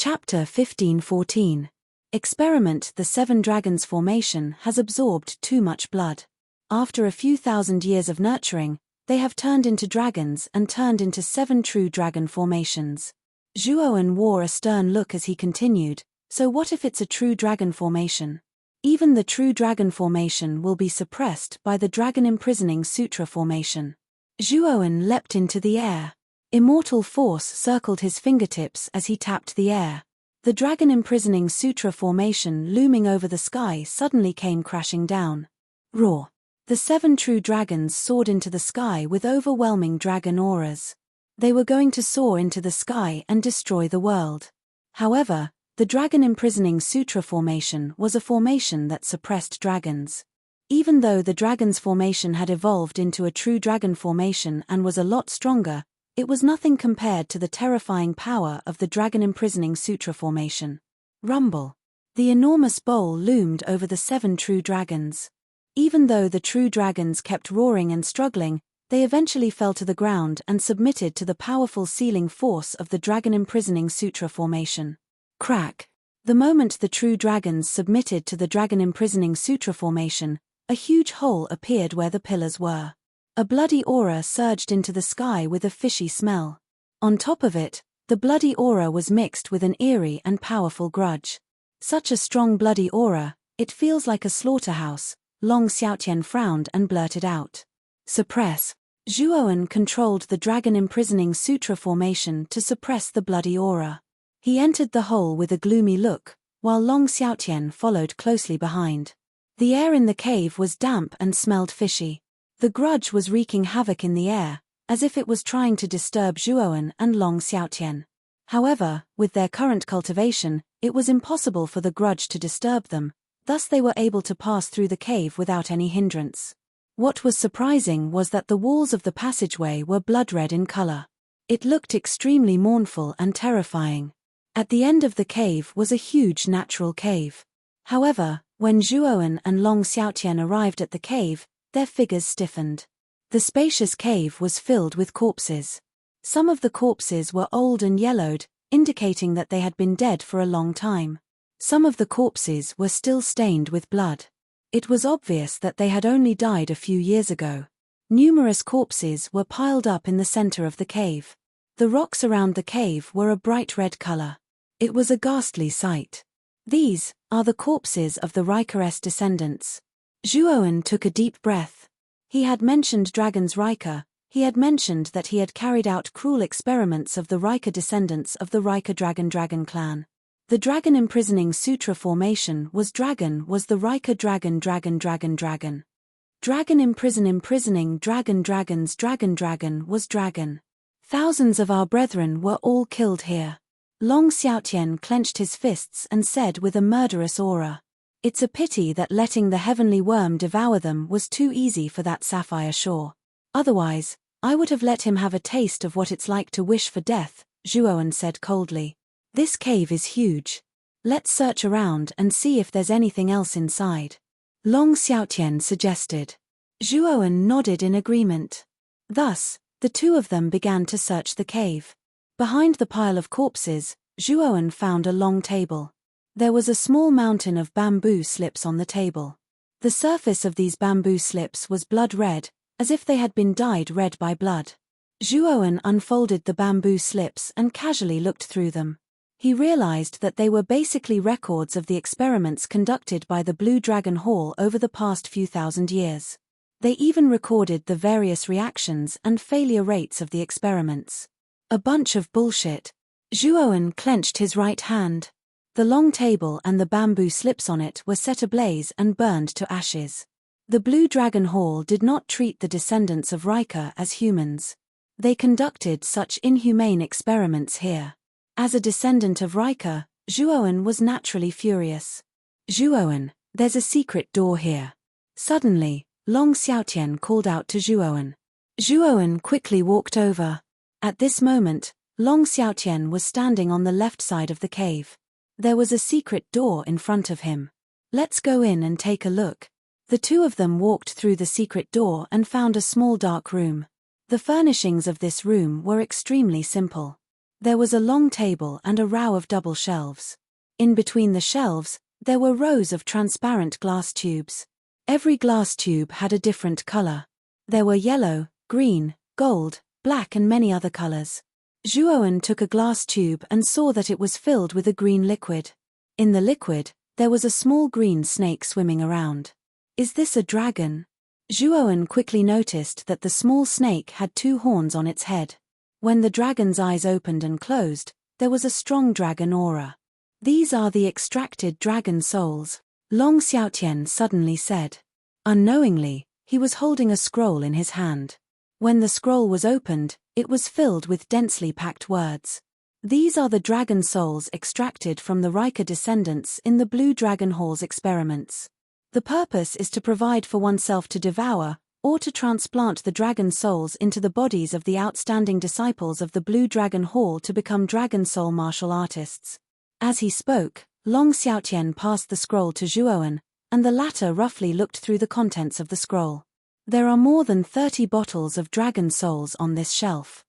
Chapter 15:14. Experiment. The 7 Dragons formation has absorbed too much blood. After a few thousand years of nurturing, they have turned into dragons and turned into 7 true dragon formations. Zhuowen wore a stern look as he continued, so what if it's a true dragon formation? Even the true dragon formation will be suppressed by the dragon imprisoning sutra formation. Zhuowen leapt into the air. Immortal force circled his fingertips as he tapped the air. The dragon imprisoning sutra formation looming over the sky suddenly came crashing down. Roar! The 7 true dragons soared into the sky with overwhelming dragon auras. They were going to soar into the sky and destroy the world. However, the dragon imprisoning sutra formation was a formation that suppressed dragons. Even though the dragon's formation had evolved into a true dragon formation and was a lot stronger, it was nothing compared to the terrifying power of the dragon imprisoning sutra formation. Rumble! The enormous bowl loomed over the 7 true dragons. Even though the true dragons kept roaring and struggling, they eventually fell to the ground and submitted to the powerful sealing force of the dragon imprisoning sutra formation. Crack! The moment the true dragons submitted to the dragon imprisoning sutra formation, a huge hole appeared where the pillars were. A bloody aura surged into the sky with a fishy smell. On top of it, the bloody aura was mixed with an eerie and powerful grudge. Such a strong bloody aura, it feels like a slaughterhouse. Long Xiaotian frowned and blurted out. Suppress. Zhuowen controlled the dragon imprisoning sutra formation to suppress the bloody aura. He entered the hole with a gloomy look, while Long Xiaotian followed closely behind. The air in the cave was damp and smelled fishy. The grudge was wreaking havoc in the air, as if it was trying to disturb Zhuowen and Long Xiaotian. However, with their current cultivation, it was impossible for the grudge to disturb them, thus they were able to pass through the cave without any hindrance. What was surprising was that the walls of the passageway were blood-red in color. It looked extremely mournful and terrifying. At the end of the cave was a huge natural cave. However, when Zhuowen and Long Xiaotian arrived at the cave, their figures stiffened. The spacious cave was filled with corpses. Some of the corpses were old and yellowed, indicating that they had been dead for a long time. Some of the corpses were still stained with blood. It was obvious that they had only died a few years ago. Numerous corpses were piled up in the center of the cave. The rocks around the cave were a bright red color. It was a ghastly sight. These are the corpses of the Rika's descendants. Zhuowen took a deep breath. He had mentioned dragons Rika. He had mentioned that he had carried out cruel experiments of the Rika descendants of the Rika dragon clan. The dragon imprisoning sutra formation was the Rika dragon. Dragon imprisoning dragon was dragon. Thousands of our brethren were all killed here. Long Xiaotian clenched his fists and said with a murderous aura. It's a pity that letting the heavenly worm devour them was too easy for that sapphire shore. Otherwise, I would have let him have a taste of what it's like to wish for death, Zhuowen said coldly. This cave is huge. Let's search around and see if there's anything else inside. Long Xiaotian suggested. Zhuowen nodded in agreement. Thus, the two of them began to search the cave. Behind the pile of corpses, Zhuowen found a long table. There was a small mountain of bamboo slips on the table. The surface of these bamboo slips was blood red, as if they had been dyed red by blood. Zhuowen unfolded the bamboo slips and casually looked through them. He realized that they were basically records of the experiments conducted by the Blue Dragon Hall over the past few thousand years. They even recorded the various reactions and failure rates of the experiments. A bunch of bullshit. Zhuowen clenched his right hand. The long table and the bamboo slips on it were set ablaze and burned to ashes. The Blue Dragon Hall did not treat the descendants of Rika as humans. They conducted such inhumane experiments here. As a descendant of Rika, Zhuowen was naturally furious. Zhuowen, there's a secret door here. Suddenly, Long Xiaotian called out to Zhuowen. Zhuowen quickly walked over. At this moment, Long Xiaotian was standing on the left side of the cave. There was a secret door in front of him. Let's go in and take a look. The two of them walked through the secret door and found a small dark room. The furnishings of this room were extremely simple. There was a long table and a row of double shelves. In between the shelves, there were rows of transparent glass tubes. Every glass tube had a different color. There were yellow, green, gold, black and many other colors. Zhuowen took a glass tube and saw that it was filled with a green liquid. In the liquid, there was a small green snake swimming around. Is this a dragon? Zhuowen quickly noticed that the small snake had 2 horns on its head. When the dragon's eyes opened and closed, there was a strong dragon aura. These are the extracted dragon souls, Long Xiaotian suddenly said. Unknowingly, he was holding a scroll in his hand. When the scroll was opened, it was filled with densely packed words. These are the dragon souls extracted from the Rika descendants in the Blue Dragon Hall's experiments. The purpose is to provide for oneself to devour, or to transplant the dragon souls into the bodies of the outstanding disciples of the Blue Dragon Hall to become dragon soul martial artists. As he spoke, Long Xiaotian passed the scroll to Zhuowen, and the latter roughly looked through the contents of the scroll. There are more than 30 bottles of dragon souls on this shelf.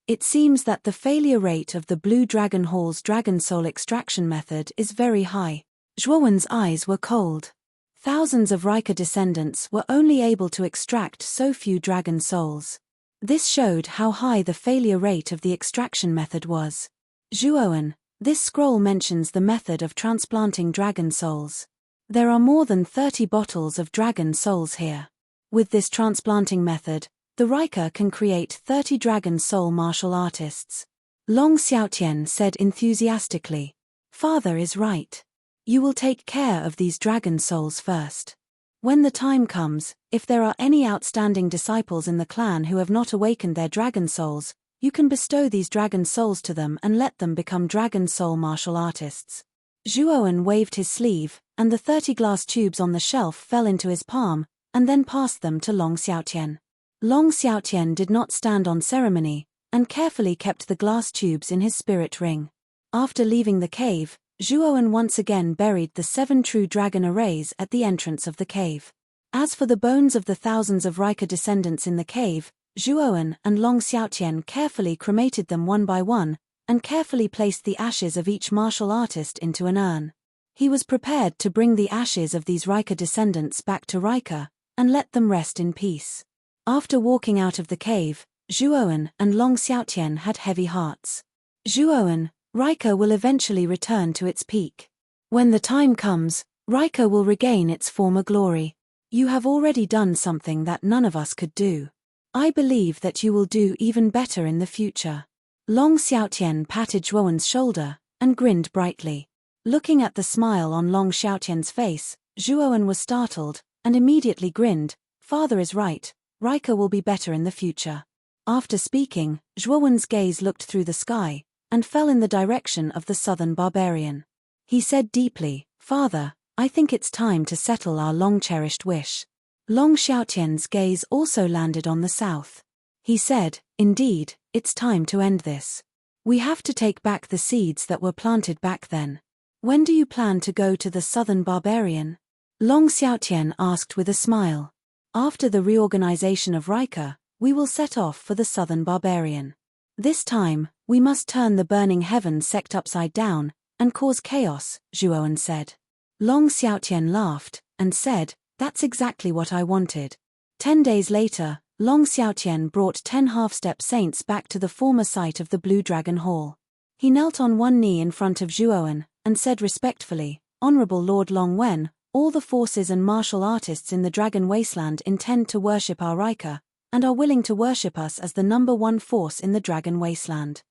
It seems that the failure rate of the Blue Dragon Hall's dragon soul extraction method is very high. Zhuowen's eyes were cold. Thousands of Rika descendants were only able to extract so few dragon souls. This showed how high the failure rate of the extraction method was. Zhuowen, this scroll mentions the method of transplanting dragon souls. There are more than 30 bottles of dragon souls here. With this transplanting method, the Rika can create 30 dragon soul martial artists. Long Xiaotian said enthusiastically. Father is right. You will take care of these dragon souls first. When the time comes, if there are any outstanding disciples in the clan who have not awakened their dragon souls, you can bestow these dragon souls to them and let them become dragon soul martial artists. Zhuowen waved his sleeve, and the 30 glass tubes on the shelf fell into his palm, and then passed them to Long Xiaotian. Long Xiaotian did not stand on ceremony, and carefully kept the glass tubes in his spirit ring. After leaving the cave, Zhuowen once again buried the 7 true dragon arrays at the entrance of the cave. As for the bones of the thousands of Rika descendants in the cave, Zhuowen and Long Xiaotian carefully cremated them one by one, and carefully placed the ashes of each martial artist into an urn. He was prepared to bring the ashes of these Rika descendants back to Rika, and let them rest in peace. After walking out of the cave, Zhuowen and Long Xiaotian had heavy hearts. Zhuowen, Rika will eventually return to its peak. When the time comes, Rika will regain its former glory. You have already done something that none of us could do. I believe that you will do even better in the future. Long Xiaotian patted Zhuowen's shoulder, and grinned brightly. Looking at the smile on Long Xiaotian's face, Zhuowen was startled, and immediately grinned. Father is right, Rika will be better in the future. After speaking, Zhuowen's gaze looked through the sky, and fell in the direction of the southern barbarian. He said deeply, Father, I think it's time to settle our long-cherished wish. Long Xiaotian's gaze also landed on the south. He said, Indeed, it's time to end this. We have to take back the seeds that were planted back then. When do you plan to go to the southern barbarian? Long Xiaotian asked with a smile. After the reorganization of Rika, we will set off for the southern barbarian. This time, we must turn the burning heaven sect upside down, and cause chaos, Zhuowen said. Long Xiaotian laughed, and said, That's exactly what I wanted. 10 days later, Long Xiaotian brought 10 half-step saints back to the former site of the Blue Dragon Hall. He knelt on one knee in front of Zhuowen, and said respectfully, Honorable Lord Long Wen, all the forces and martial artists in the Dragon Wasteland intend to worship our Rika, and are willing to worship us as the #1 force in the Dragon Wasteland.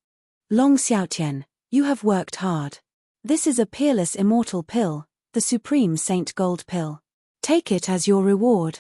Long Xiaotian, you have worked hard. This is a peerless immortal pill, the Supreme Saint Gold Pill. Take it as your reward.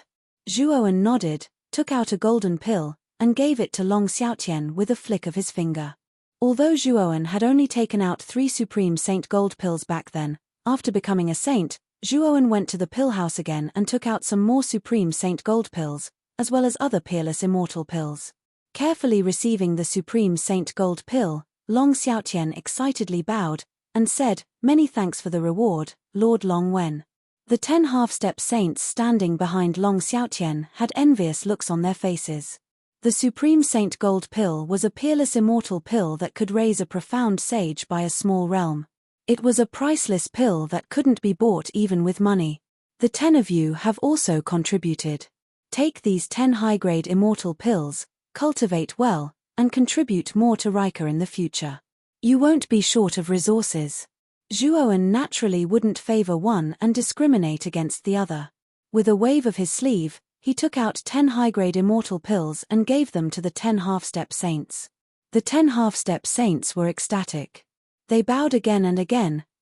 Zhuowen nodded, took out a golden pill, and gave it to Long Xiaotian with a flick of his finger. Although Zhuowen had only taken out 3 Supreme Saint Gold pills back then, after becoming a saint, Zhuowen went to the pill house again and took out some more Supreme Saint Gold pills, as well as other peerless immortal pills. Carefully receiving the Supreme Saint Gold pill, Long Xiaotian excitedly bowed, and said, Many thanks for the reward, Lord Long Wen. The 10 half-step saints standing behind Long Xiaotian had envious looks on their faces. The Supreme Saint Gold Pill was a peerless immortal pill that could raise a profound sage by a small realm. It was a priceless pill that couldn't be bought even with money. The 10 of you have also contributed. Take these 10 high-grade immortal pills, cultivate well, and contribute more to Rika in the future. You won't be short of resources. Zhuowen naturally wouldn't favor one and discriminate against the other. With a wave of his sleeve, he took out 10 high-grade immortal pills and gave them to the 10 half-step saints. The 10 half-step saints were ecstatic. They bowed again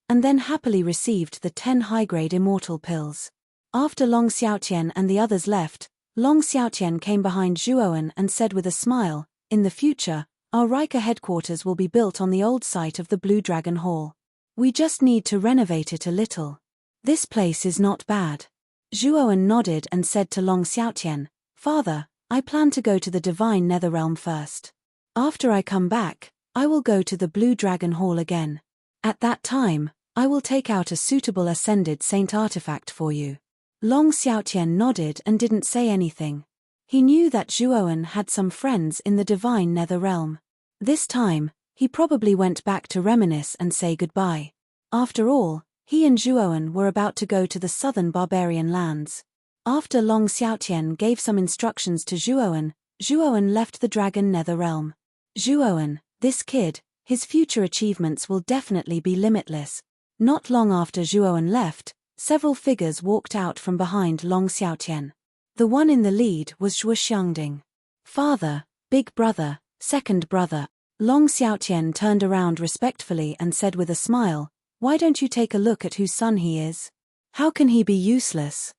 and then happily received the 10 high-grade immortal pills. After Long Xiaotian and the others left, Long Xiaotian came behind Zhuowen and said with a smile, "In the future, our Rika headquarters will be built on the old site of the Blue Dragon Hall. We just need to renovate it a little. This place is not bad." Zhuowen nodded and said to Long Xiaotian, "Father, I plan to go to the Divine Netherrealm first. After I come back, I will go to the Blue Dragon Hall again. At that time, I will take out a suitable Ascended Saint artifact for you." Long Xiaotian nodded and didn't say anything. He knew that Zhuowen had some friends in the Divine Netherrealm. This time, he probably went back to reminisce and say goodbye. After all, he and Zhuowen were about to go to the southern barbarian lands. After Long Xiaotian gave some instructions to Zhuowen, Zhuowen left the Dragon Netherrealm. Zhuowen, this kid, his future achievements will definitely be limitless. Not long after Zhuowen left, several figures walked out from behind Long Xiaotian. The one in the lead was Zhuo Xiangding. "Father, big brother, second brother." Long Xiaotian turned around respectfully and said with a smile, "Why don't you take a look at whose son he is? How can he be useless?"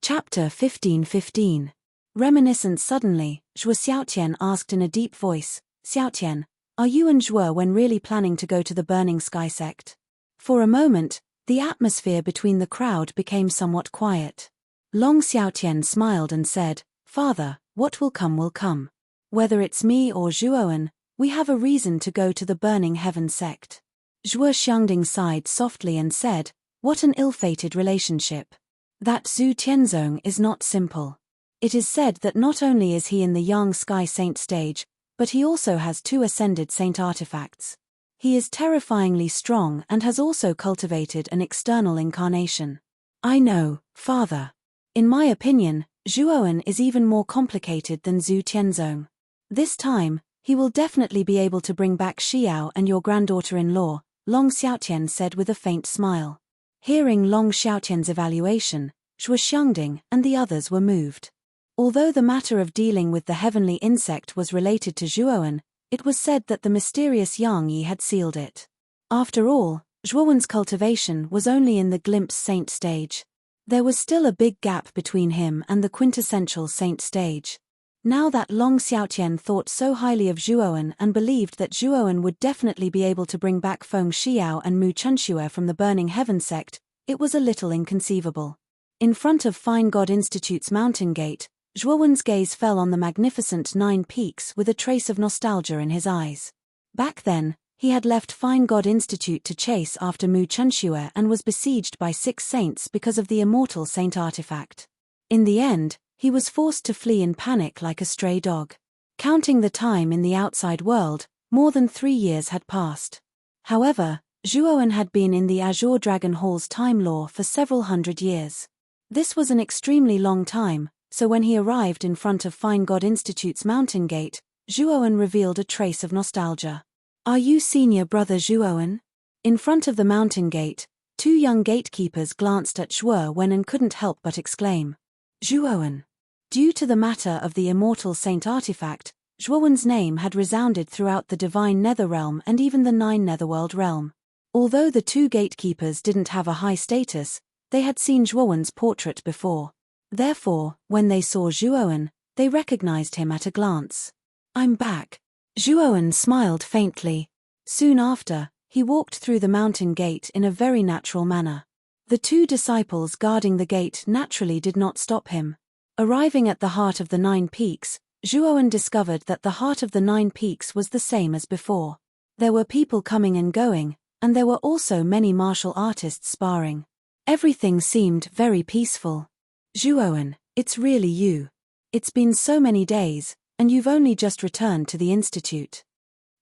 Chapter 15:15. Reminiscent. Suddenly, Zhuo Xiaotian asked in a deep voice, "Xiaotian, are you and Zhuowen really planning to go to the Burning Sky sect?" For a moment, the atmosphere between the crowd became somewhat quiet. Long Xiaotian smiled and said, "Father, what will come will come. Whether it's me or Zhuowen, we have a reason to go to the Burning Heaven sect." Zhuo Xiangding sighed softly and said, "What an ill-fated relationship. That Zhu Tianzong is not simple. It is said that not only is he in the Yang Sky Saint stage, but he also has 2 Ascended Saint artifacts. He is terrifyingly strong and has also cultivated an external incarnation." "I know, father. In my opinion, Zhuowen is even more complicated than Zhu Tianzong. This time, he will definitely be able to bring back Xiao and your granddaughter-in-law," Long Xiaotian said with a faint smile. Hearing Long Xiaotian's evaluation, Zhuo Xiangding and the others were moved. Although the matter of dealing with the heavenly insect was related to Zhuowen, it was said that the mysterious Yang Yi had sealed it. After all, Zhuowen's cultivation was only in the glimpse saint stage. There was still a big gap between him and the quintessential saint stage. Now that Long Xiaotian thought so highly of Zhuowen and believed that Zhuowen would definitely be able to bring back Feng Xiao and Mu Chunxue from the Burning Heaven sect, it was a little inconceivable. In front of Fine God Institute's mountain gate, Zhuowen's gaze fell on the magnificent 9 peaks with a trace of nostalgia in his eyes. Back then, he had left Fine God Institute to chase after Mu Chunxue and was besieged by 6 saints because of the immortal saint artifact. In the end, he was forced to flee in panic like a stray dog. Counting the time in the outside world, more than 3 years had passed. However, Zhuowen had been in the Azure Dragon Hall's time law for several hundred years. This was an extremely long time, so when he arrived in front of Fine God Institute's mountain gate, Zhuowen revealed a trace of nostalgia. "Are you senior brother Zhuowen?" In front of the mountain gate, 2 young gatekeepers glanced at Zhuowen and couldn't help but exclaim, "Zhuowen." Due to the matter of the immortal saint artifact, Zhuowen's name had resounded throughout the Divine Netherrealm and even the 9 Netherworld realm. Although the 2 gatekeepers didn't have a high status, they had seen Zhuowen's portrait before. Therefore, when they saw Zhuowen, they recognized him at a glance. "I'm back." Zhuowen smiled faintly. Soon after, he walked through the mountain gate in a very natural manner. The 2 disciples guarding the gate naturally did not stop him. Arriving at the heart of the 9 peaks, Zhuowen discovered that the heart of the 9 peaks was the same as before. There were people coming and going, and there were also many martial artists sparring. Everything seemed very peaceful. "Zhuowen, it's really you." It's been so many days, and you've only just returned to the institute.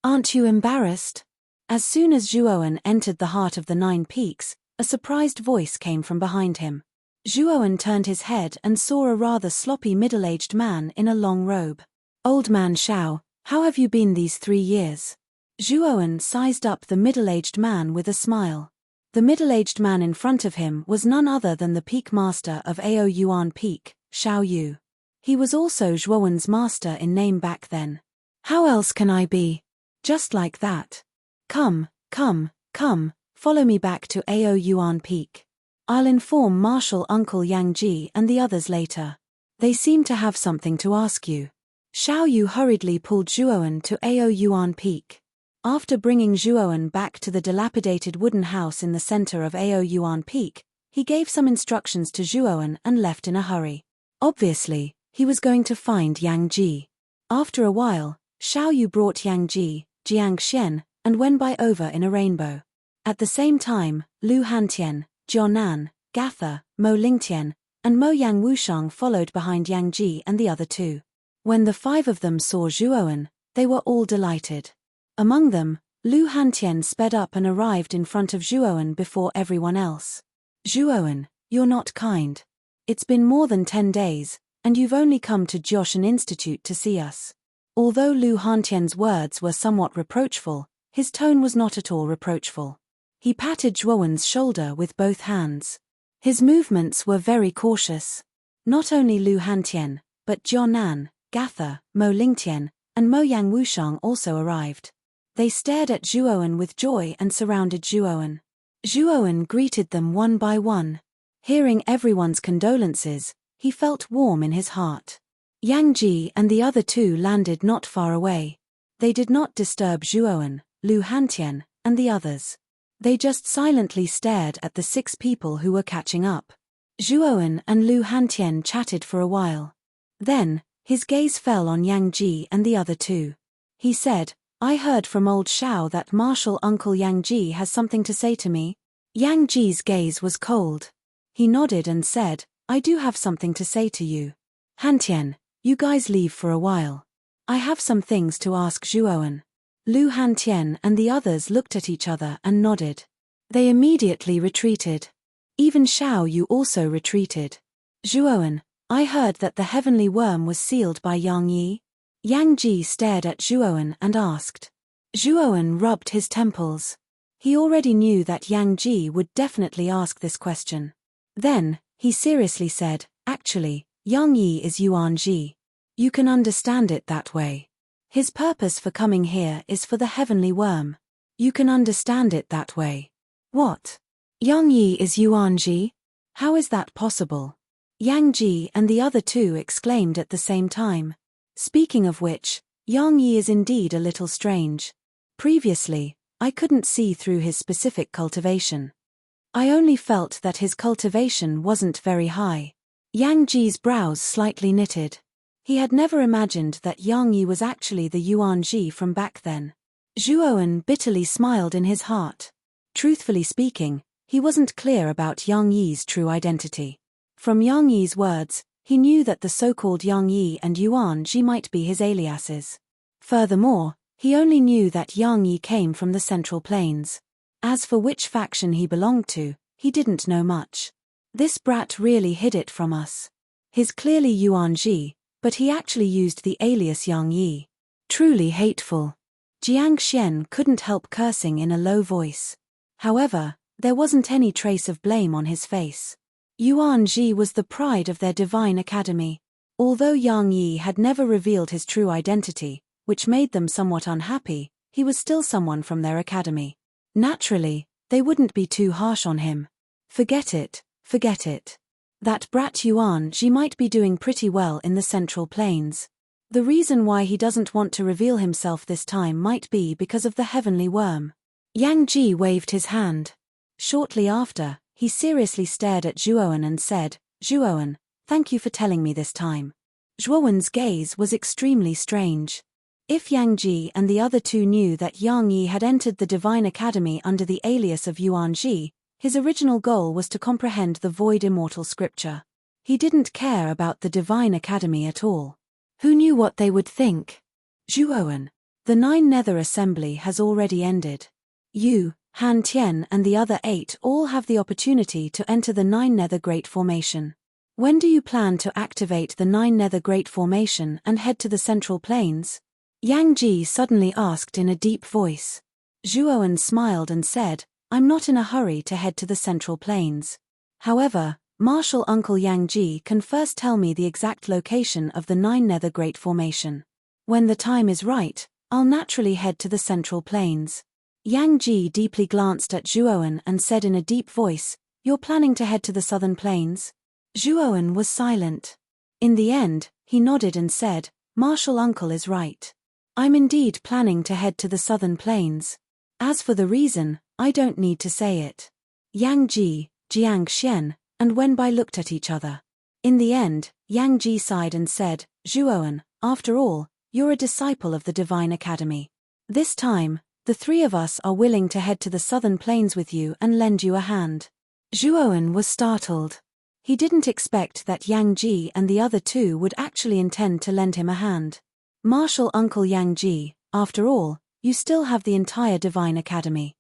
Aren't you embarrassed? As soon as Zhuowen entered the heart of the 9 peaks, a surprised voice came from behind him. Zhuowen turned his head and saw a rather sloppy middle-aged man in a long robe. Old man Xiao, how have you been these 3 years? Zhuowen sized up the middle-aged man with a smile. The middle-aged man in front of him was none other than the peak master of Ao Yuan Peak, Xiao Yu. He was also Zhuowen's master in name back then. How else can I be? Just like that. Come, follow me back to Ao Yuan Peak. I'll inform Marshal Uncle Yang Ji and the others later. They seem to have something to ask you. Xiao Yu hurriedly pulled Zhuowen to Ao Yuan Peak. After bringing Zhuowen back to the dilapidated wooden house in the center of Ao Yuan Peak, he gave some instructions to Zhuowen and left in a hurry. Obviously, he was going to find Yang Ji. After a while, Xiao Yu brought Yang Ji, Jiang Xian, and Wenbai over in a rainbow. At the same time, Lu Hantian, Jianan, Gatha, Mo Lingtian, and Mo Yang Wushang followed behind Yang Ji and the other 2. When the 5 of them saw Zhuowen, they were all delighted. Among them, Lu Hantian sped up and arrived in front of Zhuowen before everyone else. Zhuowen, you're not kind. It's been more than 10 days, and you've only come to Jioshan Institute to see us. Although Lu Hantian's words were somewhat reproachful, his tone was not at all reproachful. He patted Zhuowen's shoulder with both hands. His movements were very cautious. Not only Lu Hantian, but Jianan, Gatha, Mo Lingtian, and Mo Yang Wushang also arrived. They stared at Zhuowen with joy and surrounded Zhuowen. Zhuowen greeted them one by one. Hearing everyone's condolences, he felt warm in his heart. Yang Ji and the other 2 landed not far away. They did not disturb Zhuowen, Lu Hantian, and the others. They just silently stared at the 6 people who were catching up. Zhuowen and Lu Hantian chatted for a while. Then, his gaze fell on Yang Ji and the other 2. He said, I heard from old Xiao that Marshal Uncle Yang Ji has something to say to me. Yang Ji's gaze was cold. He nodded and said, I do have something to say to you. Hantian, you guys leave for a while. I have some things to ask Zhuowen. Lu Hantian and the others looked at each other and nodded. They immediately retreated. Even Xiao Yu also retreated. Zhuowen, I heard that the heavenly worm was sealed by Yang Yi. Yang Ji stared at Zhuowen and asked. Zhuowen rubbed his temples. He already knew that Yang Ji would definitely ask this question. Then, he seriously said, actually, Yang Yi is Yuan Ji. You can understand it that way. His purpose for coming here is for the heavenly worm. You can understand it that way. What? Yang Yi is Yuan Ji? How is that possible? Yang Ji and the other 2 exclaimed at the same time. Speaking of which, Yang Yi is indeed a little strange. Previously, I couldn't see through his specific cultivation. I only felt that his cultivation wasn't very high. Yang Ji's brows slightly knitted. He had never imagined that Yang Yi was actually the Yuan Ji from back then. Zhuowen bitterly smiled in his heart. Truthfully speaking, he wasn't clear about Yang Yi's true identity. From Yang Yi's words, he knew that the so-called Yang Yi and Yuan Ji might be his aliases. Furthermore, he only knew that Yang Yi came from the Central Plains. As for which faction he belonged to, he didn't know much. This brat really hid it from us. He's clearly Yuan Ji, but he actually used the alias Yang Yi. Truly hateful. Jiang Xian couldn't help cursing in a low voice. However, there wasn't any trace of blame on his face. Yuan Ji was the pride of their divine academy. Although Yang Yi had never revealed his true identity, which made them somewhat unhappy, he was still someone from their academy. Naturally, they wouldn't be too harsh on him. Forget it. That brat Yuan Ji might be doing pretty well in the Central Plains. The reason why he doesn't want to reveal himself this time might be because of the heavenly worm. Yang Ji waved his hand. Shortly after, he seriously stared at Zhuowen and said, Zhuowen, thank you for telling me this time. Zhuowen's gaze was extremely strange. If Yang Ji and the other 2 knew that Yang Yi had entered the Divine Academy under the alias of Yuan Ji, his original goal was to comprehend the void immortal scripture. He didn't care about the Divine Academy at all. Who knew what they would think? Zhuowen. The 9 Nether Assembly has already ended. You, Han Tian and the other 8 all have the opportunity to enter the 9 Nether Great Formation. When do you plan to activate the 9 Nether Great Formation and head to the Central Plains? Yang Ji suddenly asked in a deep voice. Zhuowen smiled and said, I'm not in a hurry to head to the Central Plains. However, Martial Uncle Yang Ji can first tell me the exact location of the 9 Nether Great Formation. When the time is right, I'll naturally head to the Central Plains. Yang Ji deeply glanced at Zhuowen and said in a deep voice, You're planning to head to the Southern Plains? Zhuowen was silent. In the end, he nodded and said, Martial Uncle is right. I'm indeed planning to head to the Southern Plains. As for the reason, I don't need to say it. Yang Ji, Jiang Xian, and Wenbai looked at each other. In the end, Yang Ji sighed and said, Zhuowen, after all, you're a disciple of the Divine Academy. This time, the 3 of us are willing to head to the Southern Plains with you and lend you a hand. Zhuowen was startled. He didn't expect that Yang Ji and the other 2 would actually intend to lend him a hand. Martial Uncle Yang Ji, after all, you still have the entire Divine Academy.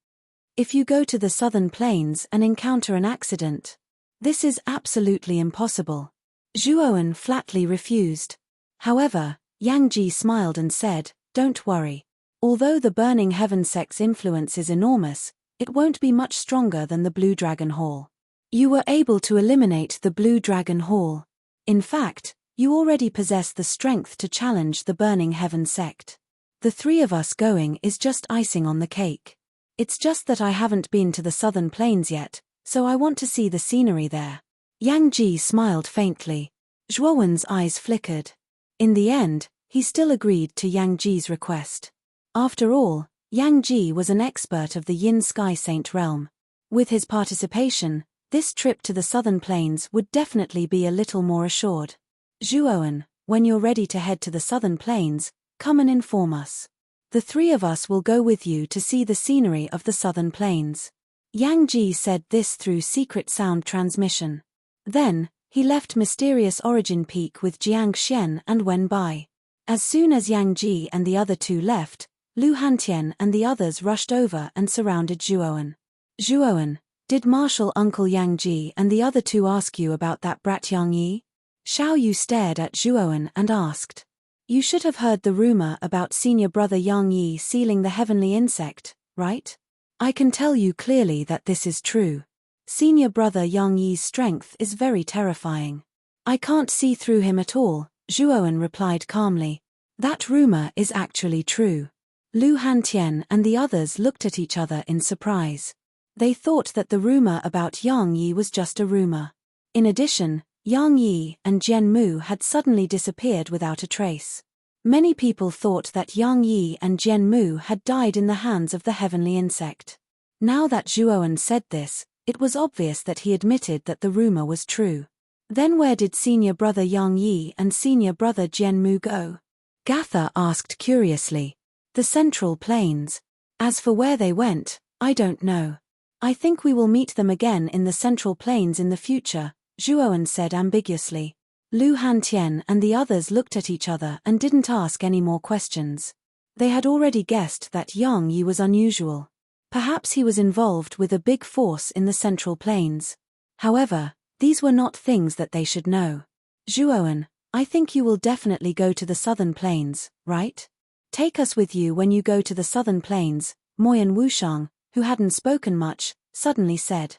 If you go to the Southern Plains and encounter an accident, this is absolutely impossible. Zhuowen flatly refused. However, Yang Ji smiled and said, Don't worry. Although the Burning Heaven sect's influence is enormous, it won't be much stronger than the Blue Dragon Hall. You were able to eliminate the Blue Dragon Hall. In fact, you already possess the strength to challenge the Burning Heaven sect. The 3 of us going is just icing on the cake. It's just that I haven't been to the Southern Plains yet, so I want to see the scenery there. Yang Ji smiled faintly. Zhuowen's eyes flickered. In the end, he still agreed to Yang Ji's request. After all, Yang Ji was an expert of the Yin Sky Saint realm. With his participation, this trip to the Southern Plains would definitely be a little more assured. Zhuowen, when you're ready to head to the Southern Plains, come and inform us. The 3 of us will go with you to see the scenery of the Southern Plains. Yang Ji said this through secret sound transmission. Then, he left Mysterious Origin Peak with Jiang Xian and Wenbai. As soon as Yang Ji and the other 2 left, Lu Hantian and the others rushed over and surrounded Zhuowen. Zhuowen, did Martial Uncle Yang Ji and the other 2 ask you about that brat Yang Yi? Xiao Yu stared at Zhuowen and asked. You should have heard the rumor about senior brother Yang Yi sealing the heavenly insect, right? I can tell you clearly that this is true. Senior brother Yang Yi's strength is very terrifying. I can't see through him at all, Zhuowen replied calmly. That rumor is actually true. Lu Hantian and the others looked at each other in surprise. They thought that the rumor about Yang Yi was just a rumor. In addition, Yang Yi and Jian Mu had suddenly disappeared without a trace. Many people thought that Yang Yi and Jian Mu had died in the hands of the heavenly insect. Now that Zhuowen said this, it was obvious that he admitted that the rumor was true. Then where did senior brother Yang Yi and senior brother Jian Mu go? Gatha asked curiously. The Central Plains. As for where they went, I don't know. I think we will meet them again in the Central Plains in the future, Zhuowen said ambiguously. Lu Hantian and the others looked at each other and didn't ask any more questions. They had already guessed that Yang Yi was unusual. Perhaps he was involved with a big force in the Central Plains. However, these were not things that they should know. Zhuowen, I think you will definitely go to the Southern Plains, right? Take us with you when you go to the Southern Plains, Moyan Wushang, who hadn't spoken much, suddenly said.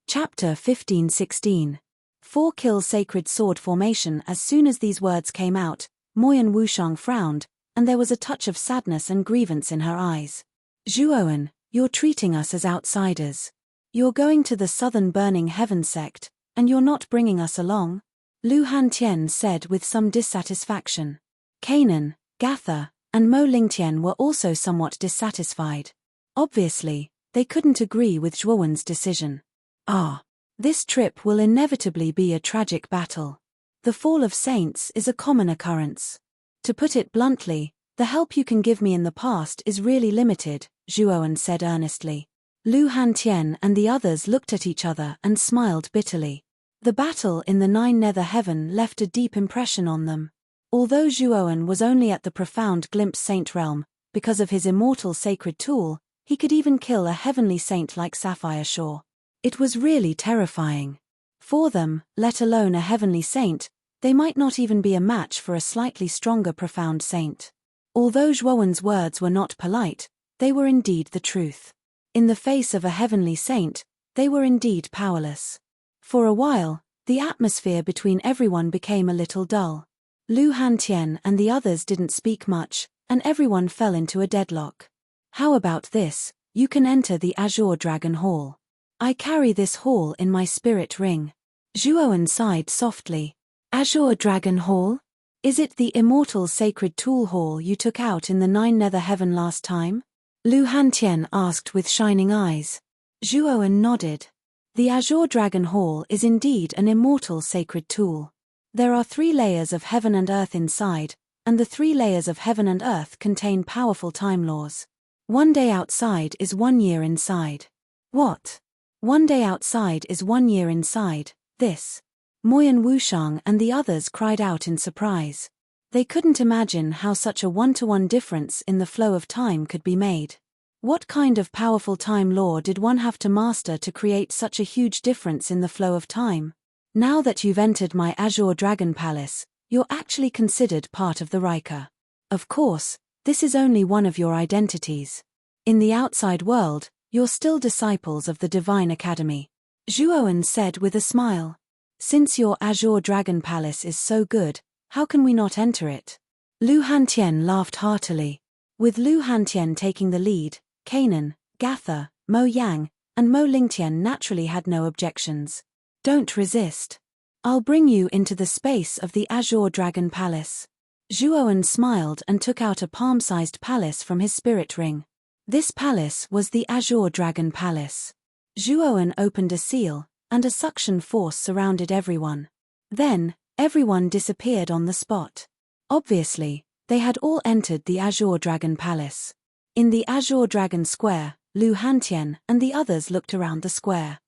Chapter 15-16. 4-kill Sacred Sword Formation. As soon as these words came out, Moyan Wushang frowned, and there was a touch of sadness and grievance in her eyes. Zhuowen, you're treating us as outsiders. You're going to the Southern Burning Heaven sect, and you're not bringing us along? Lu Hantian said with some dissatisfaction. Kanan, Gatha, and Mo Lingtian were also somewhat dissatisfied. Obviously, they couldn't agree with Zhuowen's decision. This trip will inevitably be a tragic battle. The fall of saints is a common occurrence. To put it bluntly, the help you can give me in the past is really limited, Zhuowen said earnestly. Lu Hantian and the others looked at each other and smiled bitterly. The battle in the Nine Nether Heaven left a deep impression on them. Although Zhuowen was only at the profound glimpse saint realm, because of his immortal sacred tool, he could even kill a heavenly saint like Sapphire Shore. It was really terrifying. For them, let alone a heavenly saint, they might not even be a match for a slightly stronger profound saint. Although Zhuowen's words were not polite, they were indeed the truth. In the face of a heavenly saint, they were indeed powerless. For a while, the atmosphere between everyone became a little dull. Lu Hantian and the others didn't speak much, and everyone fell into a deadlock. How about this? You can enter the Azure Dragon Hall. I carry this hall in my spirit ring. Zhuowen sighed softly. Azure Dragon Hall? Is it the immortal sacred tool hall you took out in the Nine Nether Heaven last time? Lu Hantian asked with shining eyes. Zhuowen nodded. The Azure Dragon Hall is indeed an immortal sacred tool. There are 3 layers of heaven and earth inside, and the 3 layers of heaven and earth contain powerful time laws. 1 day outside is 1 year inside. What? 1 day outside is 1 year inside, this. Moyan Wushang and the others cried out in surprise. They couldn't imagine how such a 1-to-1 difference in the flow of time could be made. What kind of powerful time law did one have to master to create such a huge difference in the flow of time? Now that you've entered my Azure Dragon Palace, you're actually considered part of the Rika. Of course, this is only one of your identities. In the outside world, you're still disciples of the Divine Academy. Zhuowen said with a smile. Since your Azure Dragon Palace is so good, how can we not enter it? Lu Hantian laughed heartily. With Lu Hantian taking the lead, Kanan, Gatha, Mo Yang, and Mo Lingtian naturally had no objections. Don't resist. I'll bring you into the space of the Azure Dragon Palace. Zhuowen smiled and took out a palm-sized palace from his spirit ring. This palace was the Azure Dragon Palace. Zhuowen opened a seal, and a suction force surrounded everyone. Then, everyone disappeared on the spot. Obviously, they had all entered the Azure Dragon Palace. In the Azure Dragon Square, Lu Hantian and the others looked around the square.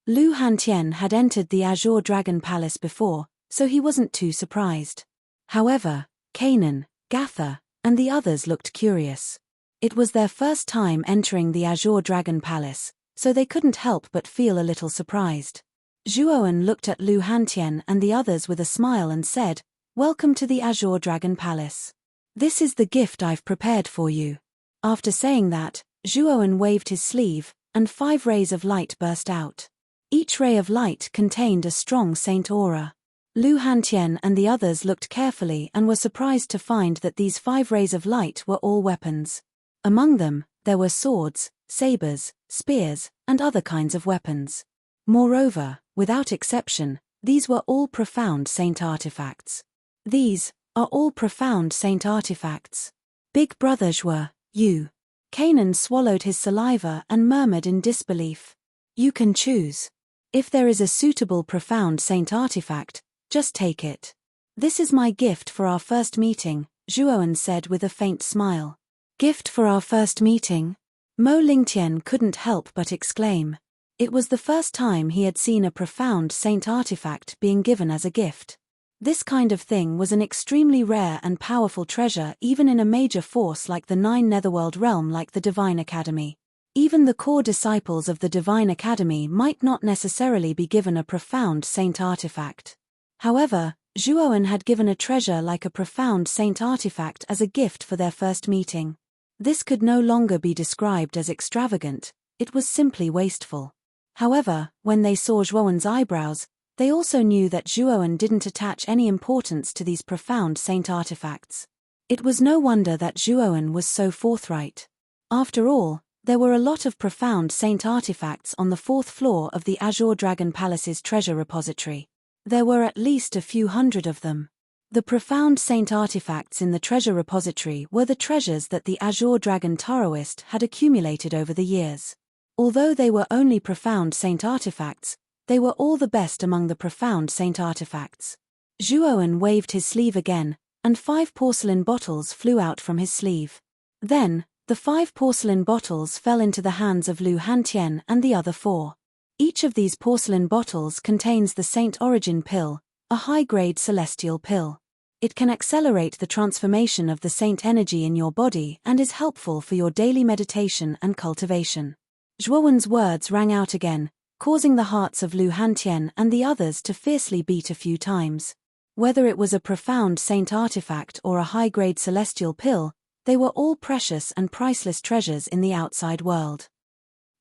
Lu Hantian had entered the Azure Dragon Palace before, so he wasn't too surprised. However, Kanan, Gatha, and the others looked curious. It was their first time entering the Azure Dragon Palace, so they couldn't help but feel a little surprised. Zhuowen looked at Lu Hantian and the others with a smile and said, "Welcome to the Azure Dragon Palace. This is the gift I've prepared for you." After saying that, Zhuowen waved his sleeve, and 5 rays of light burst out. Each ray of light contained a strong saint aura. Lu Hantian and the others looked carefully and were surprised to find that these 5 rays of light were all weapons. Among them, there were swords, sabers, spears, and other kinds of weapons. Moreover, without exception, these were all profound saint artifacts. These are all profound saint artifacts. Big brother Zhuo, you. Kanan swallowed his saliva and murmured in disbelief. You can choose. If there is a suitable profound saint artifact, just take it. This is my gift for our first meeting, Zhuowen said with a faint smile. Gift for our first meeting? Mo Lingtian couldn't help but exclaim. It was the first time he had seen a profound saint artifact being given as a gift. This kind of thing was an extremely rare and powerful treasure even in a major force like the 9 Netherworld realm like the Divine Academy. Even the core disciples of the Divine Academy might not necessarily be given a profound saint artifact. However, Zhuowen had given a treasure like a profound saint artifact as a gift for their first meeting. This could no longer be described as extravagant, it was simply wasteful. However, when they saw Zhuowen's eyebrows, they also knew that Zhuowen didn't attach any importance to these profound saint artifacts. It was no wonder that Zhuowen was so forthright. After all, there were a lot of profound saint artifacts on the 4th floor of the Azure Dragon Palace's treasure repository. There were at least a few hundred of them. The profound saint artifacts in the treasure repository were the treasures that the Azure Dragon Taoist had accumulated over the years. Although they were only profound saint artifacts, they were all the best among the profound saint artifacts. Zhuowen waved his sleeve again, and 5 porcelain bottles flew out from his sleeve. Then, the 5 porcelain bottles fell into the hands of Lu Hantian and the other 4. Each of these porcelain bottles contains the Saint Origin pill, a high-grade celestial pill. It can accelerate the transformation of the saint energy in your body and is helpful for your daily meditation and cultivation. Zhuowen's words rang out again, causing the hearts of Lu Hantian and the others to fiercely beat a few times. Whether it was a profound saint artifact or a high-grade celestial pill, they were all precious and priceless treasures in the outside world.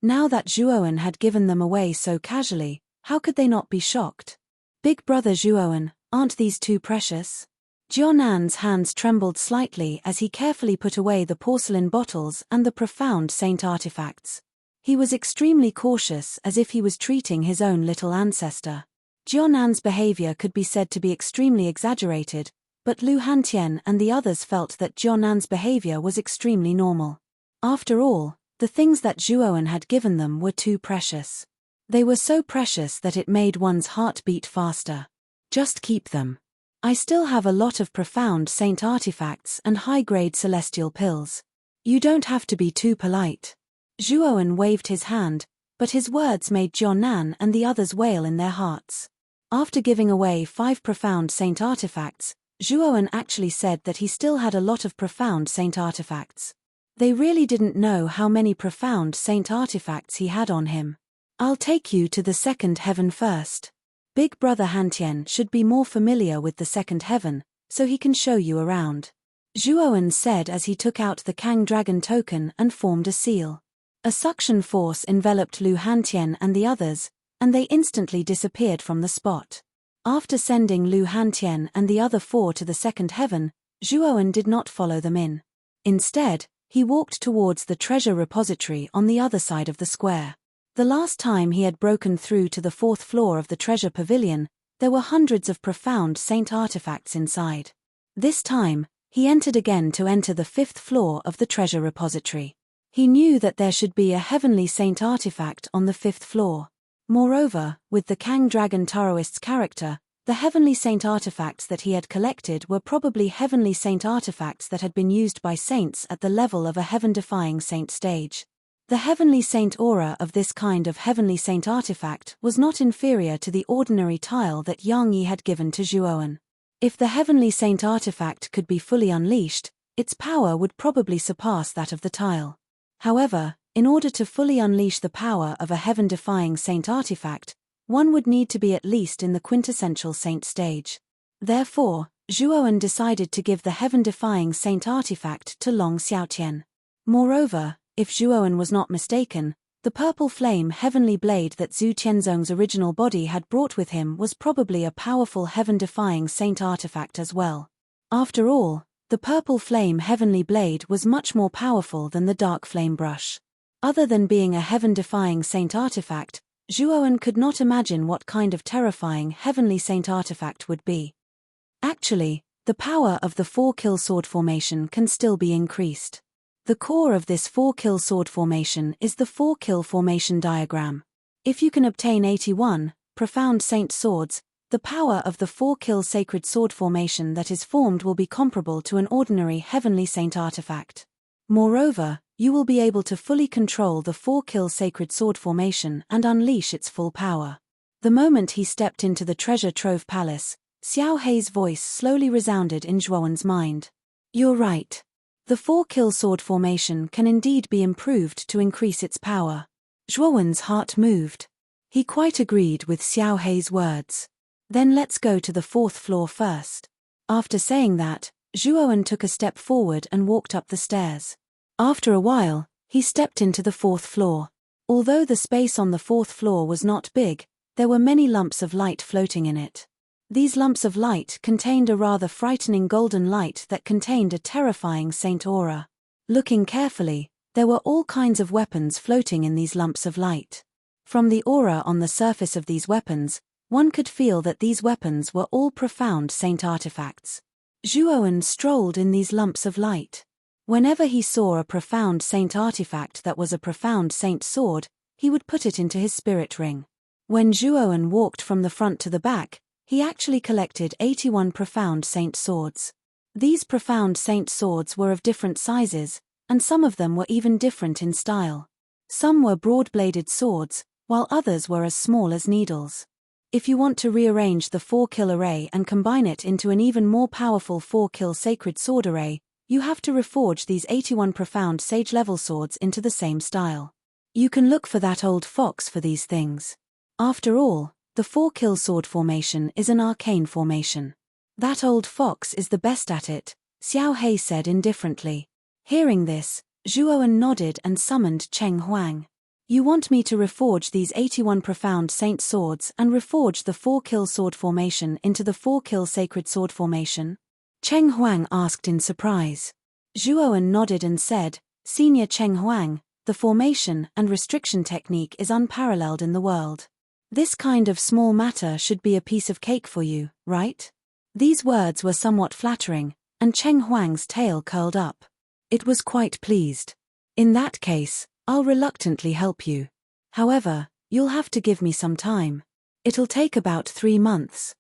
Now that Zhuowen had given them away so casually, how could they not be shocked? Big brother Zhuowen, aren't these too precious? Jianan's hands trembled slightly as he carefully put away the porcelain bottles and the profound saint artifacts. He was extremely cautious, as if he was treating his own little ancestor. Jianan's behavior could be said to be extremely exaggerated, but Lu Hantian and the others felt that Jianan's behavior was extremely normal. After all, the things that Zhuowen had given them were too precious. They were so precious that it made one's heart beat faster. Just keep them. I still have a lot of profound saint artifacts and high-grade celestial pills. You don't have to be too polite. Zhuowen waved his hand, but his words made Jianan and the others wail in their hearts. After giving away 5 profound saint artifacts, Zhuowen actually said that he still had a lot of profound saint artifacts. They really didn't know how many profound saint artifacts he had on him. I'll take you to the second heaven first. Big brother Hantian should be more familiar with the second heaven, so he can show you around. Zhuowen said as he took out the Kang Dragon token and formed a seal. A suction force enveloped Lu Hantian and the others, and they instantly disappeared from the spot. After sending Lu Hantian and the other 4 to the second heaven, Zhuowen did not follow them in. Instead, he walked towards the treasure repository on the other side of the square. The last time he had broken through to the 4th floor of the treasure pavilion, there were hundreds of profound saint artifacts inside. This time, he entered again to enter the 5th floor of the treasure repository. He knew that there should be a heavenly saint artifact on the 5th floor. Moreover, with the Kang Dragon Taoist's character, the heavenly saint artifacts that he had collected were probably heavenly saint artifacts that had been used by saints at the level of a heaven-defying saint stage. The heavenly saint aura of this kind of heavenly saint artifact was not inferior to the ordinary tile that Yang Yi had given to Zhuowen. If the heavenly saint artifact could be fully unleashed, its power would probably surpass that of the tile. However, in order to fully unleash the power of a heaven-defying saint artifact, one would need to be at least in the quintessential saint stage. Therefore, Zhuowen decided to give the heaven-defying saint artifact to Long Xiaotian. Moreover, if Zhuowen was not mistaken, the purple flame heavenly blade that Zhu Tianzong's original body had brought with him was probably a powerful heaven-defying saint artifact as well. After all, the purple flame heavenly blade was much more powerful than the dark flame brush. Other than being a heaven-defying saint artifact, Zhuowen could not imagine what kind of terrifying heavenly saint artifact would be. Actually, the power of the 4-kill sword formation can still be increased. The core of this 4-kill sword formation is the 4-kill formation diagram. If you can obtain 81 profound saint swords, the power of the 4-kill sacred sword formation that is formed will be comparable to an ordinary heavenly saint artifact. Moreover, you will be able to fully control the 4-kill sacred sword formation and unleash its full power. The moment he stepped into the treasure trove palace, Xiao Hei's voice slowly resounded in Zhuowen's mind. You're right. The 4-kill sword formation can indeed be improved to increase its power. Zhuowen's heart moved. He quite agreed with Xiao Hei's words. Then let's go to the 4th floor first. After saying that, Zhuowen took a step forward and walked up the stairs. After a while, he stepped into the 4th floor. Although the space on the 4th floor was not big, there were many lumps of light floating in it. These lumps of light contained a rather frightening golden light that contained a terrifying saint aura. Looking carefully, there were all kinds of weapons floating in these lumps of light. From the aura on the surface of these weapons, one could feel that these weapons were all profound saint artifacts. Zhuowen strolled in these lumps of light. Whenever he saw a profound saint artifact that was a profound saint sword, he would put it into his spirit ring. When Zhuowen walked from the front to the back, he actually collected 81 profound saint swords. These profound saint swords were of different sizes, and some of them were even different in style. Some were broad-bladed swords, while others were as small as needles. If you want to rearrange the 4-kill array and combine it into an even more powerful 4-kill sacred sword array, you have to reforge these 81 profound sage-level swords into the same style. You can look for that old fox for these things. After all, the 4-kill sword formation is an arcane formation. That old fox is the best at it, Xiao Hei said indifferently. Hearing this, Zhuowen nodded and summoned Cheng Huang. You want me to reforge these 81 profound saint swords and reforge the 4-kill sword formation into the 4-kill sacred sword formation? Cheng Huang asked in surprise. Zhuowen nodded and said, Senior Cheng Huang, the formation and restriction technique is unparalleled in the world. This kind of small matter should be a piece of cake for you, right? These words were somewhat flattering, and Cheng Huang's tail curled up. It was quite pleased. In that case, I'll reluctantly help you. However, you'll have to give me some time. It'll take about 3 months.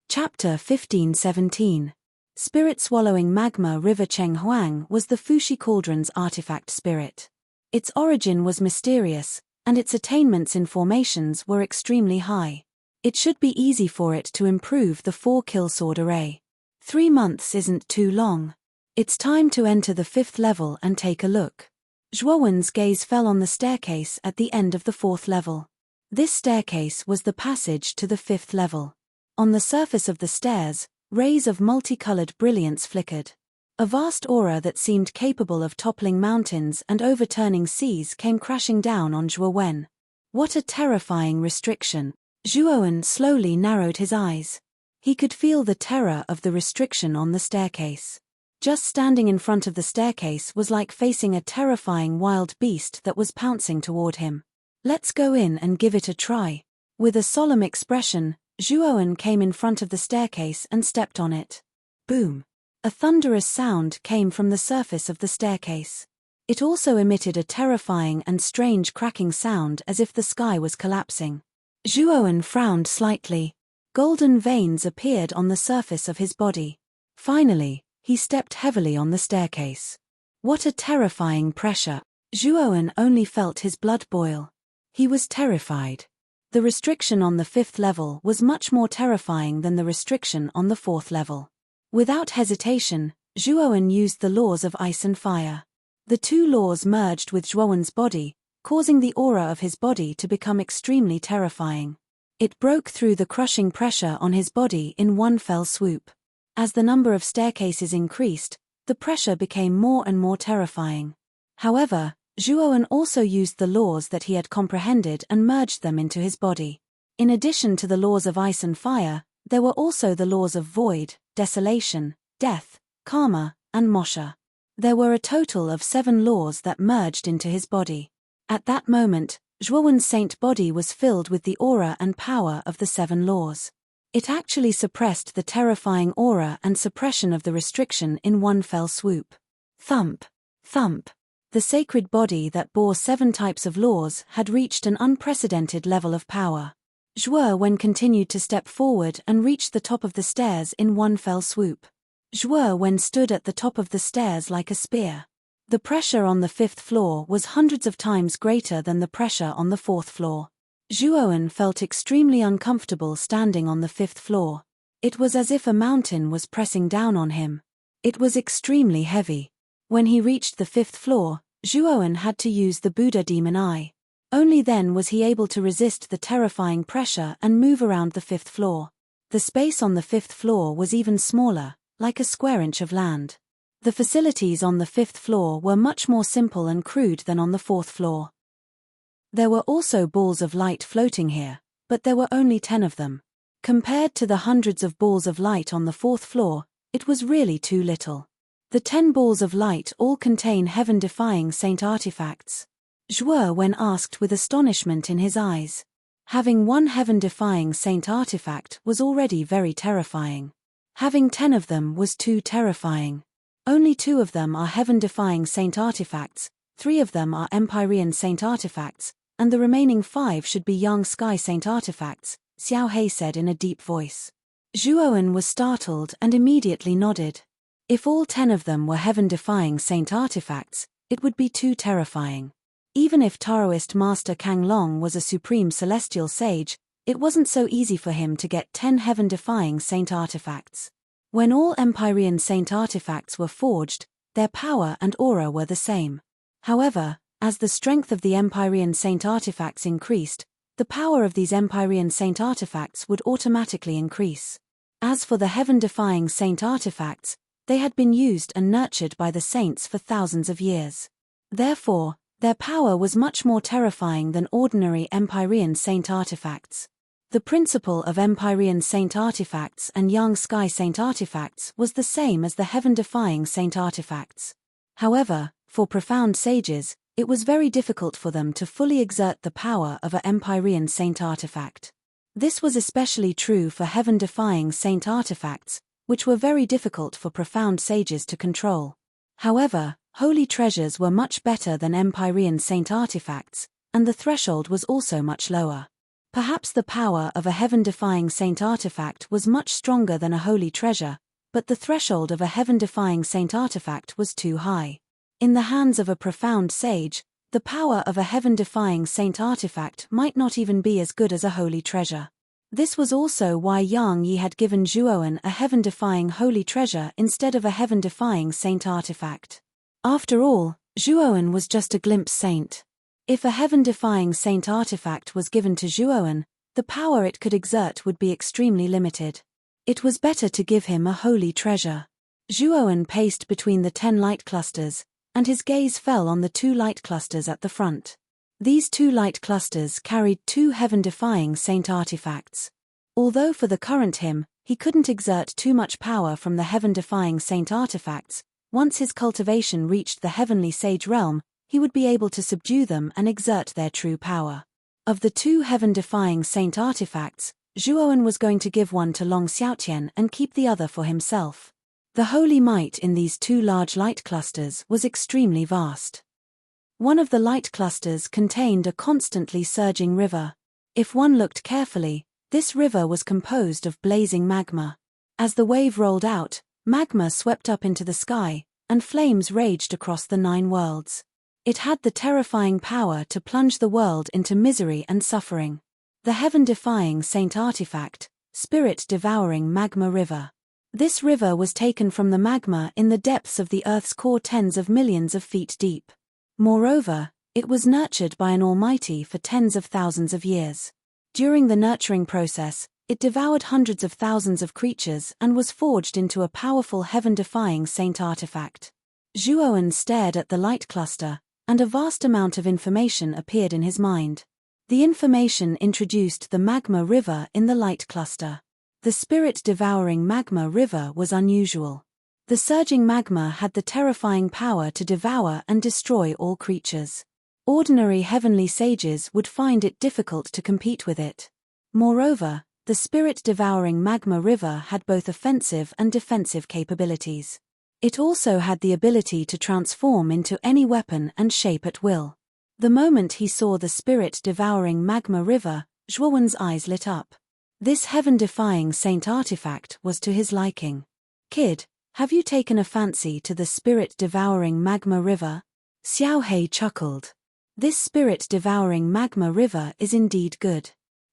Chapter 15-17. Spirit-swallowing magma river. Cheng Huang was the Fushi Cauldron's artifact spirit. Its origin was mysterious, and its attainments in formations were extremely high. It should be easy for it to improve the 4-kill sword array. 3 months isn't too long. It's time to enter the 5th level and take a look. Zhuowen's gaze fell on the staircase at the end of the 4th level. This staircase was the passage to the 5th level. On the surface of the stairs, rays of multicolored brilliance flickered. A vast aura that seemed capable of toppling mountains and overturning seas came crashing down on Zhuowen. What a terrifying restriction! Zhuowen slowly narrowed his eyes. He could feel the terror of the restriction on the staircase. Just standing in front of the staircase was like facing a terrifying wild beast that was pouncing toward him. Let's go in and give it a try. With a solemn expression, Zhuowen came in front of the staircase and stepped on it. Boom! A thunderous sound came from the surface of the staircase. It also emitted a terrifying and strange cracking sound as if the sky was collapsing. Zhuowen frowned slightly. Golden veins appeared on the surface of his body. Finally, he stepped heavily on the staircase. What a terrifying pressure! Zhuowen only felt his blood boil. He was terrified. The restriction on the 5th level was much more terrifying than the restriction on the 4th level. Without hesitation, Zhuowen used the laws of ice and fire. The two laws merged with Zhuowen's body, causing the aura of his body to become extremely terrifying. It broke through the crushing pressure on his body in one fell swoop. As the number of staircases increased, the pressure became more and more terrifying. However, Zhuowen also used the laws that he had comprehended and merged them into his body. In addition to the laws of ice and fire, there were also the laws of void, desolation, death, karma, and moksha. There were a total of 7 laws that merged into his body. At that moment, Zhuowen's saint body was filled with the aura and power of the 7 laws. It actually suppressed the terrifying aura and suppression of the restriction in one fell swoop. Thump! Thump! The sacred body that bore 7 types of laws had reached an unprecedented level of power. Zhuowen continued to step forward and reached the top of the stairs in one fell swoop. Zhuowen stood at the top of the stairs like a spear. The pressure on the 5th floor was hundreds of times greater than the pressure on the 4th floor. Zhuowen felt extremely uncomfortable standing on the 5th floor. It was as if a mountain was pressing down on him. It was extremely heavy. When he reached the 5th floor, Zhuowen had to use the Buddha Demon Eye. Only then was he able to resist the terrifying pressure and move around the 5th floor. The space on the 5th floor was even smaller, like a square inch of land. The facilities on the 5th floor were much more simple and crude than on the 4th floor. There were also balls of light floating here, but there were only 10 of them. Compared to the hundreds of balls of light on the 4th floor, it was really too little. The 10 balls of light all contain heaven-defying saint artifacts. Zhuowen asked with astonishment in his eyes. Having one heaven-defying saint artifact was already very terrifying. Having 10 of them was too terrifying. Only 2 of them are heaven-defying saint artifacts, 3 of them are Empyrean saint artifacts, and the remaining 5 should be young sky saint artifacts, Xiao Hei said in a deep voice. Zhuowen was startled and immediately nodded. If all 10 of them were heaven-defying saint artifacts, it would be too terrifying. Even if Taoist Master Kang Long was a supreme celestial sage, it wasn't so easy for him to get 10 heaven-defying saint artifacts. When all Empyrean saint artifacts were forged, their power and aura were the same. However, as the strength of the Empyrean saint artifacts increased, the power of these Empyrean saint artifacts would automatically increase. As for the heaven-defying saint artifacts, they had been used and nurtured by the saints for thousands of years. Therefore, their power was much more terrifying than ordinary Empyrean saint artifacts. The principle of Empyrean saint artifacts and Yang Sky saint artifacts was the same as the heaven-defying saint artifacts. However, for profound sages, it was very difficult for them to fully exert the power of an Empyrean saint artifact. This was especially true for heaven-defying saint artifacts, which were very difficult for profound sages to control. However, holy treasures were much better than Empyrean saint artifacts, and the threshold was also much lower. Perhaps the power of a heaven-defying saint artifact was much stronger than a holy treasure, but the threshold of a heaven-defying saint artifact was too high. In the hands of a profound sage, the power of a heaven-defying saint artifact might not even be as good as a holy treasure. This was also why Yang Yi had given Zhuowen a heaven-defying holy treasure instead of a heaven-defying saint artifact. After all, Zhuowen was just a glimpse saint. If a heaven-defying saint artifact was given to Zhuowen, the power it could exert would be extremely limited. It was better to give him a holy treasure. Zhuowen paced between the 10 light clusters, and his gaze fell on the 2 light clusters at the front. These 2 light clusters carried 2 heaven-defying saint artifacts. Although for the current him, he couldn't exert too much power from the heaven-defying saint artifacts, once his cultivation reached the heavenly sage realm, he would be able to subdue them and exert their true power. Of the 2 heaven-defying saint artifacts, Zhuowen was going to give one to Long Xiaotian and keep the other for himself. The holy might in these 2 large light clusters was extremely vast. One of the light clusters contained a constantly surging river. If one looked carefully, this river was composed of blazing magma. As the wave rolled out, magma swept up into the sky, and flames raged across the 9 worlds. It had the terrifying power to plunge the world into misery and suffering. The heaven-defying saint artifact, spirit-devouring magma river. This river was taken from the magma in the depths of the Earth's core tens of millions of feet deep. Moreover, it was nurtured by an almighty for tens of thousands of years. During the nurturing process, it devoured hundreds of thousands of creatures and was forged into a powerful heaven-defying saint artifact. Zhuowen stared at the light cluster, and a vast amount of information appeared in his mind. The information introduced the magma river in the light cluster. The spirit-devouring magma river was unusual. The surging magma had the terrifying power to devour and destroy all creatures. Ordinary heavenly sages would find it difficult to compete with it. Moreover, the spirit-devouring magma river had both offensive and defensive capabilities. It also had the ability to transform into any weapon and shape at will. The moment he saw the spirit-devouring magma river, Zhuowen's eyes lit up. This heaven-defying saint artifact was to his liking. "Kid, have you taken a fancy to the spirit-devouring magma river?" Xiao He chuckled. "This spirit-devouring magma river is indeed good."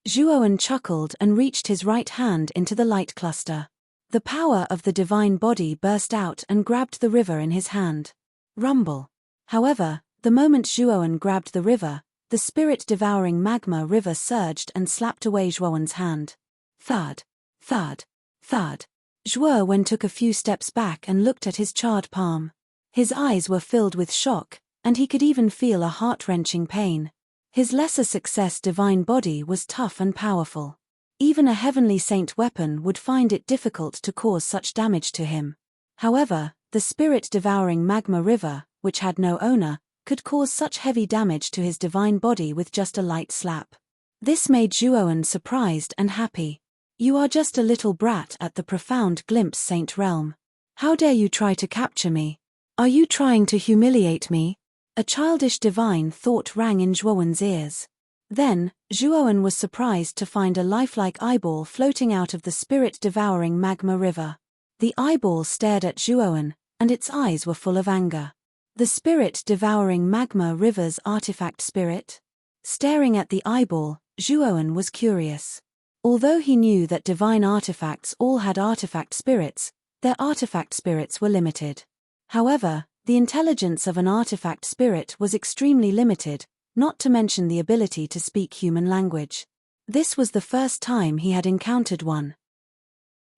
Zhuowen chuckled and reached his right hand into the light cluster. The power of the divine body burst out and grabbed the river in his hand. Rumble. However, the moment Zhuowen grabbed the river, the spirit-devouring magma river surged and slapped away Zhuowen's hand. Thud. Thud. Thud. Zhuowen took a few steps back and looked at his charred palm. His eyes were filled with shock, and he could even feel a heart-wrenching pain. His lesser success divine body was tough and powerful. Even a heavenly saint weapon would find it difficult to cause such damage to him. However, the spirit-devouring magma river, which had no owner, could cause such heavy damage to his divine body with just a light slap. This made Zhuowen surprised and happy. "You are just a little brat at the profound glimpse saint realm. How dare you try to capture me? Are you trying to humiliate me?" A childish divine thought rang in Zhuowen's ears. Then, Zhuowen was surprised to find a lifelike eyeball floating out of the spirit-devouring magma river. The eyeball stared at Zhuowen, and its eyes were full of anger. The spirit-devouring magma river's artifact spirit? Staring at the eyeball, Zhuowen was curious. Although he knew that divine artifacts all had artifact spirits, their artifact spirits were limited. However, the intelligence of an artifact spirit was extremely limited, not to mention the ability to speak human language. This was the first time he had encountered one.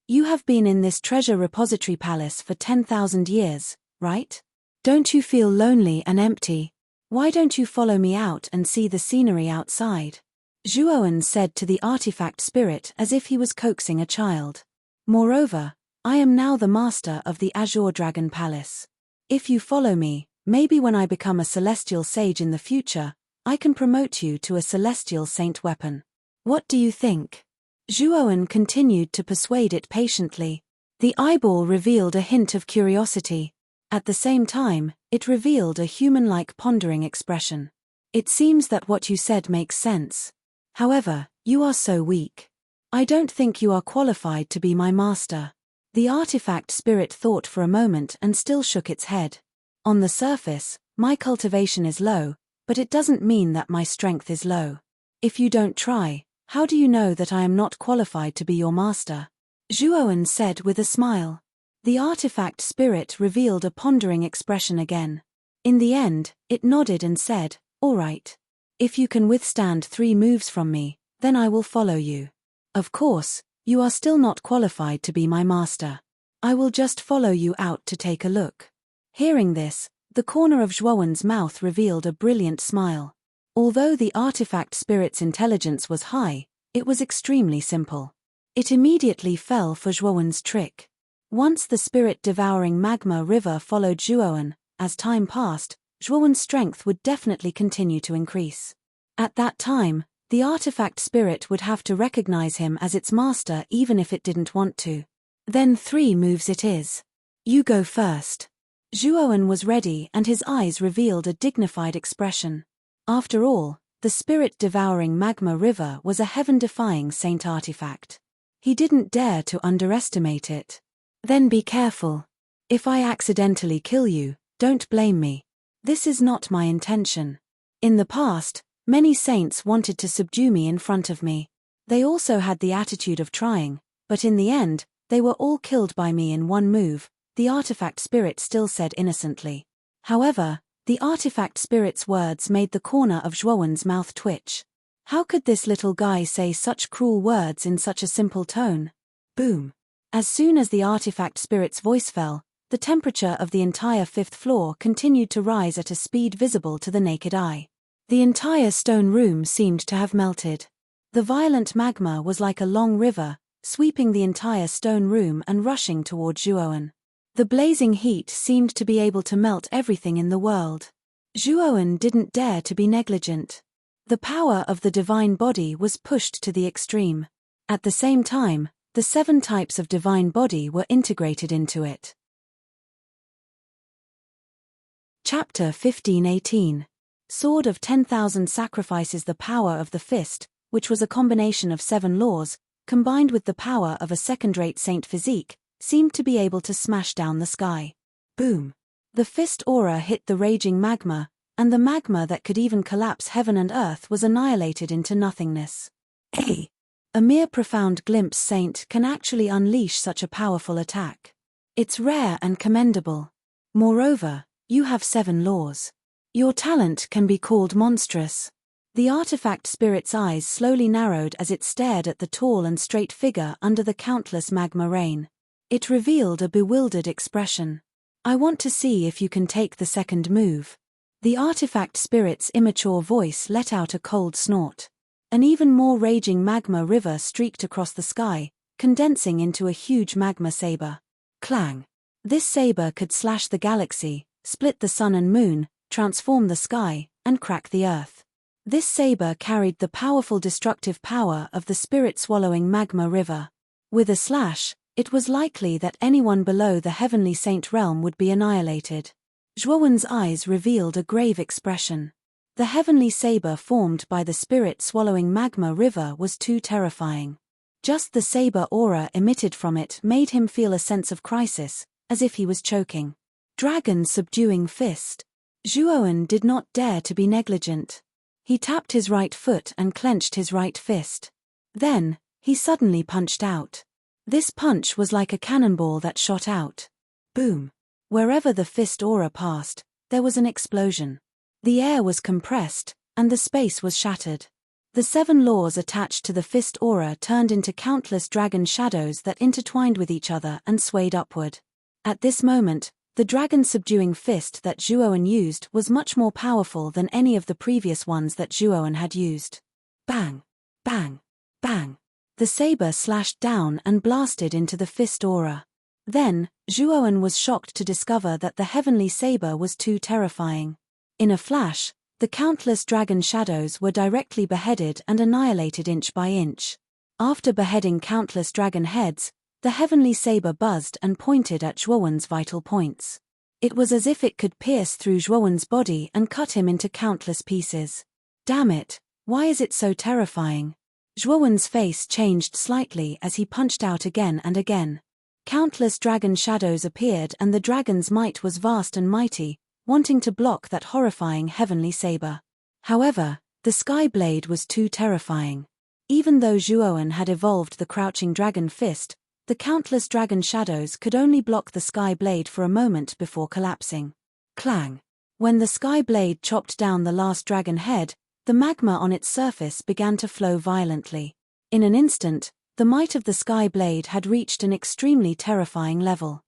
You have been in this treasure repository palace for 10,000 years, right? Don't you feel lonely and empty? Why don't you follow me out and see the scenery outside? Zhuowen said to the artifact spirit as if he was coaxing a child. Moreover, I am now the master of the Azure Dragon Palace. If you follow me, maybe when I become a celestial sage in the future, I can promote you to a celestial saint weapon. What do you think? Zhuowen continued to persuade it patiently. The eyeball revealed a hint of curiosity. At the same time, it revealed a human-like pondering expression. It seems that what you said makes sense. However, you are so weak. I don't think you are qualified to be my master. The artifact spirit thought for a moment and still shook its head. On the surface, my cultivation is low, but it doesn't mean that my strength is low. If you don't try, how do you know that I am not qualified to be your master? Zhuowen said with a smile. The artifact spirit revealed a pondering expression again. In the end, it nodded and said, "All right. If you can withstand 3 moves from me, then I will follow you. Of course, you are still not qualified to be my master. I will just follow you out to take a look." Hearing this, the corner of Zhuowen's mouth revealed a brilliant smile. Although the artifact spirit's intelligence was high, it was extremely simple. It immediately fell for Zhuowen's trick. Once the spirit-devouring magma river followed Zhuowen, as time passed, Zhuowen's strength would definitely continue to increase. At that time, the artifact spirit would have to recognize him as its master even if it didn't want to. Then 3 moves it is. You go first. Zhuowen was ready and his eyes revealed a dignified expression. After all, the spirit-devouring magma river was a heaven-defying saint artifact. He didn't dare to underestimate it. Then be careful. If I accidentally kill you, don't blame me. This is not my intention. In the past, many saints wanted to subdue me in front of me. They also had the attitude of trying, but in the end, they were all killed by me in 1 move, the artifact spirit still said innocently. However, the artifact spirit's words made the corner of Zhuowen's mouth twitch. How could this little guy say such cruel words in such a simple tone? Boom. As soon as the artifact spirit's voice fell, the temperature of the entire 5th floor continued to rise at a speed visible to the naked eye. The entire stone room seemed to have melted. The violent magma was like a long river, sweeping the entire stone room and rushing toward Zhuowen. The blazing heat seemed to be able to melt everything in the world. Zhuowen didn't dare to be negligent. The power of the divine body was pushed to the extreme. At the same time, the 7 types of divine body were integrated into it. Chapter 15:18. Sword of 10,000 sacrifices. The power of the fist, which was a combination of 7 laws, combined with the power of a second-rate saint physique, seemed to be able to smash down the sky. Boom. The fist aura hit the raging magma, and the magma that could even collapse heaven and earth was annihilated into nothingness. A mere profound glimpse saint can actually unleash such a powerful attack. It's rare and commendable. Moreover, you have 7 laws. Your talent can be called monstrous. The artifact spirit's eyes slowly narrowed as it stared at the tall and straight figure under the countless magma rain. It revealed a bewildered expression. I want to see if you can take the second move. The artifact spirit's immature voice let out a cold snort. An even more raging magma river streaked across the sky, condensing into a huge magma saber. Clang! This saber could slash the galaxy, split the sun and moon, transform the sky, and crack the earth. This saber carried the powerful destructive power of the spirit-swallowing magma river. With a slash, it was likely that anyone below the heavenly saint realm would be annihilated. Zhuowen's eyes revealed a grave expression. The heavenly saber formed by the spirit-swallowing magma river was too terrifying. Just the saber aura emitted from it made him feel a sense of crisis, as if he was choking. Dragon subduing fist. Zhuowen did not dare to be negligent. He tapped his right foot and clenched his right fist. Then, he suddenly punched out. This punch was like a cannonball that shot out. Boom! Wherever the fist aura passed, there was an explosion. The air was compressed, and the space was shattered. The 7 laws attached to the fist aura turned into countless dragon shadows that intertwined with each other and swayed upward. At this moment, the dragon-subduing fist that Zhuowen used was much more powerful than any of the previous ones that Zhuowen had used. Bang! Bang! Bang! The saber slashed down and blasted into the fist aura. Then, Zhuowen was shocked to discover that the heavenly saber was too terrifying. In a flash, the countless dragon shadows were directly beheaded and annihilated inch by inch. After beheading countless dragon heads, the heavenly saber buzzed and pointed at Zhuowen's vital points. It was as if it could pierce through Zhuowen's body and cut him into countless pieces. Damn it, why is it so terrifying? Zhuowen's face changed slightly as he punched out again and again. Countless dragon shadows appeared and the dragon's might was vast and mighty, wanting to block that horrifying heavenly saber. However, the sky blade was too terrifying. Even though Zhuowen had evolved the crouching dragon fist, the countless dragon shadows could only block the sky blade for a moment before collapsing. Clang! When the sky blade chopped down the last dragon head, the magma on its surface began to flow violently. In an instant, the might of the sky blade had reached an extremely terrifying level.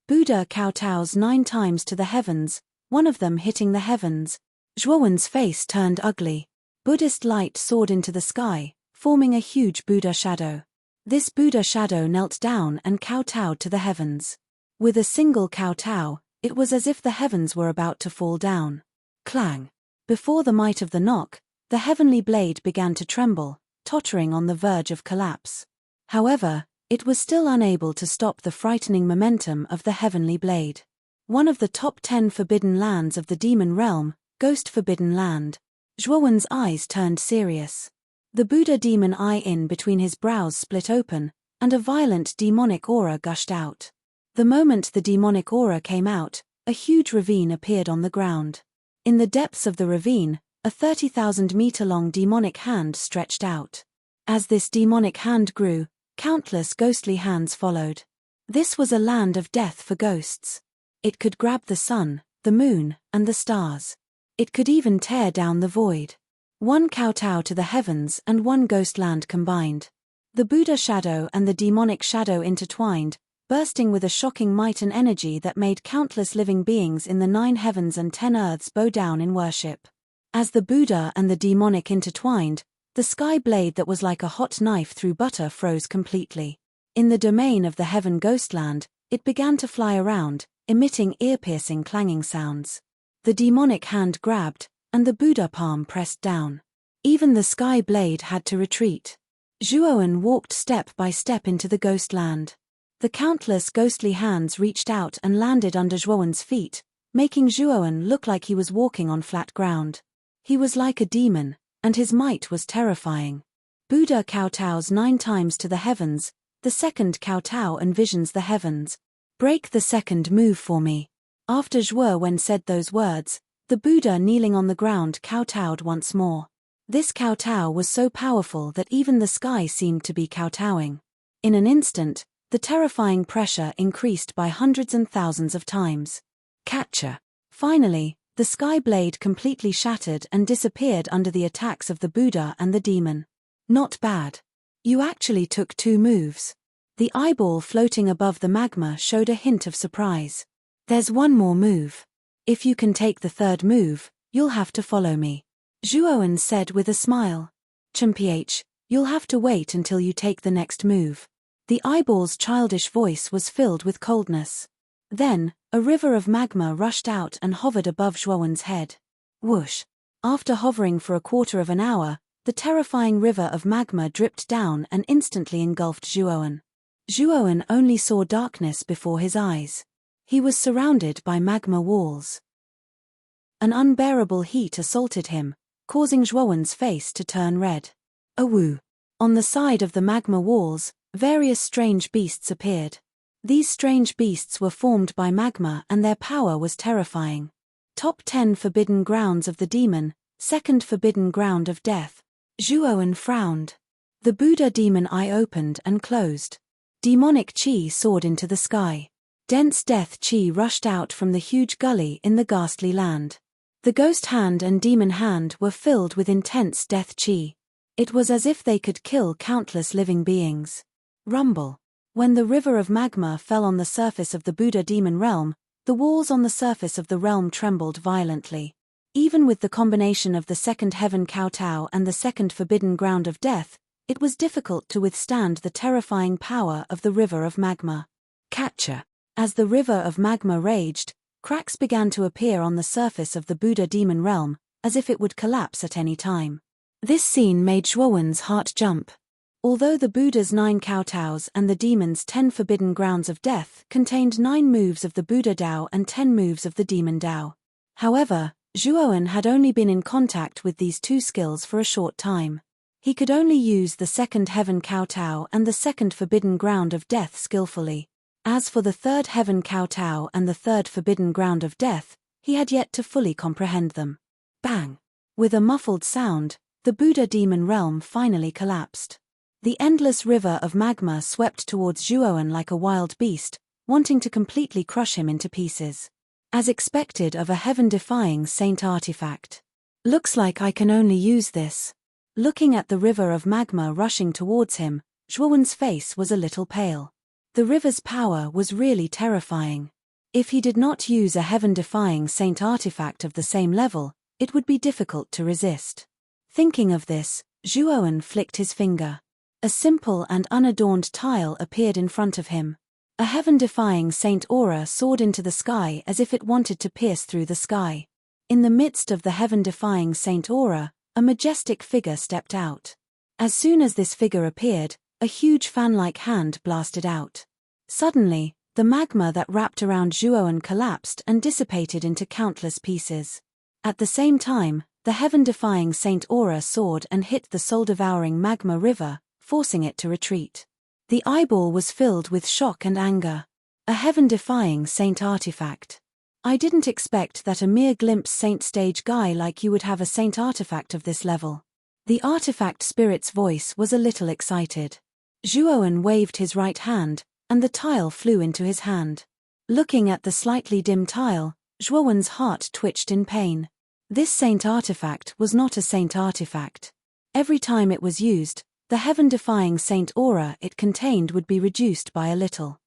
Buddha kowtows 9 times to the heavens, one of them hitting the heavens. Zhuowen's face turned ugly. Buddhist light soared into the sky, forming a huge Buddha shadow. This Buddha shadow knelt down and kowtowed to the heavens. With a single kowtow, it was as if the heavens were about to fall down. Clang! Before the might of the knock, the heavenly blade began to tremble, tottering on the verge of collapse. However, it was still unable to stop the frightening momentum of the heavenly blade. One of the top 10 forbidden lands of the demon realm, Ghost Forbidden Land. Zhuowen's eyes turned serious. The Buddha demon eye in between his brows split open, and a violent demonic aura gushed out. The moment the demonic aura came out, a huge ravine appeared on the ground. In the depths of the ravine, a 30,000-meter-long demonic hand stretched out. As this demonic hand grew, countless ghostly hands followed. This was a land of death for ghosts. It could grab the sun, the moon, and the stars. It could even tear down the void. One kowtow to the heavens and one ghost land combined. The Buddha shadow and the demonic shadow intertwined, bursting with a shocking might and energy that made countless living beings in the 9 heavens and 10 earths bow down in worship. As the Buddha and the demonic intertwined, the sky blade that was like a hot knife through butter froze completely. In the domain of the heaven ghostland, it began to fly around, emitting ear-piercing clanging sounds. The demonic hand grabbed, and the Buddha palm pressed down. Even the sky blade had to retreat. Zhuowen walked step by step into the ghostland. The countless ghostly hands reached out and landed under Zhuowen's feet, making Zhuowen look like he was walking on flat ground. He was like a demon, and his might was terrifying. Buddha kowtows 9 times to the heavens, the second kowtow envisions the heavens. Break the second move for me. After Zhuowen said those words, the Buddha kneeling on the ground kowtowed once more. This kowtow was so powerful that even the sky seemed to be kowtowing. In an instant, the terrifying pressure increased by hundreds and thousands of times. Catcher! Finally, the sky blade completely shattered and disappeared under the attacks of the Buddha and the demon. Not bad. You actually took 2 moves. The eyeball floating above the magma showed a hint of surprise. There's one more move. If you can take the 3rd move, you'll have to follow me. Zhuowen said with a smile. Chmph, you'll have to wait until you take the next move. The eyeball's childish voice was filled with coldness. Then, a river of magma rushed out and hovered above Zhuowen's head. Whoosh! After hovering for a quarter of an hour, the terrifying river of magma dripped down and instantly engulfed Zhuowen. Zhuowen only saw darkness before his eyes. He was surrounded by magma walls. An unbearable heat assaulted him, causing Zhuowen's face to turn red. Awoo! On the side of the magma walls, various strange beasts appeared. These strange beasts were formed by magma and their power was terrifying. Top 10 Forbidden Grounds of the Demon, Second Forbidden Ground of Death. Zhuowen frowned. The Buddha demon eye opened and closed. Demonic qi soared into the sky. Dense death qi rushed out from the huge gully in the ghastly land. The ghost hand and demon hand were filled with intense death qi. It was as if they could kill countless living beings. Rumble. When the river of magma fell on the surface of the Buddha demon realm, the walls on the surface of the realm trembled violently. Even with the combination of the second heaven kowtow and the second forbidden ground of death, it was difficult to withstand the terrifying power of the river of magma. Catcher. As the river of magma raged, cracks began to appear on the surface of the Buddha demon realm, as if it would collapse at any time. This scene made Zhuowen's heart jump. Although the Buddha's 9 kowtows and the demon's 10 forbidden grounds of death contained 9 moves of the Buddha Dao and 10 moves of the demon Dao. However, Zhuowen had only been in contact with these 2 skills for a short time. He could only use the second heaven kowtow and the second forbidden ground of death skillfully. As for the third heaven kowtow and the third forbidden ground of death, he had yet to fully comprehend them. Bang! With a muffled sound, the Buddha demon realm finally collapsed. The endless river of magma swept towards Zhuowen like a wild beast, wanting to completely crush him into pieces. As expected of a heaven-defying saint artifact. Looks like I can only use this. Looking at the river of magma rushing towards him, Zhuowen's face was a little pale. The river's power was really terrifying. If he did not use a heaven-defying saint artifact of the same level, it would be difficult to resist. Thinking of this, Zhuowen flicked his finger. A simple and unadorned tile appeared in front of him. A heaven-defying saint aura soared into the sky as if it wanted to pierce through the sky. In the midst of the heaven-defying saint aura, a majestic figure stepped out. As soon as this figure appeared, a huge fan-like hand blasted out. Suddenly, the magma that wrapped around Zhuowen collapsed and dissipated into countless pieces. At the same time, the heaven-defying saint aura soared and hit the soul-devouring magma river, forcing it to retreat. The eyeball was filled with shock and anger. A heaven-defying saint artifact. I didn't expect that a mere glimpse saint stage guy like you would have a saint artifact of this level. The artifact spirit's voice was a little excited. Zhuowen waved his right hand, and the tile flew into his hand. Looking at the slightly dim tile, Zhuowen's heart twitched in pain. This saint artifact was not a saint artifact. Every time it was used, the heaven-defying saint aura it contained would be reduced by a little.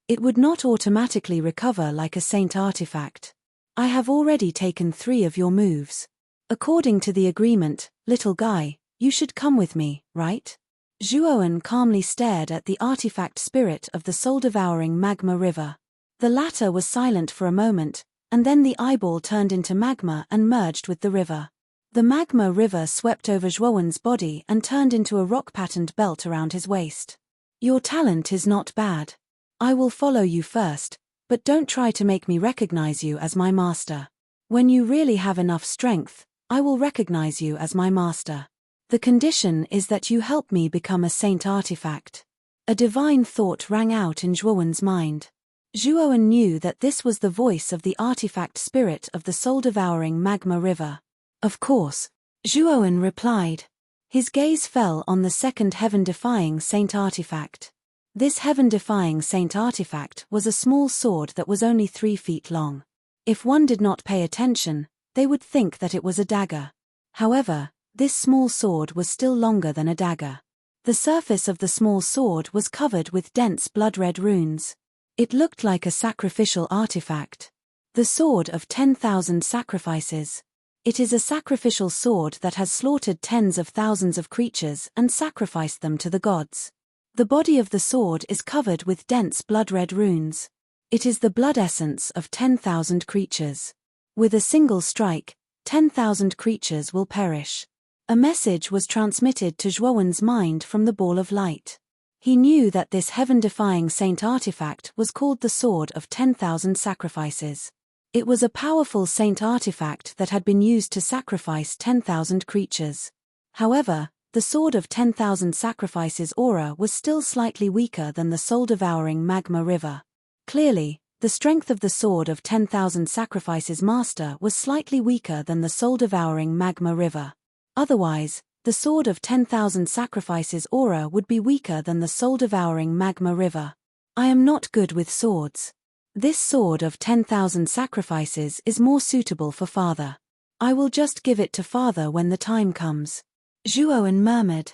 It would not automatically recover like a saint artifact. I have already taken 3 of your moves. According to the agreement, little guy, you should come with me, right? Zhuowen calmly stared at the artifact spirit of the soul-devouring magma river. The latter was silent for a moment, and then the eyeball turned into magma and merged with the river. The magma river swept over Zhuowen's body and turned into a rock-patterned belt around his waist. Your talent is not bad. I will follow you first, but don't try to make me recognize you as my master. When you really have enough strength, I will recognize you as my master. The condition is that you help me become a saint artifact. A divine thought rang out in Zhuowen's mind. Zhuowen knew that this was the voice of the artifact spirit of the soul-devouring magma river. Of course, Zhuowen replied. His gaze fell on the second heaven-defying saint artifact. This heaven-defying saint artifact was a small sword that was only 3 feet long. If one did not pay attention, they would think that it was a dagger. However, this small sword was still longer than a dagger. The surface of the small sword was covered with dense blood-red runes. It looked like a sacrificial artifact. The sword of 10,000 sacrifices. It is a sacrificial sword that has slaughtered tens of thousands of creatures and sacrificed them to the gods. The body of the sword is covered with dense blood-red runes. It is the blood essence of 10,000 creatures. With a single strike, 10,000 creatures will perish. A message was transmitted to Zhuowen's mind from the ball of light. He knew that this heaven-defying saint artifact was called the Sword of 10,000 Sacrifices. It was a powerful saint artifact that had been used to sacrifice 10,000 creatures. However, the Sword of 10,000 Sacrifices aura was still slightly weaker than the soul-devouring magma river. Clearly, The strength of the Sword of 10,000 Sacrifices Master was slightly weaker than the soul-devouring magma river. Otherwise, the Sword of 10,000 Sacrifices aura would be weaker than the soul-devouring magma river. I am not good with swords. This Sword of 10,000 Sacrifices is more suitable for Father. I will just give it to Father when the time comes. Zhuowen murmured.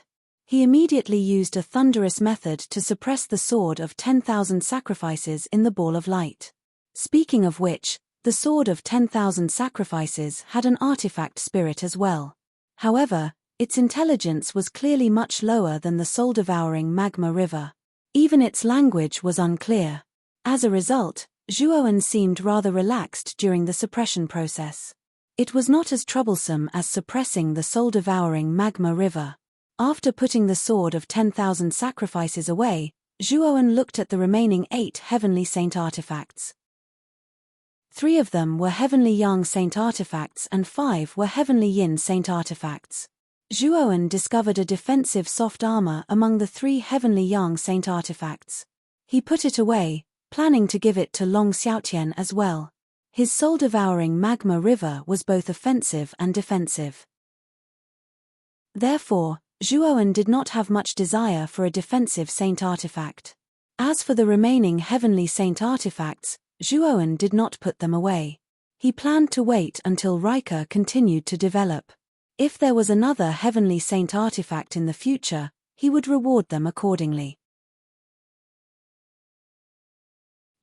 He immediately used a thunderous method to suppress the Sword of 10,000 Sacrifices in the ball of light. Speaking of which, the Sword of 10,000 Sacrifices had an artifact spirit as well. However, its intelligence was clearly much lower than the soul-devouring magma river. Even its language was unclear. As a result, Zhuowen seemed rather relaxed during the suppression process. It was not as troublesome as suppressing the soul-devouring magma river. After putting the Sword of 10,000 Sacrifices away, Zhuowen looked at the remaining 8 Heavenly Saint artifacts. 3 of them were Heavenly Yang Saint artifacts and 5 were Heavenly Yin Saint artifacts. Zhuowen discovered a defensive soft armor among the 3 Heavenly Yang Saint artifacts. He put it away, planning to give it to Long Xiaotian as well. His soul-devouring magma river was both offensive and defensive. Therefore, Zhuowen did not have much desire for a defensive saint artifact. As for the remaining Heavenly Saint artifacts, Zhuowen did not put them away. He planned to wait until Rika continued to develop. If there was another Heavenly Saint artifact in the future, he would reward them accordingly.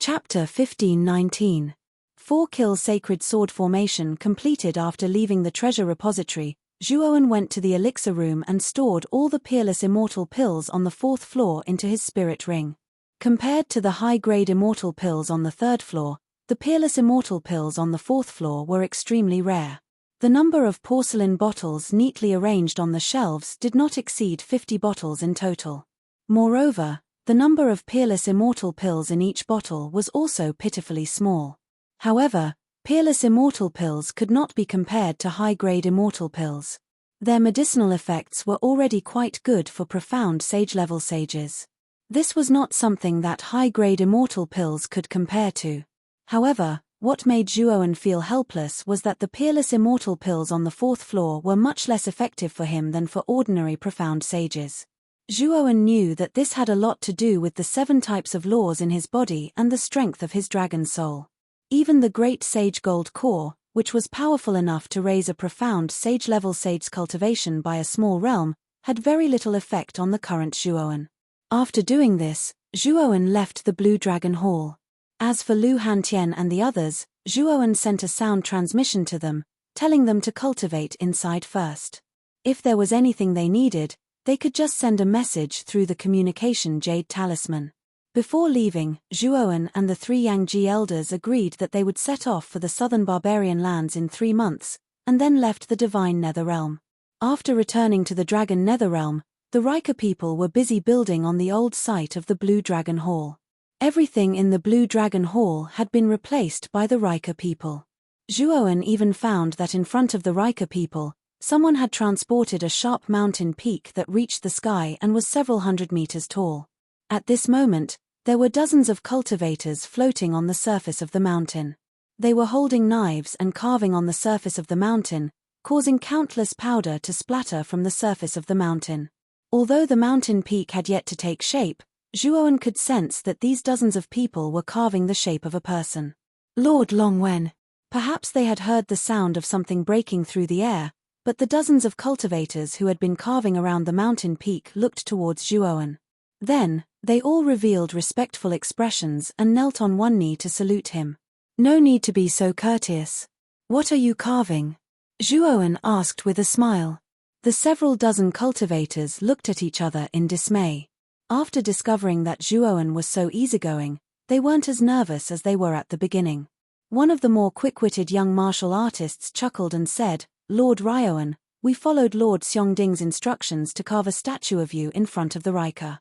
Chapter 15-19. 4-kill Sacred Sword Formation completed. After leaving the treasure repository, Zhuowen went to the elixir room and stored all the peerless immortal pills on the 4th floor into his spirit ring. Compared to the high-grade immortal pills on the 3rd floor, the peerless immortal pills on the 4th floor were extremely rare. The number of porcelain bottles neatly arranged on the shelves did not exceed 50 bottles in total. Moreover, the number of peerless immortal pills in each bottle was also pitifully small. However, peerless immortal pills could not be compared to high-grade immortal pills. Their medicinal effects were already quite good for profound sage-level sages. This was not something that high-grade immortal pills could compare to. However, what made Zhuowen feel helpless was that the peerless immortal pills on the 4th floor were much less effective for him than for ordinary profound sages. Zhuowen knew that this had a lot to do with the 7 types of laws in his body and the strength of his dragon soul. Even the great sage gold core, which was powerful enough to raise a profound sage-level sage cultivation by a small realm, had very little effect on the current Zhuowen. After doing this, Zhuowen left the Blue Dragon Hall. As for Lu Hantian and the others, Zhuowen sent a sound transmission to them, telling them to cultivate inside first. If there was anything they needed, they could just send a message through the communication jade talisman. Before leaving, Zhuowen and the 3 Yangji elders agreed that they would set off for the southern barbarian lands in 3 months, and then left the divine nether realm. After returning to the dragon nether realm, the Rika people were busy building on the old site of the Blue Dragon Hall. Everything in the Blue Dragon Hall had been replaced by the Rika people. Zhuowen even found that in front of the Rika people, someone had transported a sharp mountain peak that reached the sky and was several hundred meters tall. At this moment, there were dozens of cultivators floating on the surface of the mountain. They were holding knives and carving on the surface of the mountain, causing countless powder to splatter from the surface of the mountain. Although the mountain peak had yet to take shape, Zhuowen could sense that these dozens of people were carving the shape of a person. Lord Longwen. Perhaps they had heard the sound of something breaking through the air, but the dozens of cultivators who had been carving around the mountain peak looked towards Zhuowen. Then, they all revealed respectful expressions and knelt on one knee to salute him. No need to be so courteous. What are you carving? Zhuowen asked with a smile. The several dozen cultivators looked at each other in dismay. After discovering that Zhuowen was so easygoing, they weren't as nervous as they were at the beginning. One of the more quick-witted young martial artists chuckled and said, Lord Ryoan, we followed Lord Xiongding's instructions to carve a statue of you in front of the Rika.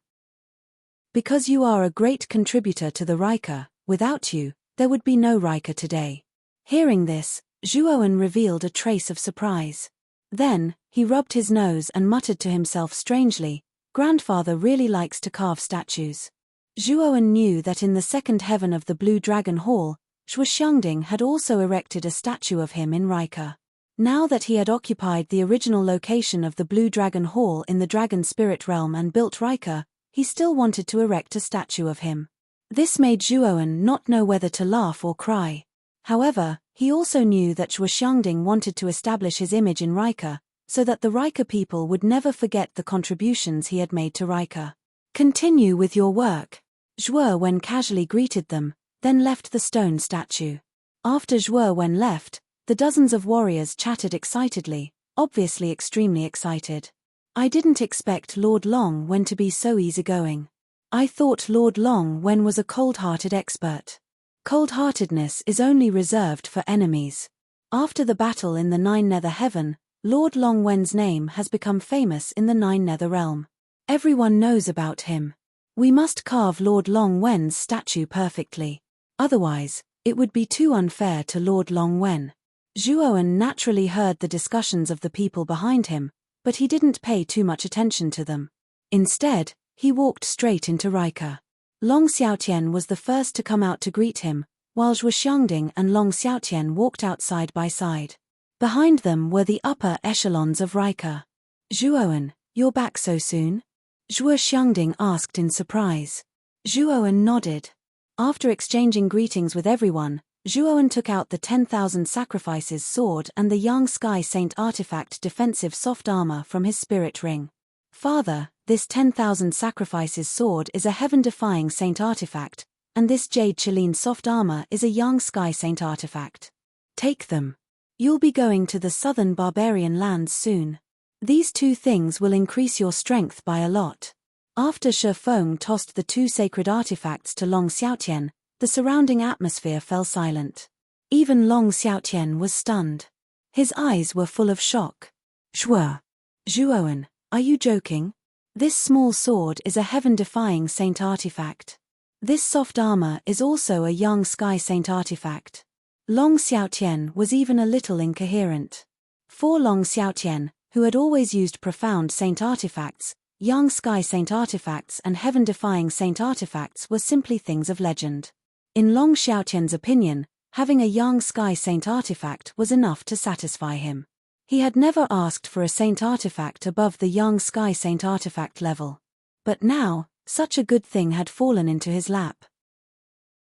Because you are a great contributor to the Rika, without you, there would be no Rika today. Hearing this, Zhuowen revealed a trace of surprise. Then, he rubbed his nose and muttered to himself strangely, Grandfather really likes to carve statues. Zhuowen knew that in the second heaven of the Blue Dragon Hall, Zhuoxiangding had also erected a statue of him in Rika. Now that he had occupied the original location of the Blue Dragon Hall in the Dragon Spirit Realm and built Rika, he still wanted to erect a statue of him. This made Zhuowen not know whether to laugh or cry. However, he also knew that Zhuoxiangding wanted to establish his image in Rika, so that the Rika people would never forget the contributions he had made to Rika. Continue with your work. Zhuowen casually greeted them, then left the stone statue. After Zhuowen left, the dozens of warriors chatted excitedly, obviously extremely excited. I didn't expect Lord Long Wen to be so easygoing. I thought Lord Long Wen was a cold-hearted expert. Cold-heartedness is only reserved for enemies. After the battle in the Nine Nether Heaven, Lord Long Wen's name has become famous in the Nine Nether Realm. Everyone knows about him. We must carve Lord Long Wen's statue perfectly. Otherwise, it would be too unfair to Lord Long Wen. Zhuowen naturally heard the discussions of the people behind him, but he didn't pay too much attention to them. Instead, he walked straight into Rika. Long Xiaotian was the first to come out to greet him, while Zhuoxiangding and Long Xiaotian walked out side by side. Behind them were the upper echelons of Rika. Zhuowen, you're back so soon? Zhuoxiangding asked in surprise. Zhuowen nodded. After exchanging greetings with everyone, Zhuowen took out the 10,000 Sacrifices sword and the Yang Sky Saint artifact defensive soft armor from his spirit ring. Father, this 10,000 Sacrifices sword is a heaven-defying saint artifact, and this Jade Chelene soft armor is a Yang Sky Saint artifact. Take them. You'll be going to the southern barbarian lands soon. These two things will increase your strength by a lot. After Shi Feng tossed the two sacred artifacts to Long Xiaotian, the surrounding atmosphere fell silent. Even Long Xiaotian was stunned. His eyes were full of shock. Zhuowen, are you joking? This small sword is a heaven-defying saint artifact. This soft armor is also a Yang Sky Saint artifact. Long Xiaotian was even a little incoherent. For Long Xiaotian, who had always used profound saint artifacts, Yang Sky Saint artifacts and heaven-defying saint artifacts were simply things of legend. In Long Xiaotian's opinion, having a Yang Sky Saint artifact was enough to satisfy him. He had never asked for a saint artifact above the Yang Sky Saint artifact level. But now, such a good thing had fallen into his lap.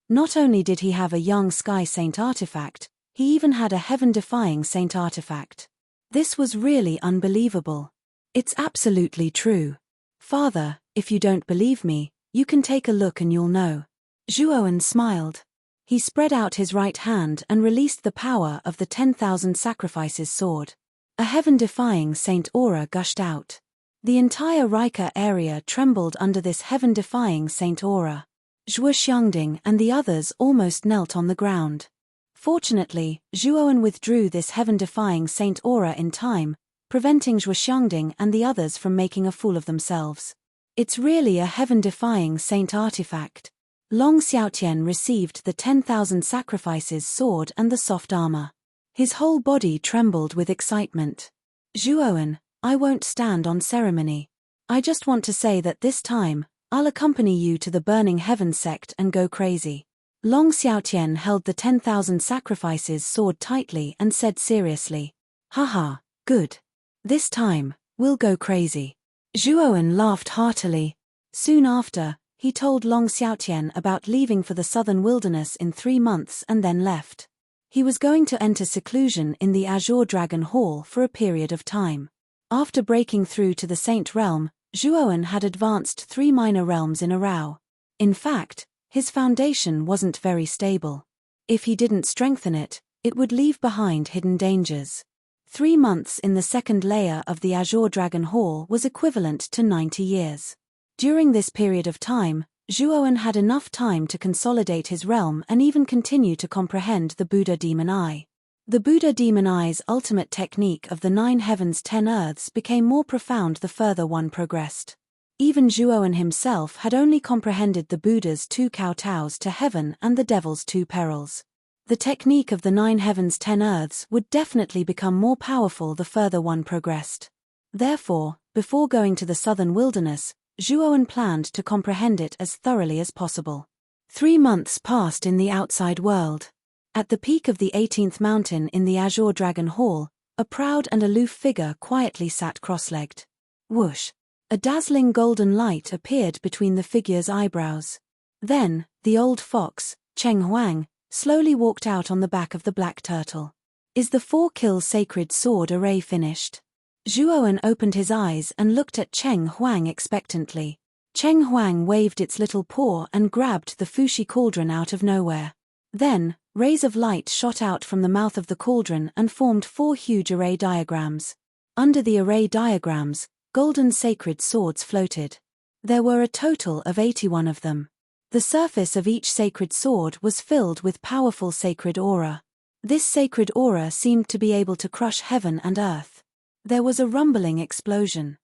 Not only did he have a Yang Sky Saint artifact, he even had a heaven-defying saint artifact. This was really unbelievable. It's absolutely true. Father, if you don't believe me, you can take a look and you'll know. Zhuowen smiled. He spread out his right hand and released the power of the 10,000 Sacrifices sword. A heaven-defying saint aura gushed out. The entire Rika area trembled under this heaven-defying saint aura. Zhuoxiangding and the others almost knelt on the ground. Fortunately, Zhuowen withdrew this heaven-defying saint aura in time, preventing Zhuoxiangding and the others from making a fool of themselves. It's really a heaven-defying saint artifact. Long Xiaotian received the 10,000 Sacrifices sword and the soft armor. His whole body trembled with excitement. Zhuowen, I won't stand on ceremony. I just want to say that this time, I'll accompany you to the Burning Heaven sect and go crazy. Long Xiaotian held the 10,000 Sacrifices sword tightly and said seriously. Haha, good. This time, we'll go crazy. Zhuowen laughed heartily. Soon after, he told Long Xiaotian about leaving for the southern wilderness in 3 months and then left. He was going to enter seclusion in the Azure Dragon Hall for a period of time. After breaking through to the Saint Realm, Zhuowen had advanced 3 minor realms in a row. In fact, his foundation wasn't very stable. If he didn't strengthen it, it would leave behind hidden dangers. 3 months in the second layer of the Azure Dragon Hall was equivalent to 90 years. During this period of time, Zhuowen had enough time to consolidate his realm and even continue to comprehend the Buddha Demon Eye. The Buddha Demon Eye's ultimate technique of the 9 heavens 10 earths became more profound the further one progressed. Even Zhuowen himself had only comprehended the Buddha's 2 kowtows to heaven and the devil's 2 perils. The technique of the 9 heavens 10 earths would definitely become more powerful the further one progressed. Therefore, before going to the southern wilderness, Zhuowen planned to comprehend it as thoroughly as possible. 3 months passed in the outside world. At the peak of the 18th mountain in the Azure Dragon Hall, a proud and aloof figure quietly sat cross-legged. Whoosh! A dazzling golden light appeared between the figure's eyebrows. Then, the old fox, Cheng Huang, slowly walked out on the back of the black turtle. Is the 4-kill sacred sword array finished? Zhuowen opened his eyes and looked at Cheng Huang expectantly. Cheng Huang waved its little paw and grabbed the Fushi cauldron out of nowhere. Then, rays of light shot out from the mouth of the cauldron and formed 4 huge array diagrams. Under the array diagrams, golden sacred swords floated. There were a total of 81 of them. The surface of each sacred sword was filled with powerful sacred aura. This sacred aura seemed to be able to crush heaven and earth. There was a rumbling explosion.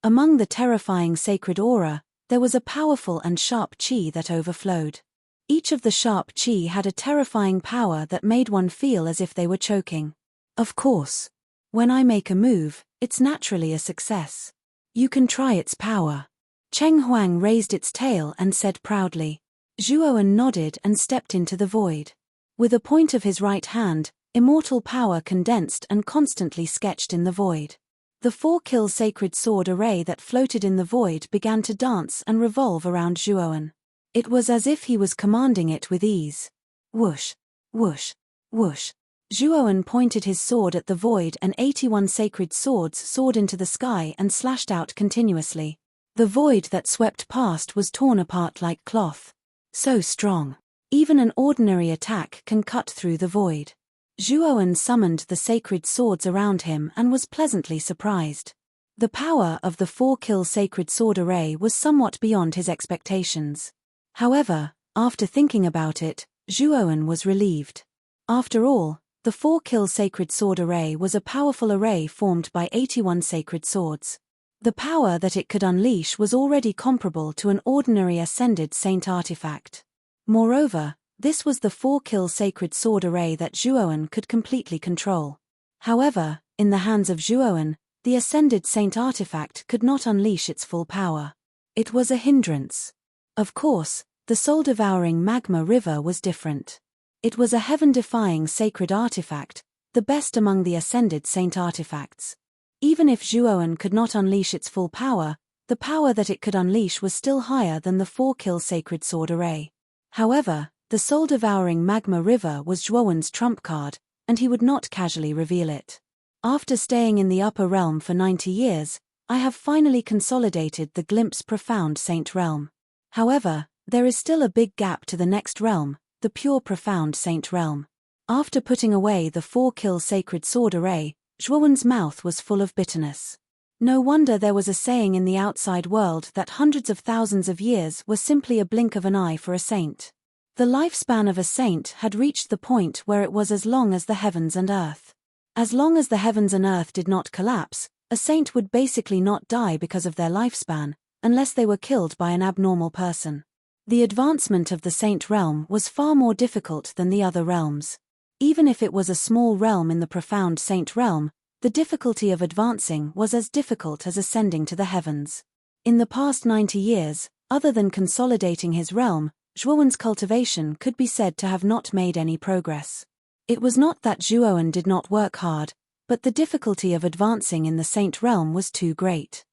Among the terrifying sacred aura, there was a powerful and sharp chi that overflowed. Each of the sharp chi had a terrifying power that made one feel as if they were choking. Of course. When I make a move, it's naturally a success. You can try its power. Cheng Huang raised its tail and said proudly. Zhuowen nodded and stepped into the void. With a point of his right hand, immortal power condensed and constantly sketched in the void. The 4-kill sacred sword array that floated in the void began to dance and revolve around Zhuowen. It was as if he was commanding it with ease. Whoosh, whoosh, whoosh. Zhuowen pointed his sword at the void and 81 sacred swords soared into the sky and slashed out continuously. The void that swept past was torn apart like cloth. So strong. Even an ordinary attack can cut through the void. Zhuowen summoned the sacred swords around him and was pleasantly surprised. The power of the 4-kill sacred sword array was somewhat beyond his expectations. However, after thinking about it, Zhuowen was relieved. After all, the 4-kill sacred sword array was a powerful array formed by 81 sacred swords. The power that it could unleash was already comparable to an ordinary ascended saint artifact. Moreover, this was the 4-kill sacred sword array that Zhuowen could completely control. However, in the hands of Zhuowen, the ascended saint artifact could not unleash its full power. It was a hindrance. Of course, the soul-devouring magma river was different. It was a heaven-defying sacred artifact, the best among the ascended saint artifacts. Even if Zhuowen could not unleash its full power, the power that it could unleash was still higher than the 4-kill sacred sword array. However, the soul-devouring magma river was Zhuowen's trump card, and he would not casually reveal it. After staying in the upper realm for 90 years, I have finally consolidated the glimpse profound saint realm. However, there is still a big gap to the next realm, the pure profound saint realm. After putting away the 4-kill sacred sword array, Zhuowen's mouth was full of bitterness. No wonder there was a saying in the outside world that hundreds of thousands of years were simply a blink of an eye for a saint. The lifespan of a saint had reached the point where it was as long as the heavens and earth. As long as the heavens and earth did not collapse, a saint would basically not die because of their lifespan, unless they were killed by an abnormal person. The advancement of the saint realm was far more difficult than the other realms. Even if it was a small realm in the profound saint realm, the difficulty of advancing was as difficult as ascending to the heavens. In the past 90 years, other than consolidating his realm, Zhuowen's cultivation could be said to have not made any progress. It was not that Zhuowen did not work hard, but the difficulty of advancing in the saint realm was too great.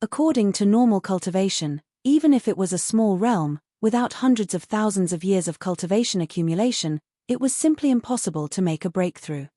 According to normal cultivation, even if it was a small realm, without hundreds of thousands of years of cultivation accumulation, it was simply impossible to make a breakthrough.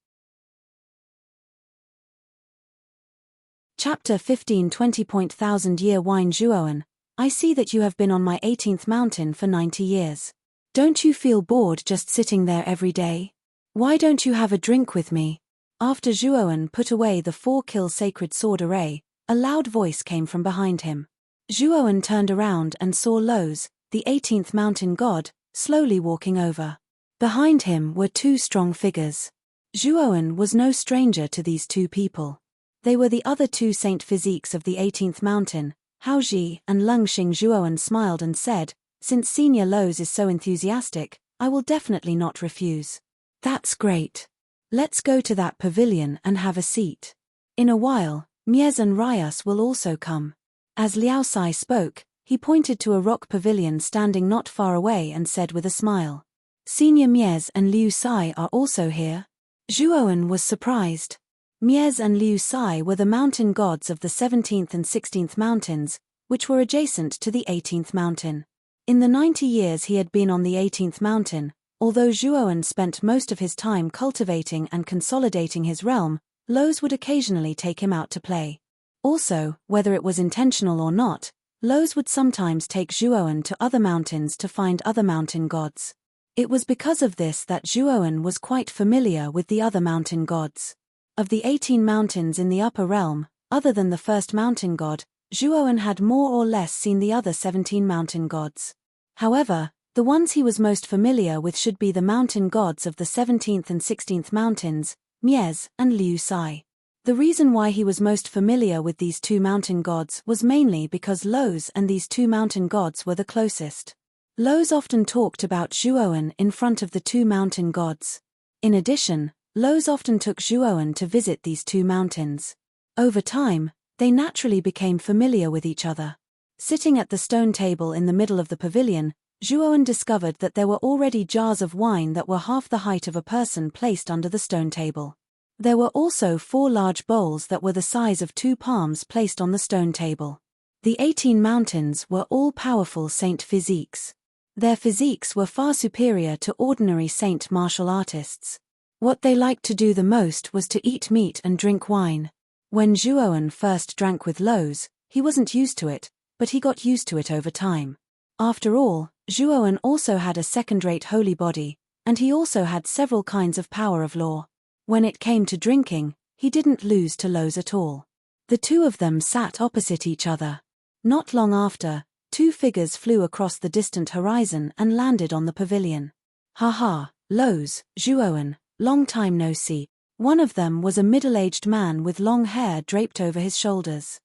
Chapter 15 20,000 Year Wine Zhuowen, I see that you have been on my 18th mountain for 90 years. Don't you feel bored just sitting there every day? Why don't you have a drink with me? After Zhuowen put away the 4-kill sacred sword array, a loud voice came from behind him. Zhuowen turned around and saw Loz, the 18th mountain god, slowly walking over. Behind him were 2 strong figures. Zhuowen was no stranger to these 2 people. They were the other 2 saint physiques of the 18th mountain, Haoji and Lung Xing. Zhuowen smiled and said, "Since Senior Loz is so enthusiastic, I will definitely not refuse." "That's great. Let's go to that pavilion and have a seat." In a while, Mies and Ryus will also come. As Liao Sai spoke, he pointed to a rock pavilion standing not far away and said with a smile, "Senior Mies and Liu Sai are also here?" Zhuowen was surprised. Mies and Liu Sai were the mountain gods of the 17th and 16th mountains, which were adjacent to the 18th mountain. In the 90 years he had been on the 18th mountain, although Zhuowen spent most of his time cultivating and consolidating his realm, Lows would occasionally take him out to play. Also, whether it was intentional or not, Lows would sometimes take Zhuowen to other mountains to find other mountain gods. It was because of this that Zhuowen was quite familiar with the other mountain gods. Of the 18 mountains in the upper realm, other than the first mountain god, Zhuowen had more or less seen the other 17 mountain gods. However, the ones he was most familiar with should be the mountain gods of the 17th and 16th mountains, Mies and Liu Sai. The reason why he was most familiar with these two mountain gods was mainly because Lows and these two mountain gods were the closest. Lows often talked about Zhuowen in front of the two mountain gods. In addition, Lows often took Zhuowen to visit these two mountains. Over time, they naturally became familiar with each other. Sitting at the stone table in the middle of the pavilion, Zhuowen discovered that there were already jars of wine that were half the height of a person placed under the stone table. There were also 4 large bowls that were the size of 2 palms placed on the stone table. The 18 mountains were all powerful saint physiques. Their physiques were far superior to ordinary saint martial artists. What they liked to do the most was to eat meat and drink wine. When Zhuowen first drank with Lows, he wasn't used to it, but he got used to it over time. After all, Zhuowen also had a second-rate holy body, and he also had several kinds of power of law. When it came to drinking, he didn't lose to Lows at all. The two of them sat opposite each other. Not long after, 2 figures flew across the distant horizon and landed on the pavilion. "Haha, Lows, Zhuowen, long time no see." One of them was a middle-aged man with long hair draped over his shoulders.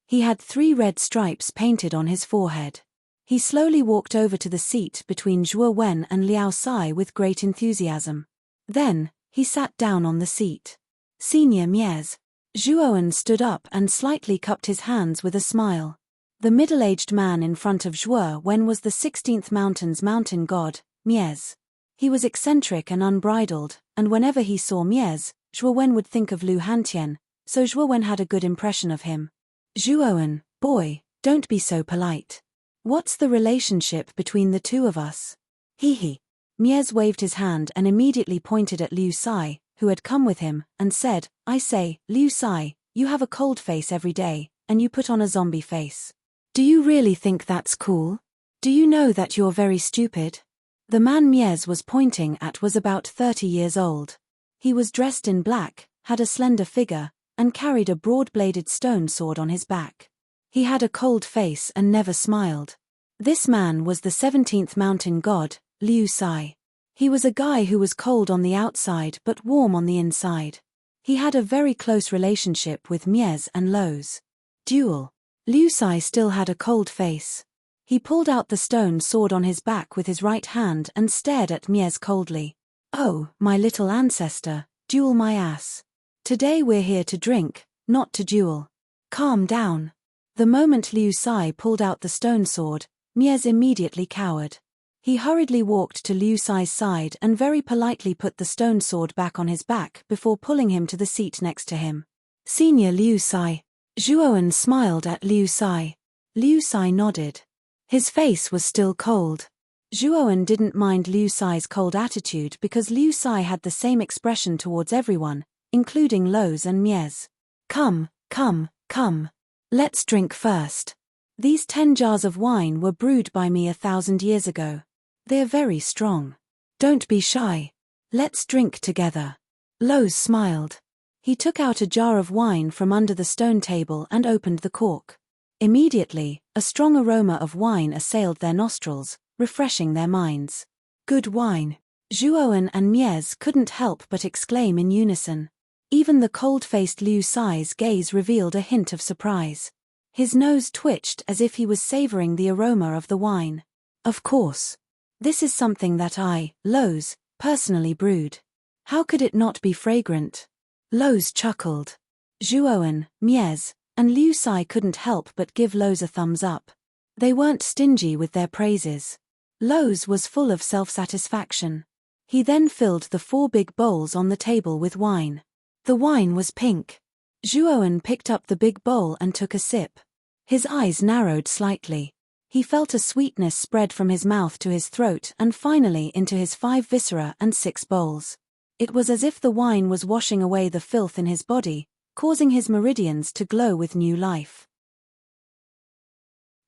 He had 3 red stripes painted on his forehead. He slowly walked over to the seat between Zhuowen and Liao Sai with great enthusiasm. Then, he sat down on the seat. "Senior Mies." Zhuowen stood up and slightly cupped his hands with a smile. The middle-aged man in front of Zhuowen was the 16th mountain's mountain god, Mies. He was eccentric and unbridled, and whenever he saw Mies, Zhuowen would think of Lu Hantian, so Zhuowen had a good impression of him. "Zhuowen, boy, don't be so polite. What's the relationship between the two of us?" "Hee." Mies waved his hand and immediately pointed at Liu Sai, who had come with him, and said, "I say, Liu Sai, you have a cold face every day, and you put on a zombie face. Do you really think that's cool? Do you know that you're very stupid?" The man Mies was pointing at was about 30 years old. He was dressed in black, had a slender figure, and carried a broad-bladed stone sword on his back. He had a cold face and never smiled. This man was the 17th mountain god, Liu Sai. He was a guy who was cold on the outside but warm on the inside. He had a very close relationship with Mies and Lows. Duel. Liu Sai still had a cold face. He pulled out the stone sword on his back with his right hand and stared at Mies coldly. "Oh, my little ancestor, duel my ass. Today we're here to drink, not to duel. Calm down." The moment Liu Sai pulled out the stone sword, Mies immediately cowered. He hurriedly walked to Liu Sai's side and very politely put the stone sword back on his back before pulling him to the seat next to him. "Senior Liu Sai." Zhuowen smiled at Liu Sai. Liu Sai nodded. His face was still cold. Zhuowen didn't mind Liu Sai's cold attitude because Liu Sai had the same expression towards everyone, including Lows and Mies. Come. Let's drink first. These 10 jars of wine were brewed by me 1,000 years ago. They're very strong. Don't be shy. Let's drink together." Lows smiled. He took out a jar of wine from under the stone table and opened the cork. Immediately, a strong aroma of wine assailed their nostrils, refreshing their minds. "Good wine." Zhuowen and Mies couldn't help but exclaim in unison. Even the cold-faced Liu Sai's gaze revealed a hint of surprise. His nose twitched as if he was savoring the aroma of the wine. "Of course. This is something that I, Lows, personally brewed. How could it not be fragrant?" Lowe's chuckled. Zhuowen, Mies, and Liu Sai couldn't help but give Lowe's a thumbs up. They weren't stingy with their praises. Lowe's was full of self-satisfaction. He then filled the 4 big bowls on the table with wine. The wine was pink. Zhuowen picked up the big bowl and took a sip. His eyes narrowed slightly. He felt a sweetness spread from his mouth to his throat and finally into his 5 viscera and 6 bowls. It was as if the wine was washing away the filth in his body, causing his meridians to glow with new life.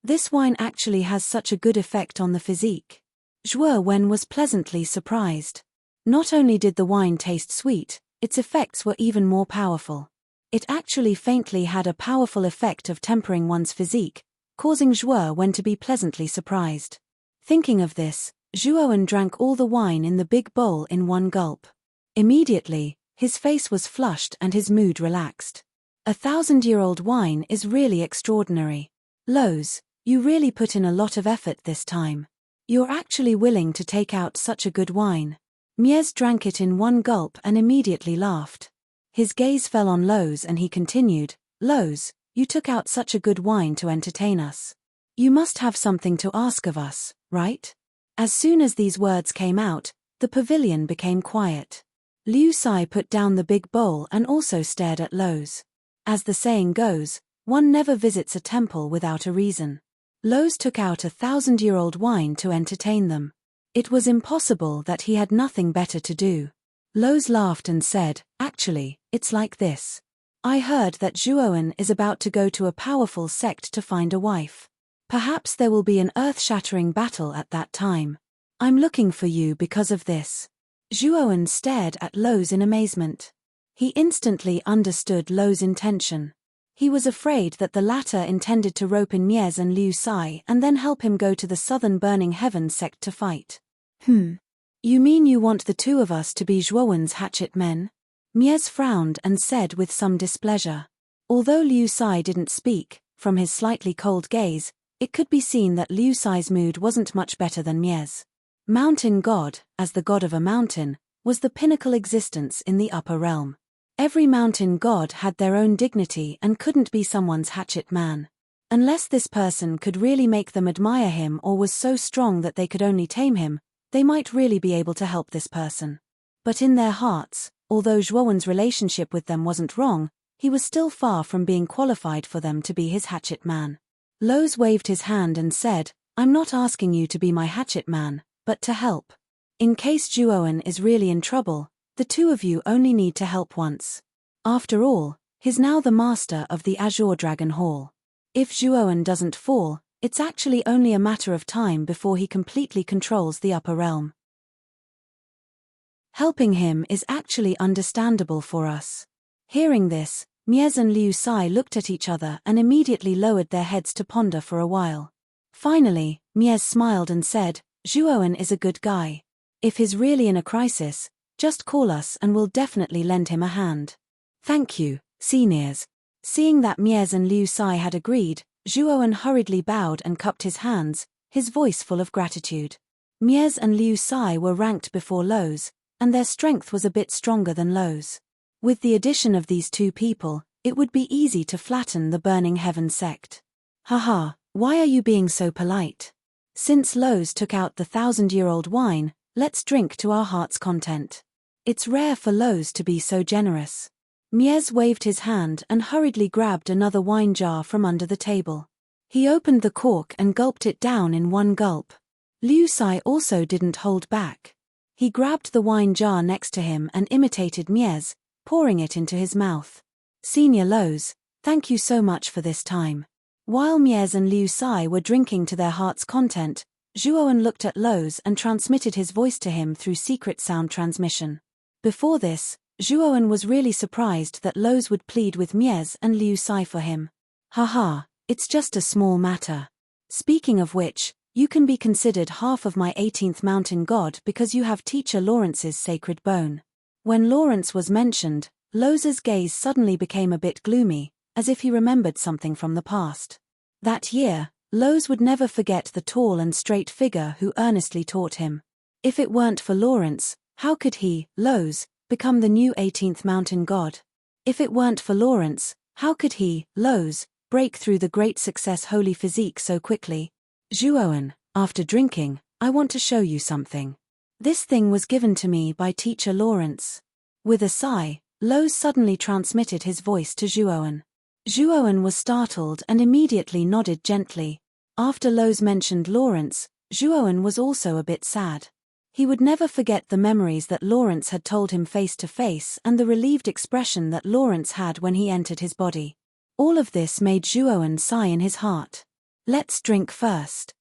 This wine actually has such a good effect on the physique. Zhuowen was pleasantly surprised. Not only did the wine taste sweet, its effects were even more powerful. It actually faintly had a powerful effect of tempering one's physique, causing Zhuowen to be pleasantly surprised. Thinking of this, Zhuowen drank all the wine in the big bowl in one gulp. Immediately, his face was flushed and his mood relaxed. 1,000-year-old wine is really extraordinary. Lowe's, you really put in a lot of effort this time. You're actually willing to take out such a good wine. Mies drank it in one gulp and immediately laughed. His gaze fell on Lowe's and he continued, Lowe's, you took out such a good wine to entertain us. You must have something to ask of us, right? As soon as these words came out, the pavilion became quiet. Liu Sai put down the big bowl and also stared at Lowe's. As the saying goes, one never visits a temple without a reason. Lowe's took out 1,000-year-old wine to entertain them. It was impossible that he had nothing better to do. Lowe's laughed and said, actually, it's like this. I heard that Zhuowen is about to go to a powerful sect to find a wife. Perhaps there will be an earth-shattering battle at that time. I'm looking for you because of this. Zhuowen stared at Lowe's in amazement. He instantly understood Lowe's intention. He was afraid that the latter intended to rope in Mies and Liu Sai and then help him go to the southern Burning Heaven sect to fight. You mean you want the 2 of us to be Zhuowen's hatchet men? Mies frowned and said with some displeasure. Although Liu Sai didn't speak, from his slightly cold gaze, it could be seen that Liu Sai's mood wasn't much better than Mies. Mountain God, as the god of a mountain, was the pinnacle existence in the upper realm. Every mountain god had their own dignity and couldn't be someone's hatchet man. Unless this person could really make them admire him or was so strong that they could only tame him, they might really be able to help this person. But in their hearts, although Zhuowen's relationship with them wasn't wrong, he was still far from being qualified for them to be his hatchet man. Lowe's waved his hand and said, I'm not asking you to be my hatchet man, but to help. In case Zhuowen is really in trouble, the 2 of you only need to help once. After all, he's now the master of the Azure Dragon Hall. If Zhuowen doesn't fall, it's actually only a matter of time before he completely controls the upper realm. Helping him is actually understandable for us. Hearing this, Mies and Liu Sai looked at each other and immediately lowered their heads to ponder for a while. Finally, Mies smiled and said, Zhuowen is a good guy. If he's really in a crisis, just call us and we'll definitely lend him a hand. Thank you, seniors. Seeing that Mies and Liu Sai had agreed, Zhuowen hurriedly bowed and cupped his hands, his voice full of gratitude. Mies and Liu Sai were ranked before Lowe's, and their strength was a bit stronger than Lowe's. With the addition of these 2 people, it would be easy to flatten the Burning Heaven sect. Haha, why are you being so polite? Since Lowe's took out the 1,000-year-old wine, let's drink to our heart's content. It's rare for Lowe's to be so generous. Mies waved his hand and hurriedly grabbed another wine jar from under the table. He opened the cork and gulped it down in one gulp. Liu Sai also didn't hold back. He grabbed the wine jar next to him and imitated Mies, pouring it into his mouth. Senior Lowe's, thank you so much for this time. While Mies and Liu Sai were drinking to their heart's content, Zhuowen looked at Lowe's and transmitted his voice to him through secret sound transmission. Before this, Zhuowen was really surprised that Lowe's would plead with Mies and Liu Sai for him. Haha, it's just a small matter. Speaking of which, you can be considered half of my 18th mountain god because you have teacher Lawrence's sacred bone. When Lawrence was mentioned, Lowe's gaze suddenly became a bit gloomy, as if he remembered something from the past. That year, Lowe's would never forget the tall and straight figure who earnestly taught him. If it weren't for Lawrence, how could he, Lowe's, become the new 18th mountain god? If it weren't for Lawrence, how could he, Lowe's, break through the great success holy physique so quickly? Zhuowen, after drinking, I want to show you something. This thing was given to me by teacher Lawrence. With a sigh, Lowe's suddenly transmitted his voice to Zhuowen. Zhuowen was startled and immediately nodded gently. After Lowe's mentioned Lawrence, Zhuowen was also a bit sad. He would never forget the memories that Lawrence had told him face to face and the relieved expression that Lawrence had when he entered his body. All of this made Zhuowen sigh in his heart. Let's drink first.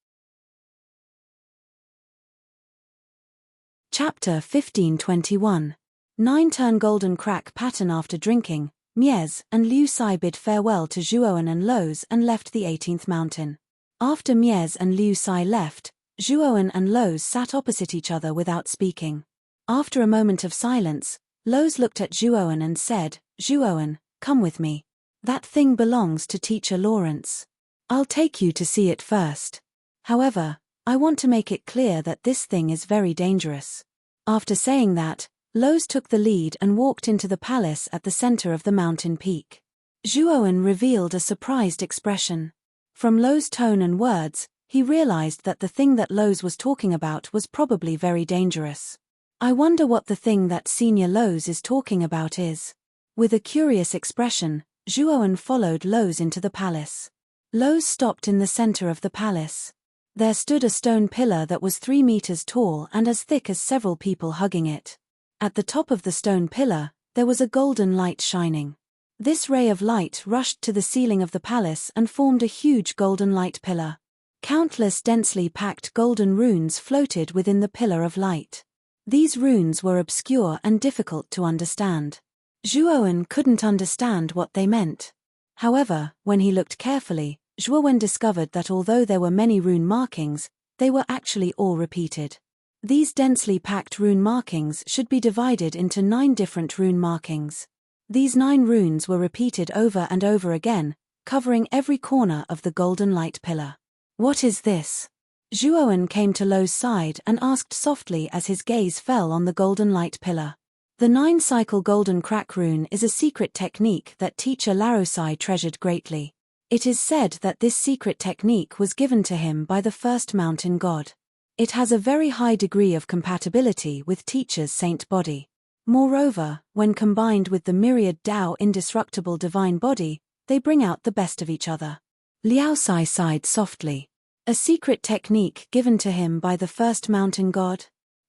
Chapter 1521. 9-turn golden crack pattern. After drinking, Mies and Liu Sai bid farewell to Zhuowen and Lowe's and left the 18th mountain. After Mies and Liu Sai left, Zhuowen and Lowe's sat opposite each other without speaking. After a moment of silence, Lowe's looked at Zhuowen and said, "Zhuowen, come with me. That thing belongs to teacher Lawrence. I'll take you to see it first. However, I want to make it clear that this thing is very dangerous." After saying that, Lowe's took the lead and walked into the palace at the center of the mountain peak. Zhuowen revealed a surprised expression. From Lowe's tone and words, he realized that the thing that Lowe's was talking about was probably very dangerous. I wonder what the thing that Senior Lowe's is talking about is. With a curious expression, Zhuowen followed Lowe's into the palace. Lowe's stopped in the center of the palace. There stood a stone pillar that was 3 meters tall and as thick as several people hugging it. At the top of the stone pillar, there was a golden light shining. This ray of light rushed to the ceiling of the palace and formed a huge golden light pillar. Countless densely packed golden runes floated within the pillar of light. These runes were obscure and difficult to understand. Zhuowen couldn't understand what they meant. However, when he looked carefully, Zhuowen discovered that although there were many rune markings, they were actually all repeated. These densely packed rune markings should be divided into 9 different rune markings. These 9 runes were repeated over and over again, covering every corner of the golden light pillar. What is this? Zhuowen came to Lowe's side and asked softly as his gaze fell on the golden light pillar. The 9-cycle golden crack rune is a secret technique that teacher Larosai treasured greatly. It is said that this secret technique was given to him by the first mountain god. It has a very high degree of compatibility with teacher's saint body. Moreover, when combined with the myriad Tao indestructible divine body, they bring out the best of each other. Liao Sai sighed softly. A secret technique given to him by the first mountain god?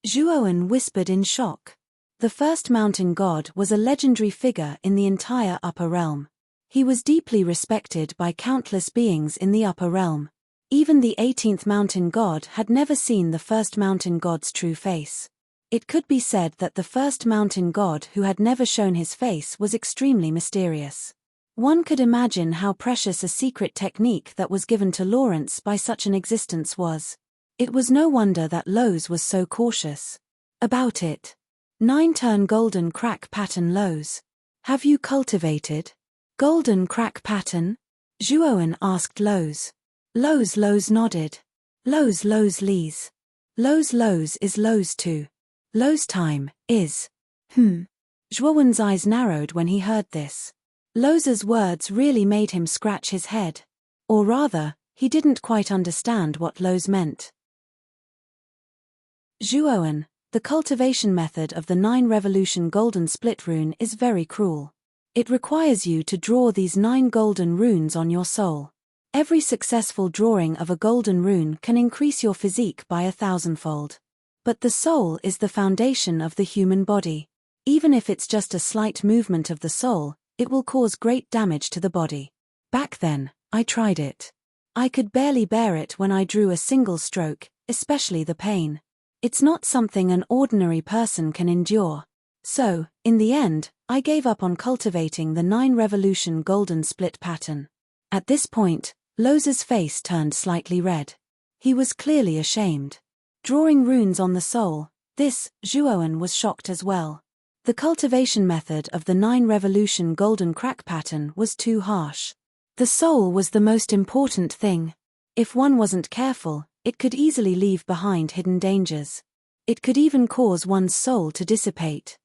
Zhuowen whispered in shock. The first mountain god was a legendary figure in the entire upper realm. He was deeply respected by countless beings in the upper realm. Even the 18th mountain god had never seen the first mountain god's true face. It could be said that the first mountain god who had never shown his face was extremely mysterious. One could imagine how precious a secret technique that was given to Lawrence by such an existence was. It was no wonder that Lowe's was so cautious about it. 9-turn golden crack pattern. Lowe's. Have you cultivated golden crack pattern? Zhuowen asked Lowe's. Lowe's nodded. Lowe's Lee's. Lowe's is Lowe's too. Lowe's time is. Zhuowen's eyes narrowed when he heard this. Lowe's words really made him scratch his head. Or rather, he didn't quite understand what Lowe's meant. Zhuowen, the cultivation method of the 9-revolution golden split rune is very cruel. It requires you to draw these 9 golden runes on your soul. Every successful drawing of a golden rune can increase your physique by 1,000-fold. But the soul is the foundation of the human body. Even if it's just a slight movement of the soul, it will cause great damage to the body. Back then, I tried it. I could barely bear it when I drew a single stroke, especially the pain. It's not something an ordinary person can endure. So, in the end, I gave up on cultivating the 9-revolution golden split pattern. At this point, Lowe's face turned slightly red. He was clearly ashamed. Drawing runes on the soul, this, Zhuowen was shocked as well. The cultivation method of the 9-revolution golden crack pattern was too harsh. The soul was the most important thing. If one wasn't careful, it could easily leave behind hidden dangers. It could even cause one's soul to dissipate.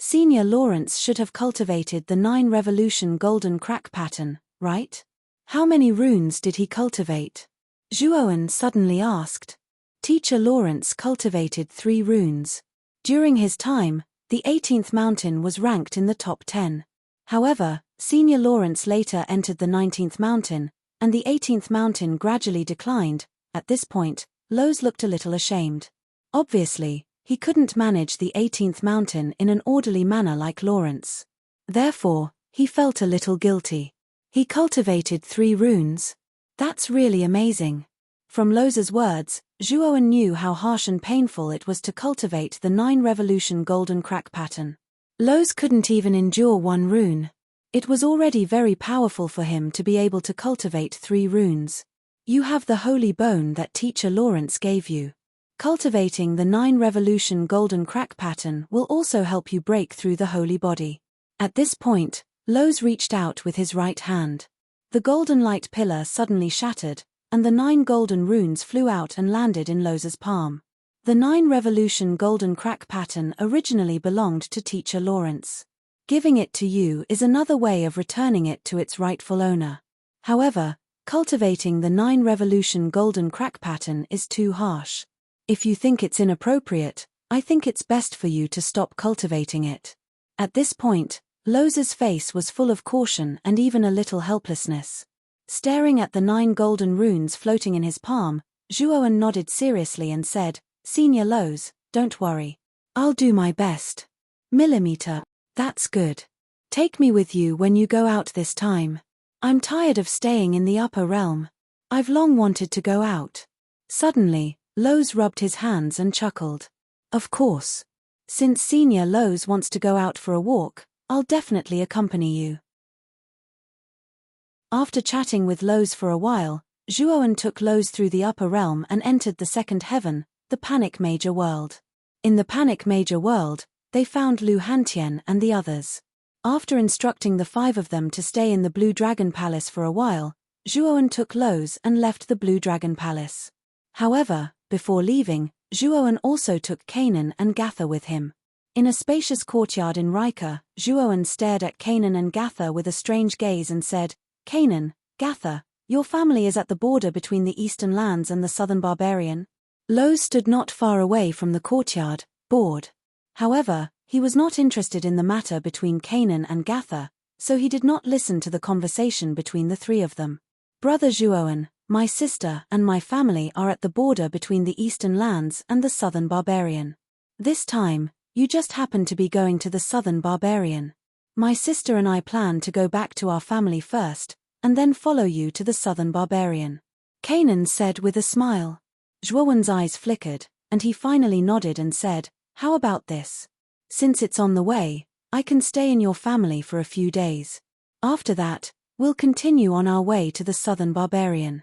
Senior Lawrence should have cultivated the 9-revolution golden crack pattern, right? How many runes did he cultivate? Zhuowen suddenly asked. Teacher Lawrence cultivated 3 runes. During his time, the 18th mountain was ranked in the top 10. However, Senior Lawrence later entered the 19th mountain, and the 18th mountain gradually declined. At this point, Lowe's looked a little ashamed. Obviously, he couldn't manage the 18th mountain in an orderly manner like Lawrence. Therefore, he felt a little guilty. He cultivated 3 runes. That's really amazing. From Lowe's words, Zhuowen knew how harsh and painful it was to cultivate the 9-revolution golden crack pattern. Lowe's couldn't even endure 1 rune. It was already very powerful for him to be able to cultivate 3 runes. You have the holy bone that Teacher Lawrence gave you. Cultivating the 9-revolution golden crack pattern will also help you break through the holy body. At this point, Lowe's reached out with his right hand. The golden light pillar suddenly shattered, and the 9 golden runes flew out and landed in Lowe's palm. The 9-revolution golden crack pattern originally belonged to Teacher Lawrence. Giving it to you is another way of returning it to its rightful owner. However, cultivating the 9-revolution golden crack pattern is too harsh. If you think it's inappropriate, I think it's best for you to stop cultivating it. At this point, Lowe's face was full of caution and even a little helplessness. Staring at the 9 golden runes floating in his palm, Zhuowen nodded seriously and said, Senior Lowe's, don't worry. I'll do my best. Millimeter, that's good. Take me with you when you go out this time. I'm tired of staying in the upper realm. I've long wanted to go out. Suddenly, Lowe's rubbed his hands and chuckled. Of course. Since Senior Lowe's wants to go out for a walk, I'll definitely accompany you. After chatting with Lowe's for a while, Zhuowen took Lowe's through the upper realm and entered the second heaven, the Panic Major World. In the Panic Major World, they found Lu Hantian and the others. After instructing the 5 of them to stay in the Blue Dragon Palace for a while, Zhuowen took Lowe's and left the Blue Dragon Palace. However, before leaving, Zhuowen also took Kanan and Gatha with him. In a spacious courtyard in Rika, Zhuowen stared at Kanan and Gatha with a strange gaze and said, Kanan, Gatha, your family is at the border between the eastern lands and the southern barbarian. Lowe's stood not far away from the courtyard, bored. However, he was not interested in the matter between Kanan and Gatha, so he did not listen to the conversation between the 3 of them. Brother Zhuowen, my sister and my family are at the border between the eastern lands and the southern barbarian. This time, you just happen to be going to the southern barbarian. My sister and I plan to go back to our family first, and then follow you to the southern barbarian. Kanan said with a smile. Zhuowen's eyes flickered, and he finally nodded and said, How about this? Since it's on the way, I can stay in your family for a few days. After that, we'll continue on our way to the southern barbarian.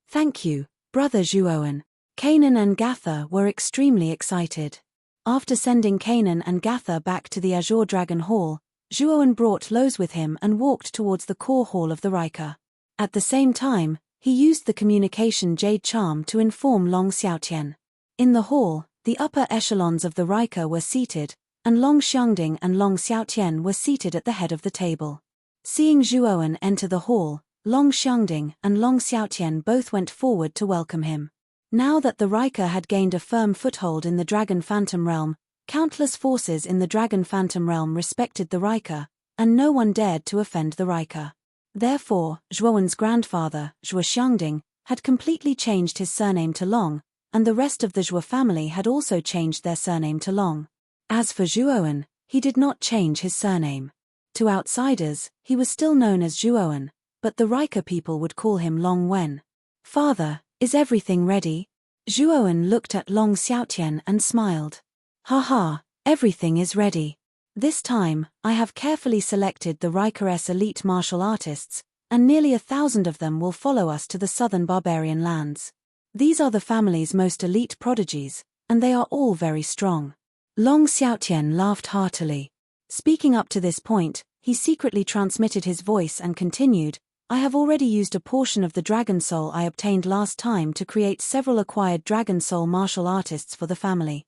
Thank you, Brother Zhuowen. Kanan and Gatha were extremely excited. After sending Kanan and Gatha back to the Azure Dragon Hall, Zhuowen brought Lowe's with him and walked towards the core hall of the Rika. At the same time, he used the communication Jade Charm to inform Long Xiaotian. In the hall, the upper echelons of the Rika were seated, and Long Xiangding and Long Xiaotian were seated at the head of the table. Seeing Zhuowen enter the hall, Long Xiangding and Long Xiaotian both went forward to welcome him. Now that the Rika had gained a firm foothold in the Dragon Phantom Realm, countless forces in the Dragon Phantom Realm respected the Rika, and no one dared to offend the Rika. Therefore, Zhuowen's grandfather, Zhuo Xiangding, had completely changed his surname to Long, and the rest of the Zhuo family had also changed their surname to Long. As for Zhuowen, he did not change his surname. To outsiders, he was still known as Zhuowen, but the Rika people would call him Long Wen. Father, is everything ready? Zhuowen looked at Long Xiaotian and smiled. Haha, everything is ready. This time, I have carefully selected the Rika's elite martial artists, and nearly 1,000 of them will follow us to the southern barbarian lands. These are the family's most elite prodigies, and they are all very strong. Long Xiaotian laughed heartily. Speaking up to this point, he secretly transmitted his voice and continued, I have already used a portion of the Dragon Soul I obtained last time to create several acquired Dragon Soul martial artists for the family.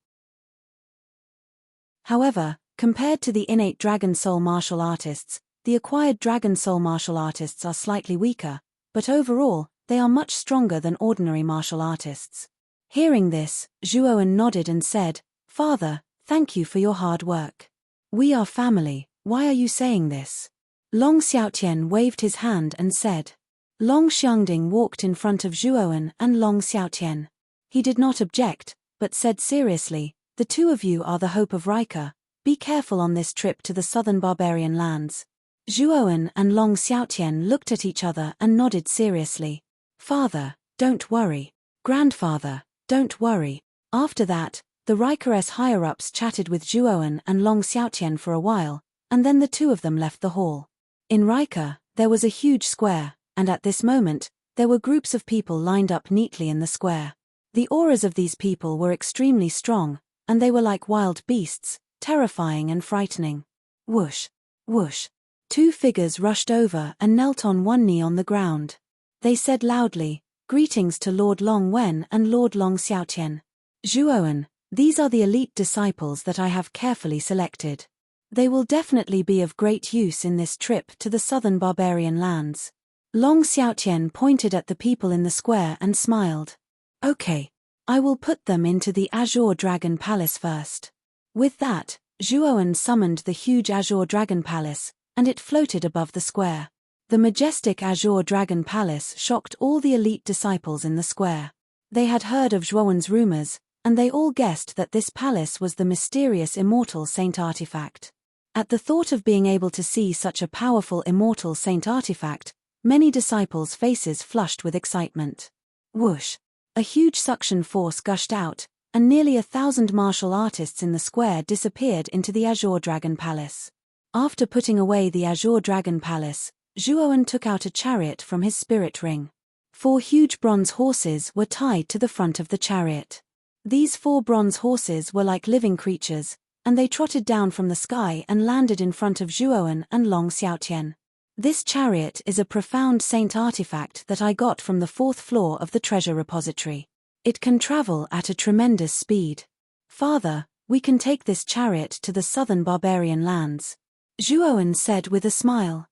However, Compared to the innate Dragon Soul martial artists, the acquired Dragon Soul martial artists are slightly weaker, but overall, they are much stronger than ordinary martial artists. Hearing this, Zhuowen nodded and said, "Father, thank you for your hard work. We are family, why are you saying this?" Long Xiaotian waved his hand and said. Long Xiangding walked in front of Zhuowen and Long Xiaotian. He did not object, but said seriously, "The two of you are the hope of Rika. Be careful on this trip to the southern barbarian lands." Zhuowen and Long Xiaotian looked at each other and nodded seriously. "Father, don't worry. Grandfather, don't worry." After that, the Rika's higher-ups chatted with Zhuowen and Long Xiaotian for a while, and then the two of them left the hall. In Rika, there was a huge square, and at this moment, there were groups of people lined up neatly in the square. The auras of these people were extremely strong, and they were like wild beasts, terrifying and frightening. Whoosh! Whoosh! Two figures rushed over and knelt on one knee on the ground. They said loudly, "Greetings to Lord Long Wen and Lord Long Xiaotian. Zhuowen, these are the elite disciples that I have carefully selected. They will definitely be of great use in this trip to the southern barbarian lands." Long Xiaotian pointed at the people in the square and smiled. "Okay. I will put them into the Azure Dragon Palace first." With that, Zhuowen summoned the huge Azure Dragon Palace, and it floated above the square. The majestic Azure Dragon Palace shocked all the elite disciples in the square. They had heard of Zhuowen's rumors, and they all guessed that this palace was the mysterious immortal saint artifact. At the thought of being able to see such a powerful immortal saint artifact, many disciples' faces flushed with excitement. Whoosh! A huge suction force gushed out, and nearly 1,000 martial artists in the square disappeared into the Azure Dragon Palace. After putting away the Azure Dragon Palace, Zhuowen took out a chariot from his spirit ring. 4 huge bronze horses were tied to the front of the chariot. These 4 bronze horses were like living creatures, and they trotted down from the sky and landed in front of Zhuowen and Long Xiaotian. "This chariot is a profound saint artifact that I got from the 4th floor of the treasure repository. It can travel at a tremendous speed. Father, we can take this chariot to the southern barbarian lands," Zhuowen said with a smile.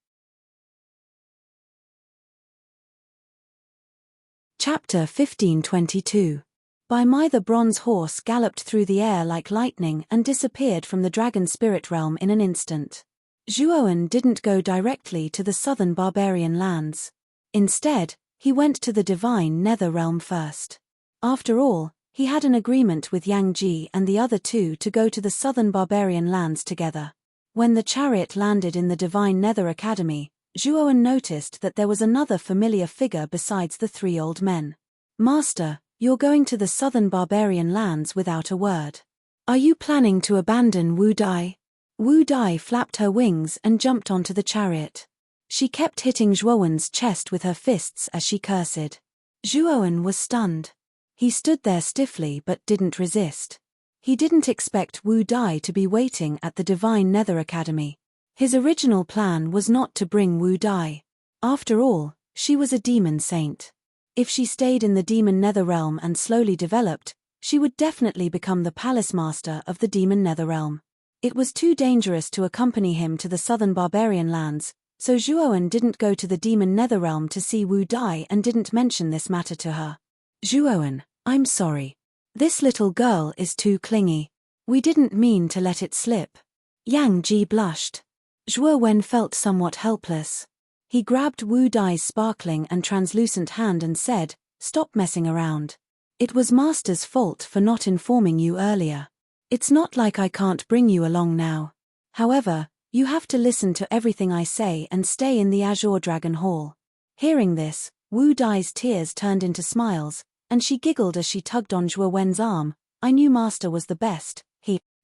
Chapter 1522. By my the bronze horse galloped through the air like lightning and disappeared from the dragon spirit realm in an instant. Zhuowen didn't go directly to the southern barbarian lands. Instead, he went to the divine nether realm first. After all, he had an agreement with Yang Ji and the other two to go to the southern barbarian lands together. When the chariot landed in the divine nether academy, Zhuowen noticed that there was another familiar figure besides the 3 old men. "Master, you're going to the southern barbarian lands without a word. Are you planning to abandon Wu Dai?" Wu Dai flapped her wings and jumped onto the chariot. She kept hitting Zhuowen's chest with her fists as she cursed. Zhuowen was stunned. He stood there stiffly but didn't resist. He didn't expect Wu Dai to be waiting at the Divine Nether Academy. His original plan was not to bring Wu Dai. After all, she was a demon saint. If she stayed in the demon nether realm and slowly developed, she would definitely become the palace master of the demon nether realm. It was too dangerous to accompany him to the southern barbarian lands, so Zhuowen didn't go to the demon nether realm to see Wu Dai and didn't mention this matter to her. "Zhuowen, I'm sorry. This little girl is too clingy. We didn't mean to let it slip." Yang Ji blushed. Zhuowen felt somewhat helpless. He grabbed Wu Dai's sparkling and translucent hand and said, "Stop messing around. It was Master's fault for not informing you earlier. It's not like I can't bring you along now. However, you have to listen to everything I say and stay in the Azure Dragon Hall." Hearing this, Wu Dai's tears turned into smiles, and she giggled as she tugged on Zhuowen's arm. "I knew Master was the best."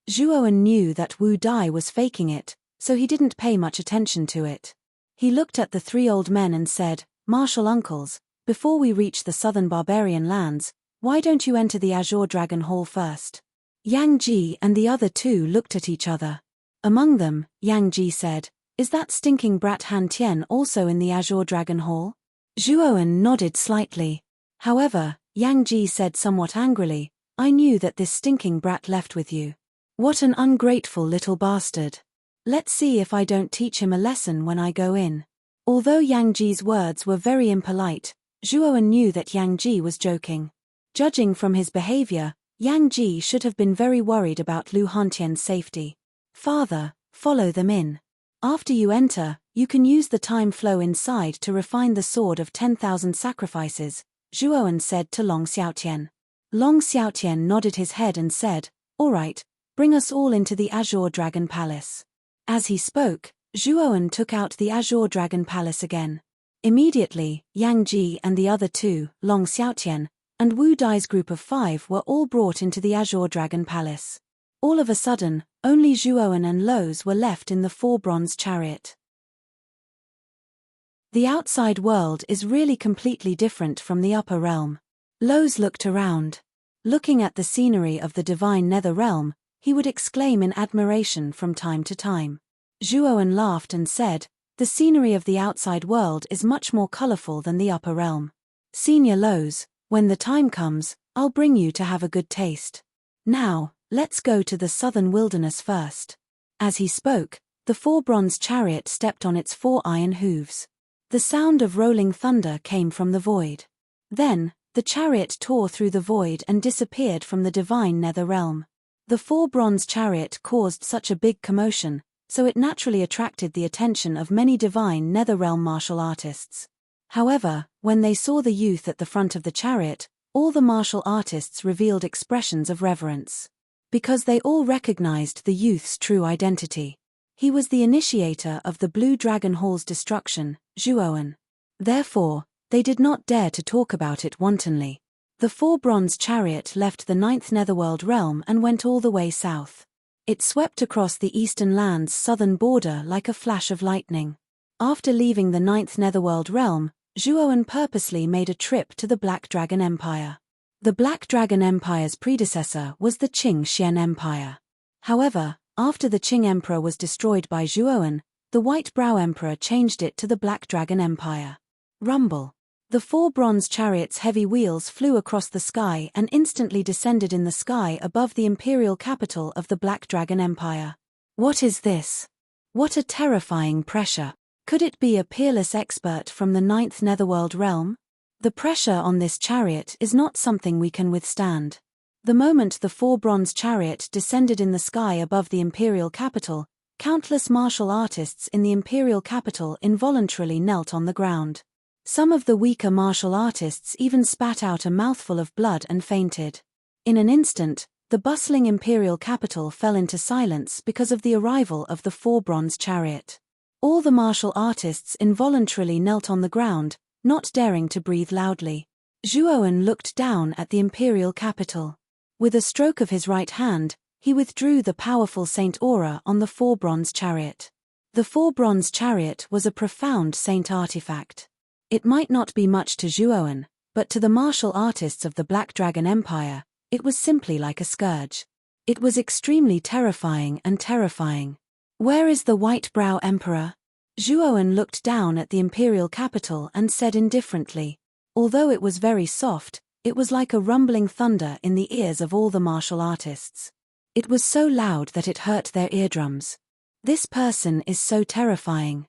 Zhuowen knew that Wu Dai was faking it, so he didn't pay much attention to it. He looked at the 3 old men and said, "Martial uncles, before we reach the southern barbarian lands, why don't you enter the Azure Dragon Hall first?" Yang Ji and the other 2 looked at each other. Among them, Yang Ji said, "Is that stinking brat Han Tian also in the Azure Dragon Hall?" Zhuowen nodded slightly. However, Yang Ji said somewhat angrily, "I knew that this stinking brat left with you. What an ungrateful little bastard. Let's see if I don't teach him a lesson when I go in. Although Yang Ji's words were very impolite, Zhuowen knew that Yang Ji was joking. Judging from his behavior, Yang Ji should have been very worried about Lu Hontian's safety. Father, follow them in. After you enter, you can use the time flow inside to refine the sword of 10,000 sacrifices, Zhuowen said to Long Xiaotian. Long Xiaotian nodded his head and said, "All right, bring us all into the Azure Dragon Palace." As he spoke, Zhuowen took out the Azure Dragon Palace again. Immediately, Yang Ji and the other two, Long Xiaotian, and Wu Dai's group of 5 were all brought into the Azure Dragon Palace. All of a sudden, only Zhuowen and Lo's were left in the 4 bronze chariot. The outside world is really completely different from the upper realm. Lo's looked around. Looking at the scenery of the divine nether realm, he would exclaim in admiration from time to time. Zhuowen laughed and said, "The scenery of the outside world is much more colorful than the upper realm. Senior Lo's, when the time comes, I'll bring you to have a good taste. Now, let's go to the southern wilderness first." As he spoke, the 4 bronze chariot stepped on its 4 iron hooves. The sound of rolling thunder came from the void. Then, the chariot tore through the void and disappeared from the divine nether realm. The 4 bronze chariot caused such a big commotion, so it naturally attracted the attention of many divine nether realm martial artists. However, when they saw the youth at the front of the chariot, all the martial artists revealed expressions of reverence. Because they all recognized the youth's true identity. He was the initiator of the Blue Dragon Hall's destruction, Zhuowen. Therefore, they did not dare to talk about it wantonly. The 4 bronze chariot left the 9th Netherworld realm and went all the way south. It swept across the eastern land's southern border like a flash of lightning. After leaving the 9th Netherworld realm, Zhuowen purposely made a trip to the Black Dragon Empire. The Black Dragon Empire's predecessor was the Qing Xian Empire. However, after the Qing Emperor was destroyed by Zhuowen, the White Brow Emperor changed it to the Black Dragon Empire. Rumble. The 4 bronze chariots' heavy wheels flew across the sky and instantly descended in the sky above the imperial capital of the Black Dragon Empire. What is this? What a terrifying pressure. Could it be a peerless expert from the 9th Netherworld realm? The pressure on this chariot is not something we can withstand. The moment the 4 bronze chariot descended in the sky above the imperial capital, countless martial artists in the imperial capital involuntarily knelt on the ground. Some of the weaker martial artists even spat out a mouthful of blood and fainted. In an instant, the bustling imperial capital fell into silence because of the arrival of the 4 bronze chariot. All the martial artists involuntarily knelt on the ground, not daring to breathe loudly. Zhuowen looked down at the imperial capital. With a stroke of his right hand, he withdrew the powerful saint aura on the 4 bronze chariot. The 4 bronze chariot was a profound saint artifact. It might not be much to Zhuowen, but to the martial artists of the Black Dragon Empire, it was simply like a scourge. It was extremely terrifying and terrifying. Where is the White Brow Emperor? Zhuowen looked down at the imperial capital and said indifferently. Although it was very soft, it was like a rumbling thunder in the ears of all the martial artists. It was so loud that it hurt their eardrums. This person is so terrifying.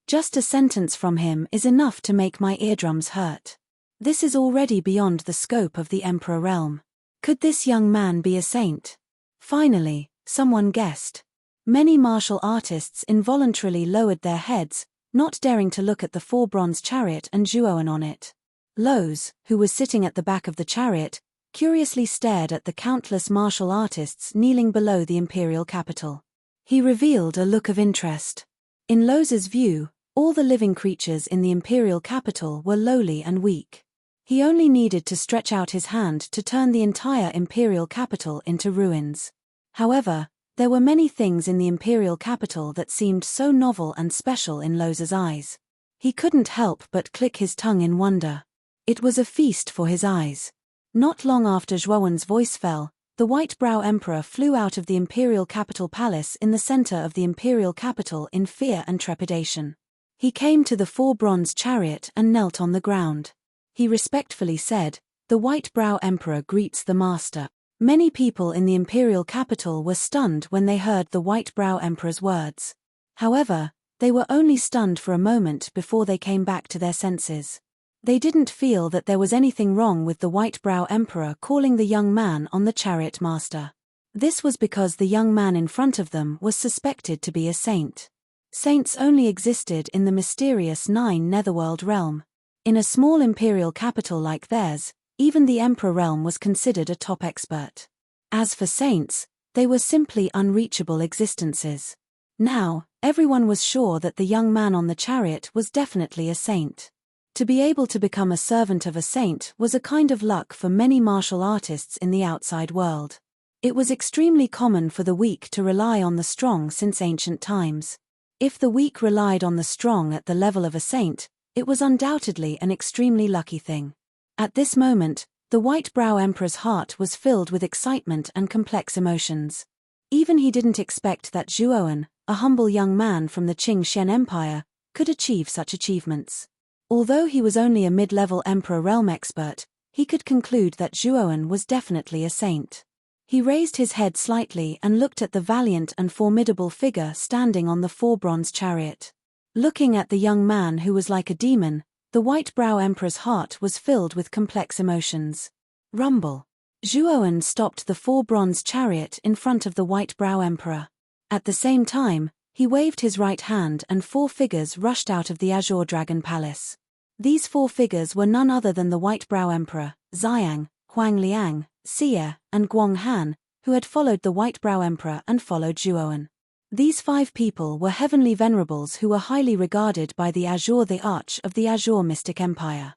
Just a sentence from him is enough to make my eardrums hurt. This is already beyond the scope of the Emperor realm. Could this young man be a saint? Finally, someone guessed. Many martial artists involuntarily lowered their heads, not daring to look at the 4 bronze chariot and Zhuowen on it. Lo's, who was sitting at the back of the chariot, curiously stared at the countless martial artists kneeling below the imperial capital. He revealed a look of interest. In Lo's view, all the living creatures in the imperial capital were lowly and weak. He only needed to stretch out his hand to turn the entire imperial capital into ruins. However, there were many things in the imperial capital that seemed so novel and special in Lo's eyes. He couldn't help but click his tongue in wonder. It was a feast for his eyes. Not long after Zhuowen's voice fell, the White Brow Emperor flew out of the imperial capital palace in the center of the imperial capital in fear and trepidation. He came to the 4 bronze chariot and knelt on the ground. He respectfully said, "The White Brow Emperor greets the master." Many people in the imperial capital were stunned when they heard the White Brow Emperor's words. However, they were only stunned for a moment before they came back to their senses. They didn't feel that there was anything wrong with the White Brow Emperor calling the young man on the chariot master. This was because the young man in front of them was suspected to be a saint. Saints only existed in the mysterious 9 Netherworld realm. In a small imperial capital like theirs, even the emperor realm was considered a top expert. As for saints, they were simply unreachable existences. Now, everyone was sure that the young man on the chariot was definitely a saint. To be able to become a servant of a saint was a kind of luck for many martial artists in the outside world. It was extremely common for the weak to rely on the strong since ancient times. If the weak relied on the strong at the level of a saint, it was undoubtedly an extremely lucky thing. At this moment, the White Brow Emperor's heart was filled with excitement and complex emotions. Even he didn't expect that Zhuoan, a humble young man from the Qing Shen Empire, could achieve such achievements. Although he was only a mid-level Emperor realm expert, he could conclude that Zhuoan was definitely a saint. He raised his head slightly and looked at the valiant and formidable figure standing on the 4 bronze chariot. Looking at the young man who was like a demon, the White Brow Emperor's heart was filled with complex emotions. Rumble. Zhuoan stopped the 4 bronze chariot in front of the White Brow Emperor. At the same time, he waved his right hand and 4 figures rushed out of the Azure Dragon Palace. These 4 figures were none other than the White Brow Emperor, Xiang, Huang Liang, Xie, and Guang Han, who had followed the White Brow Emperor and followed Zhuoan. These 5 people were heavenly venerables who were highly regarded by the Azure, the Arch of the Azure Mystic Empire.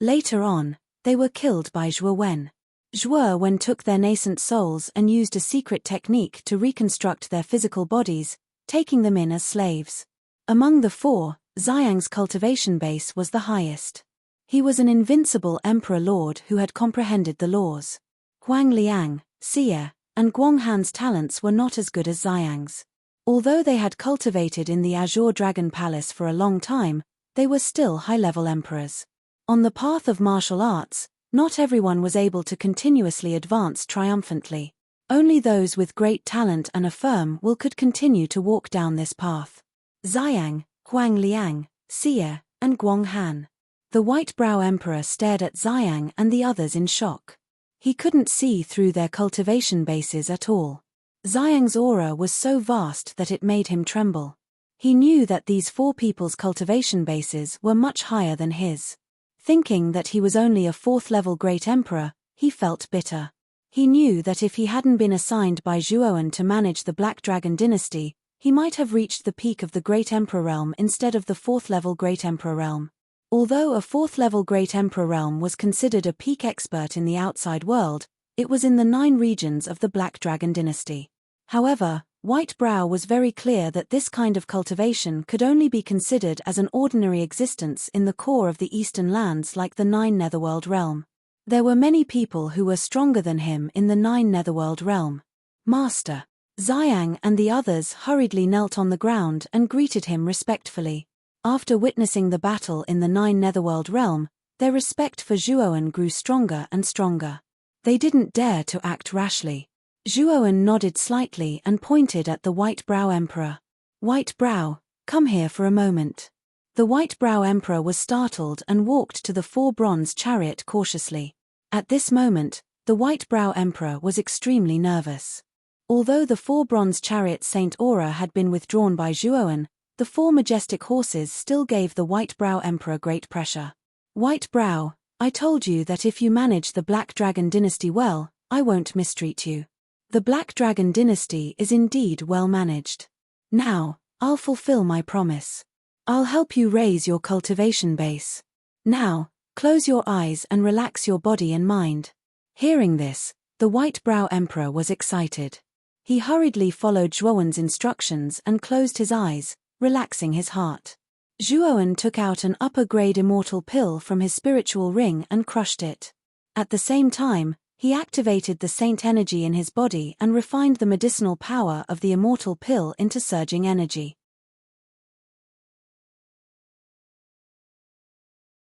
Later on, they were killed by Zhuowen. Zhuowen took their nascent souls and used a secret technique to reconstruct their physical bodies, taking them in as slaves. Among the 4, Xiang's cultivation base was the highest. He was an invincible emperor lord who had comprehended the laws. Huang Liang, Xie, and Guang Han's talents were not as good as Xiang's. Although they had cultivated in the Azure Dragon Palace for a long time, they were still high-level emperors. On the path of martial arts, not everyone was able to continuously advance triumphantly. Only those with great talent and a firm will could continue to walk down this path. Xiang, Huang Liang, Xie, and Guang Han. The White Brow Emperor stared at Xiang and the others in shock. He couldn't see through their cultivation bases at all. Xiang's aura was so vast that it made him tremble. He knew that these 4 people's cultivation bases were much higher than his. Thinking that he was only a 4th-level Great Emperor, he felt bitter. He knew that if he hadn't been assigned by Zhuowen to manage the Black Dragon dynasty, he might have reached the peak of the Great Emperor realm instead of the 4th-level Great Emperor realm. Although a 4th-level Great Emperor realm was considered a peak expert in the outside world, it was in the 9 regions of the Black Dragon dynasty. However, White Brow was very clear that this kind of cultivation could only be considered as an ordinary existence in the core of the eastern lands like the 9 Netherworld realm. There were many people who were stronger than him in the 9 Netherworld realm. Master. Xiang and the others hurriedly knelt on the ground and greeted him respectfully. After witnessing the battle in the 9 Netherworld realm, their respect for Zhuowen grew stronger and stronger. They didn't dare to act rashly. Zhuowen nodded slightly and pointed at the White Brow Emperor. White Brow, come here for a moment. The White Brow Emperor was startled and walked to the 4 bronze chariot cautiously. At this moment, the White Brow Emperor was extremely nervous. Although the 4 bronze chariot Saint Aura had been withdrawn by Zhuowen, the 4 majestic horses still gave the White Brow Emperor great pressure. White Brow, I told you that if you manage the Black Dragon dynasty well, I won't mistreat you. The Black Dragon dynasty is indeed well managed. Now, I'll fulfill my promise. I'll help you raise your cultivation base. Now, close your eyes and relax your body and mind. Hearing this, the White Brow Emperor was excited. He hurriedly followed Zhuowen's instructions and closed his eyes, relaxing his heart. Zhuowen took out an upper-grade immortal pill from his spiritual ring and crushed it. At the same time, he activated the saint energy in his body and refined the medicinal power of the immortal pill into surging energy.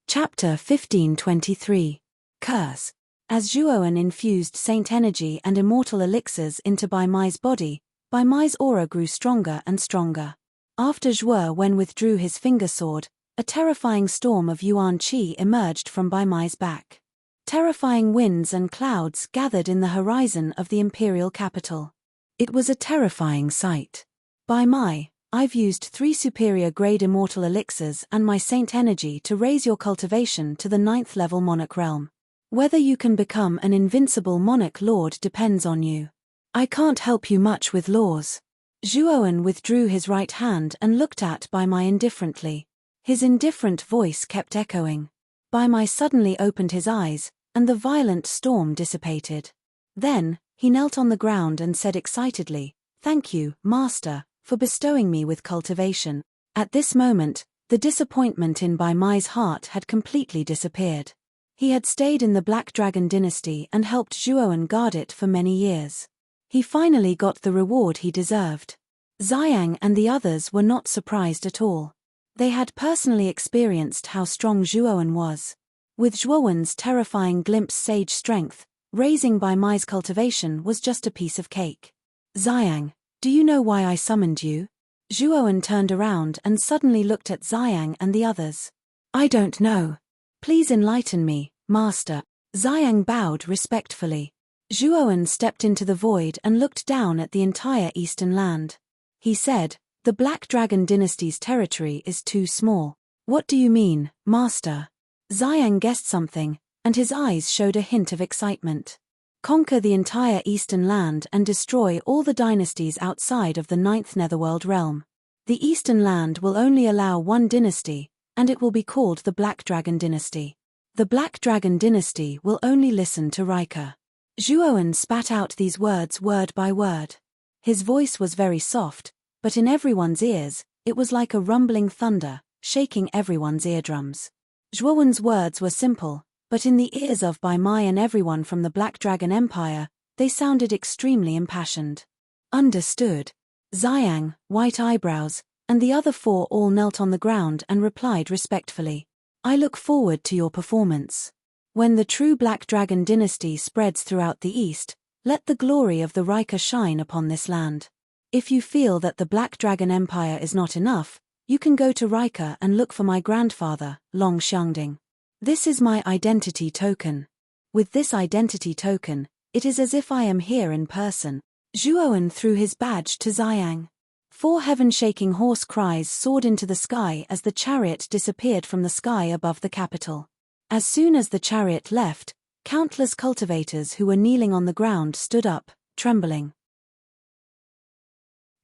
Chapter 1523. Curse. As Zhuoan infused saint energy and immortal elixirs into Bai Mai's body, Bai Mai's aura grew stronger and stronger. After Zhuoan withdrew his finger sword, a terrifying storm of yuan qi emerged from Bai Mai's back. Terrifying winds and clouds gathered in the horizon of the imperial capital. It was a terrifying sight. Bai Mai, I've used 3 superior-grade immortal elixirs and my saint energy to raise your cultivation to the 9th level monarch realm. Whether you can become an invincible monarch lord depends on you. I can't help you much with laws. Zhuoan withdrew his right hand and looked at Bai Mai indifferently. His indifferent voice kept echoing. Bai Mai suddenly opened his eyes, and the violent storm dissipated. Then, he knelt on the ground and said excitedly, "Thank you, Master, for bestowing me with cultivation." At this moment, the disappointment in Bai Mai's heart had completely disappeared. He had stayed in the Black Dragon dynasty and helped Zhuoan guard it for many years. He finally got the reward he deserved. Xiang and the others were not surprised at all. They had personally experienced how strong Zhuoan was. With Zhuoan's terrifying glimpse sage strength, raising Bai Mai's cultivation was just a piece of cake. "Xiang, do you know why I summoned you?" Zhuoan turned around and suddenly looked at Xiang and the others. "I don't know. Please enlighten me, Master." Xiang bowed respectfully. Zhuoan stepped into the void and looked down at the entire eastern land. He said, "The Black Dragon dynasty's territory is too small." "What do you mean, Master?" Xiang guessed something, and his eyes showed a hint of excitement. "Conquer the entire eastern land and destroy all the dynasties outside of the 9th netherworld realm. The eastern land will only allow one dynasty, and it will be called the Black Dragon dynasty. The Black Dragon dynasty will only listen to Rika." Zhuoan spat out these words word by word. His voice was very soft, but in everyone's ears, it was like a rumbling thunder, shaking everyone's eardrums. Zhuoan's words were simple, but in the ears of Bai Mai and everyone from the Black Dragon Empire, they sounded extremely impassioned. "Understood." Xiang, white eyebrows, and the other 4 all knelt on the ground and replied respectfully. "I look forward to your performance. When the true Black Dragon dynasty spreads throughout the east, let the glory of the Rika shine upon this land. If you feel that the Black Dragon Empire is not enough, you can go to Rika and look for my grandfather, Long Xiangding. This is my identity token. With this identity token, it is as if I am here in person." Zhuoan threw his badge to Xiang. 4 heaven-shaking hoarse cries soared into the sky as the chariot disappeared from the sky above the capital. As soon as the chariot left, countless cultivators who were kneeling on the ground stood up, trembling.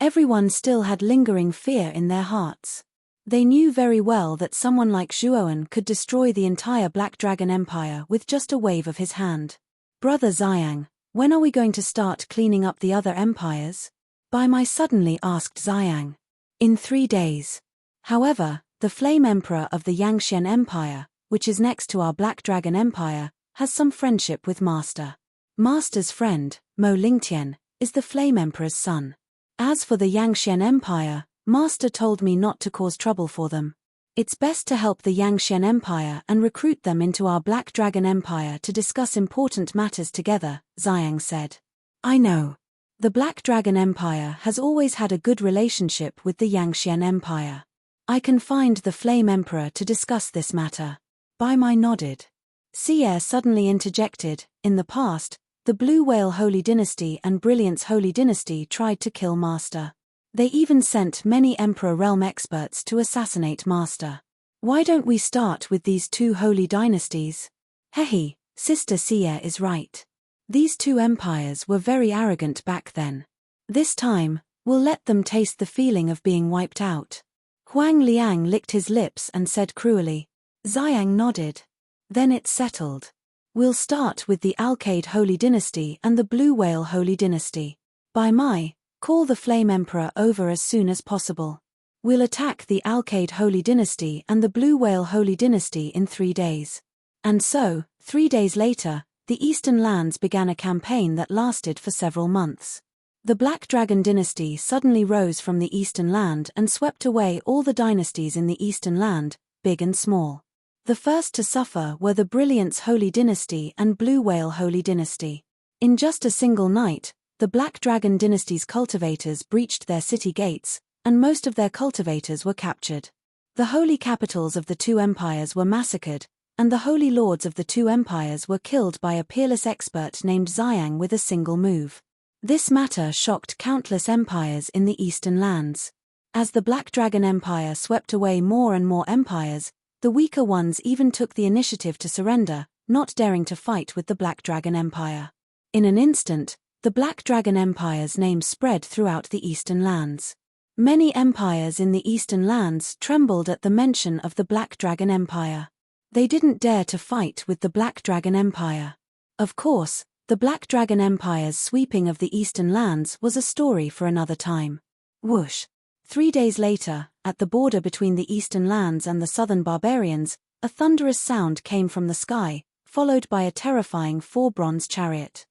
Everyone still had lingering fear in their hearts. They knew very well that someone like Zhuoan could destroy the entire Black Dragon Empire with just a wave of his hand. "Brother Xiang, when are we going to start cleaning up the other empires?" Bai Mai suddenly asked Xiang. "In 3 days. However, the Flame Emperor of the Yangxian Empire, which is next to our Black Dragon Empire, has some friendship with Master. Master's friend, Mo Lingtian, is the Flame Emperor's son. As for the Yangxian Empire, Master told me not to cause trouble for them. It's best to help the Yangxian Empire and recruit them into our Black Dragon Empire to discuss important matters together," Xiang said. "I know. The Black Dragon Empire has always had a good relationship with the Yangxian Empire. I can find the Flame Emperor to discuss this matter." Bai Mai nodded. Sierre suddenly interjected, "In the past, the Blue Whale Holy Dynasty and Brilliance Holy Dynasty tried to kill Master. They even sent many Emperor Realm experts to assassinate Master. Why don't we start with these 2 holy dynasties?" "Hehe, Sister Sierre is right. These 2 empires were very arrogant back then. This time, we'll let them taste the feeling of being wiped out." Huang Liang licked his lips and said cruelly. Xiang nodded. "Then it's settled. We'll start with the Alcade Holy Dynasty and the Blue Whale Holy Dynasty. Bai Mai, call the Flame Emperor over as soon as possible. We'll attack the Alcade Holy Dynasty and the Blue Whale Holy Dynasty in 3 days. And so, 3 days later, the Eastern lands began a campaign that lasted for several months. The Black Dragon dynasty suddenly rose from the Eastern land and swept away all the dynasties in the Eastern land, big and small. The first to suffer were the Brilliance Holy Dynasty and Blue Whale Holy Dynasty. In just a single night, the Black Dragon Dynasty's cultivators breached their city gates, and most of their cultivators were captured. The holy capitals of the two empires were massacred, and the holy lords of the two empires were killed by a peerless expert named Xiang with a single move. This matter shocked countless empires in the eastern lands. As the Black Dragon Empire swept away more and more empires, the weaker ones even took the initiative to surrender, not daring to fight with the Black Dragon Empire. In an instant, the Black Dragon Empire's name spread throughout the eastern lands. Many empires in the eastern lands trembled at the mention of the Black Dragon Empire. They didn't dare to fight with the Black Dragon Empire. Of course, the Black Dragon Empire's sweeping of the eastern lands was a story for another time. Whoosh! 3 days later, at the border between the eastern lands and the southern barbarians, a thunderous sound came from the sky, followed by a terrifying 4-bronze chariot.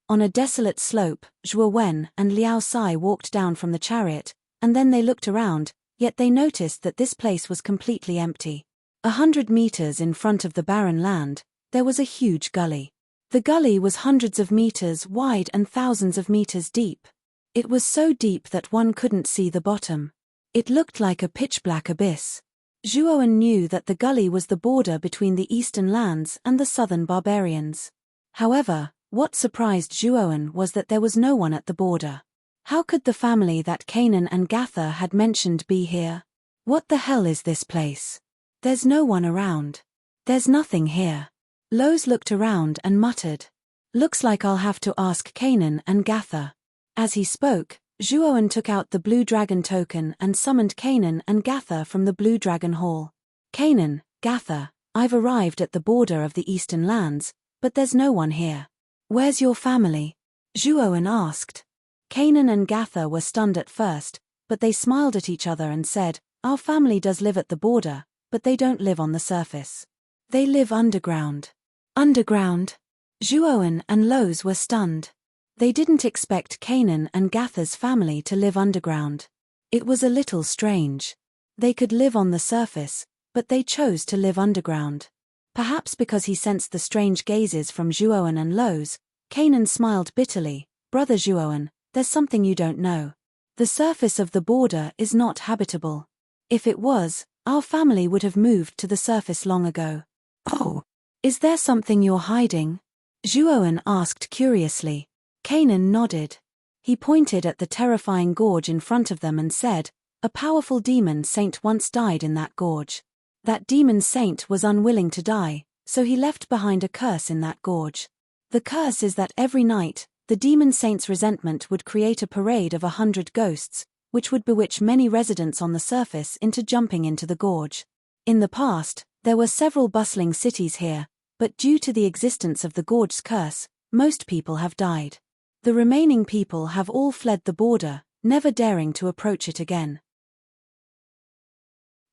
On a desolate slope, Zhuo Wen and Liao Sai walked down from the chariot, and then they looked around, yet they noticed that this place was completely empty. 100 meters in front of the barren land, there was a huge gully. The gully was hundreds of meters wide and thousands of meters deep. It was so deep that one couldn't see the bottom. It looked like a pitch-black abyss. Zhuowen knew that the gully was the border between the eastern lands and the southern barbarians. However, what surprised Zhuowen was that there was no one at the border. How could the family that Kanan and Gatha had mentioned be here? What the hell is this place? There's no one around. There's nothing here. Lowe's looked around and muttered. Looks like I'll have to ask Kanan and Gatha. As he spoke, Zhuowen took out the Blue Dragon token and summoned Kanan and Gatha from the Blue Dragon Hall. Kanan, Gatha, I've arrived at the border of the eastern lands, but there's no one here. Where's your family? Zhuowen asked. Kanan and Gatha were stunned at first, but they smiled at each other and said, Our family does live at the border, but they don't live on the surface. They live underground. Underground? Zhuowen and Lowe's were stunned. They didn't expect Kanan and Gatha's family to live underground. It was a little strange. They could live on the surface, but they chose to live underground. Perhaps because he sensed the strange gazes from Zhuowen and Lowe's, Kanan smiled bitterly. Brother Zhuowen, there's something you don't know. The surface of the border is not habitable. If it was, our family would have moved to the surface long ago. Oh, is there something you're hiding? Zhuowen asked curiously. Kanan nodded. He pointed at the terrifying gorge in front of them and said, A powerful demon saint once died in that gorge. That demon saint was unwilling to die, so he left behind a curse in that gorge. The curse is that every night, the demon saint's resentment would create a parade of 100 ghosts, which would bewitch many residents on the surface into jumping into the gorge. In the past, there were several bustling cities here, but due to the existence of the gorge's curse, most people have died. The remaining people have all fled the border, never daring to approach it again.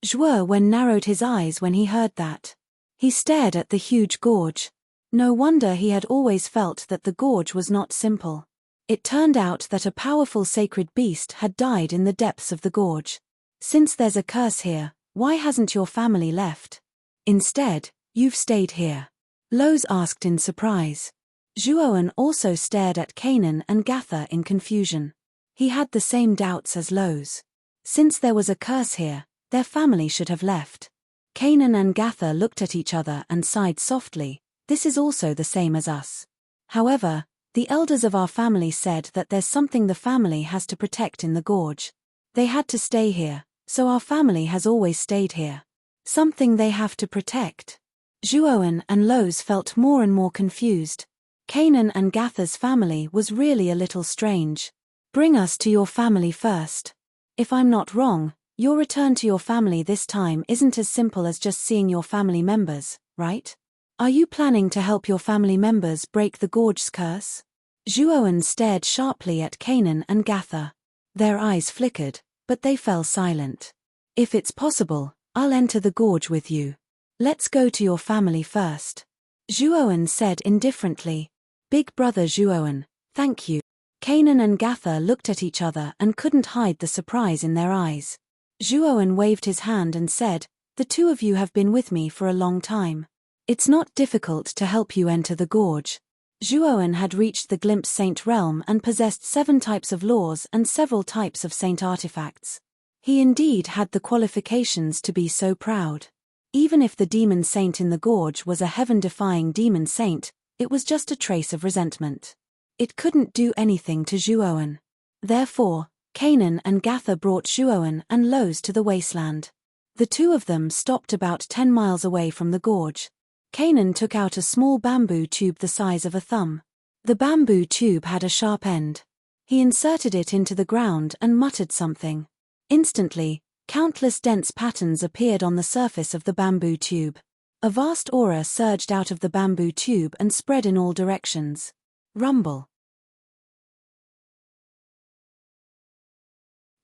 Zhuowen narrowed his eyes when he heard that. He stared at the huge gorge. No wonder he had always felt that the gorge was not simple. It turned out that a powerful sacred beast had died in the depths of the gorge. Since there's a curse here, why hasn't your family left? Instead, you've stayed here. Lowe's asked in surprise. Zhuowen also stared at Kanan and Gatha in confusion. He had the same doubts as Lowe's. Since there was a curse here, their family should have left. Kanan and Gatha looked at each other and sighed softly. This is also the same as us. However, the elders of our family said that there's something the family has to protect in the gorge. They had to stay here, so our family has always stayed here. Something they have to protect. Zhuowen and Lowe's felt more and more confused. Kanan and Gatha's family was really a little strange. Bring us to your family first. If I'm not wrong, your return to your family this time isn't as simple as just seeing your family members, right? Are you planning to help your family members break the gorge's curse? Zhuowen stared sharply at Kanan and Gatha. Their eyes flickered, but they fell silent. If it's possible, I'll enter the gorge with you. Let's go to your family first. Zhuowen said indifferently. Big brother Zhuowen, thank you. Kanan and Gatha looked at each other and couldn't hide the surprise in their eyes. Zhuowen waved his hand and said, The two of you have been with me for a long time. It's not difficult to help you enter the gorge. Zhuowen had reached the glimpse saint realm and possessed 7 types of laws and several types of saint artifacts. He indeed had the qualifications to be so proud. Even if the demon saint in the gorge was a heaven-defying demon saint, it was just a trace of resentment. It couldn't do anything to Zhuowen. Therefore, Canaan and Gatha brought Zhuowen and Loz to the wasteland. The two of them stopped about 10 miles away from the gorge. Canaan took out a small bamboo tube the size of a thumb. The bamboo tube had a sharp end. He inserted it into the ground and muttered something. Instantly, countless dense patterns appeared on the surface of the bamboo tube. A vast aura surged out of the bamboo tube and spread in all directions. Rumble.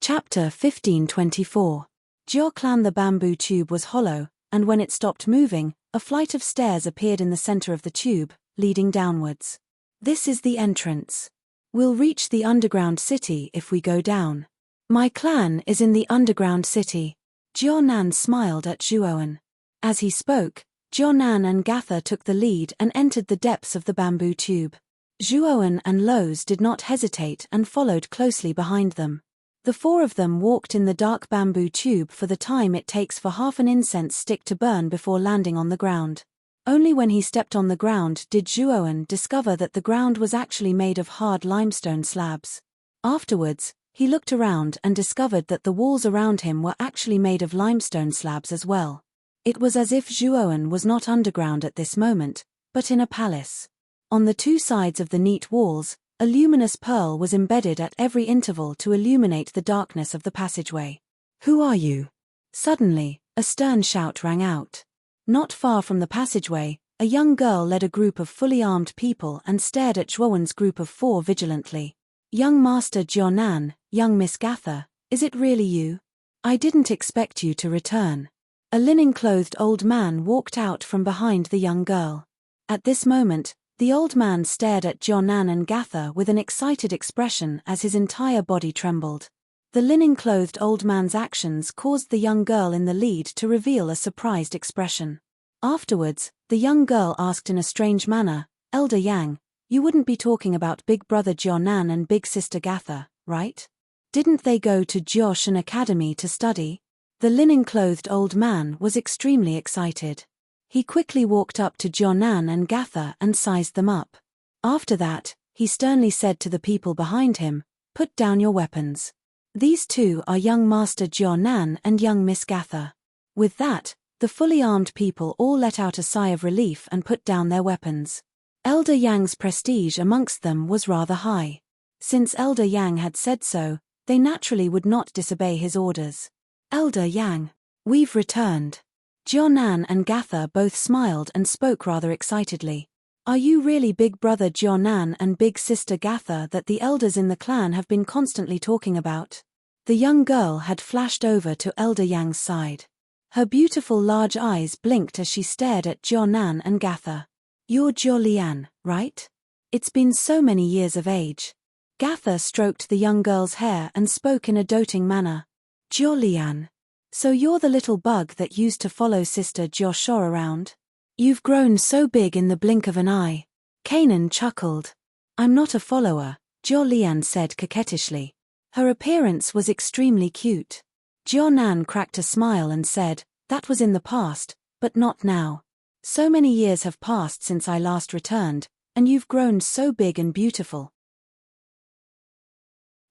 Chapter 1524. Jioclan. The bamboo tube was hollow, and when it stopped moving, a flight of stairs appeared in the center of the tube, leading downwards. This is the entrance. We'll reach the underground city if we go down. My clan is in the underground city. Jianan smiled at Zhuowen. As he spoke, Jianan and Gatha took the lead and entered the depths of the bamboo tube. Zhuowen and Loz did not hesitate and followed closely behind them. The 4 of them walked in the dark bamboo tube for the time it takes for half an incense stick to burn before landing on the ground. Only when he stepped on the ground did Zhuowen discover that the ground was actually made of hard limestone slabs. Afterwards, he looked around and discovered that the walls around him were actually made of limestone slabs as well. It was as if Zhuowen was not underground at this moment, but in a palace. On the 2 sides of the neat walls, a luminous pearl was embedded at every interval to illuminate the darkness of the passageway. Who are you? Suddenly, a stern shout rang out. Not far from the passageway, a young girl led a group of fully armed people and stared at Zhuowen's group of 4 vigilantly. Young Master Jianan, young Miss Gatha, is it really you? I didn't expect you to return. A linen-clothed old man walked out from behind the young girl. At this moment, the old man stared at Jianan and Gatha with an excited expression as his entire body trembled. The linen-clothed old man's actions caused the young girl in the lead to reveal a surprised expression. Afterwards, the young girl asked in a strange manner, Elder Yang, you wouldn't be talking about big brother Jianan and big sister Gatha, right? Didn't they go to Jioshan Academy to study? The linen-clothed old man was extremely excited. He quickly walked up to Jianan and Gatha and sized them up. After that, he sternly said to the people behind him, put down your weapons. These 2 are young Master Jianan and young Miss Gatha. With that, the fully armed people all let out a sigh of relief and put down their weapons. Elder Yang's prestige amongst them was rather high. Since Elder Yang had said so, they naturally would not disobey his orders. Elder Yang, we've returned. Jianan and Gatha both smiled and spoke rather excitedly. Are you really big brother Jianan and big sister Gatha that the elders in the clan have been constantly talking about? The young girl had flashed over to Elder Yang's side. Her beautiful large eyes blinked as she stared at Jianan and Gatha. You're Jiolian, right? It's been so many years of age. Gatha stroked the young girl's hair and spoke in a doting manner. Jiolian. So you're the little bug that used to follow Sister Jiosho around? You've grown so big in the blink of an eye. Canaan chuckled. I'm not a follower, Jiolian said coquettishly. Her appearance was extremely cute. Jianan cracked a smile and said, that was in the past, but not now. So many years have passed since I last returned, and you've grown so big and beautiful.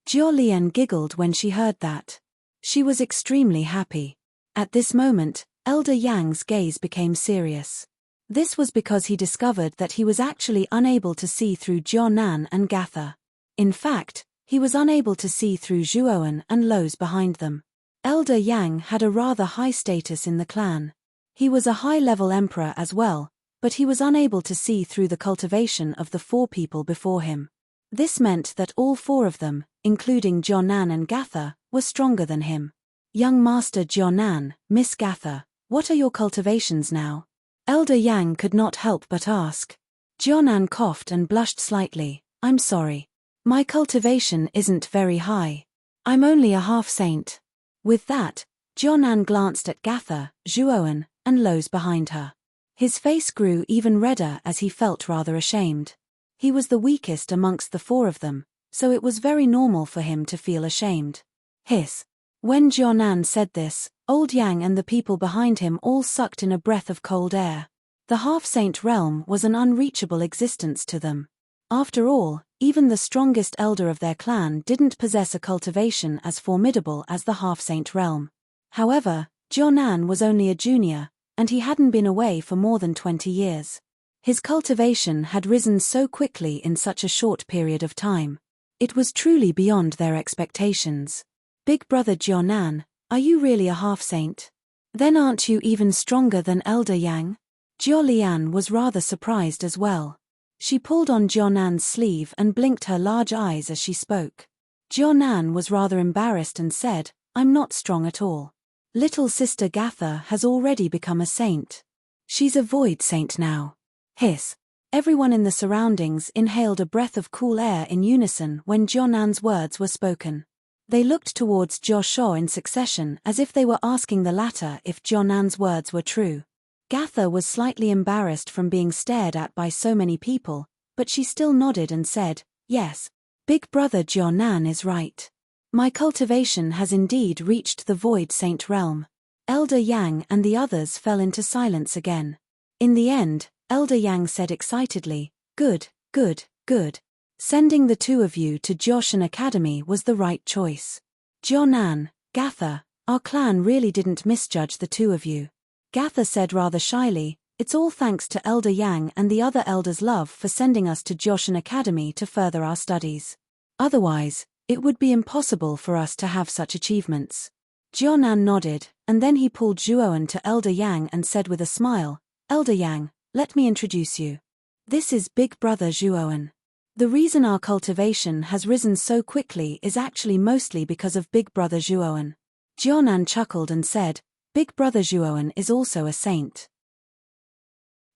Jiolian giggled when she heard that. She was extremely happy. At this moment, Elder Yang's gaze became serious. This was because he discovered that he was actually unable to see through Jianan and Gatha. In fact, he was unable to see through Zhuowen and Loz behind them. Elder Yang had a rather high status in the clan. He was a high-level emperor as well, but he was unable to see through the cultivation of the 4 people before him. This meant that all 4 of them, including Jianan and Gatha, were stronger than him. Young Master Jianan, Miss Gatha, what are your cultivations now? Elder Yang could not help but ask. Jianan coughed and blushed slightly. I'm sorry. My cultivation isn't very high. I'm only a half-saint. With that, Jionan glanced at Gatha, Zhuoan, and Lo's behind her. His face grew even redder as he felt rather ashamed. He was the weakest amongst the four of them, so it was very normal for him to feel ashamed. Hiss. When Jionan said this, Old Yang and the people behind him all sucked in a breath of cold air. The half-saint realm was an unreachable existence to them. After all, even the strongest elder of their clan didn't possess a cultivation as formidable as the half-saint realm. However, Jionan was only a junior, and he hadn't been away for more than 20 years. His cultivation had risen so quickly in such a short period of time. It was truly beyond their expectations. Big brother Jionan, are you really a half-saint? Then aren't you even stronger than Elder Yang? Jiao Lian was rather surprised as well. She pulled on Jionan's sleeve and blinked her large eyes as she spoke. Jionan was rather embarrassed and said, I'm not strong at all. Little sister Gatha has already become a saint. She's a void saint now. Hiss. Everyone in the surroundings inhaled a breath of cool air in unison when Jionan's words were spoken. They looked towards Jiao in succession as if they were asking the latter if Jionan's words were true. Gatha was slightly embarrassed from being stared at by so many people, but she still nodded and said, yes, big brother Jionan is right. My cultivation has indeed reached the void saint realm. Elder Yang and the others fell into silence again. In the end, Elder Yang said excitedly, good, good, good. Sending the two of you to Jioshan Academy was the right choice. Jionan, Gatha, our clan really didn't misjudge the two of you. Gatha said rather shyly, it's all thanks to Elder Yang and the other elders' love for sending us to Jioshan Academy to further our studies. Otherwise, it would be impossible for us to have such achievements. Jionan nodded, and then he pulled Zhuoan to Elder Yang and said with a smile, Elder Yang, let me introduce you. This is big brother Zhuoan. The reason our cultivation has risen so quickly is actually mostly because of big brother Zhuoan. Jionan chuckled and said, big brother Zhuoan is also a saint.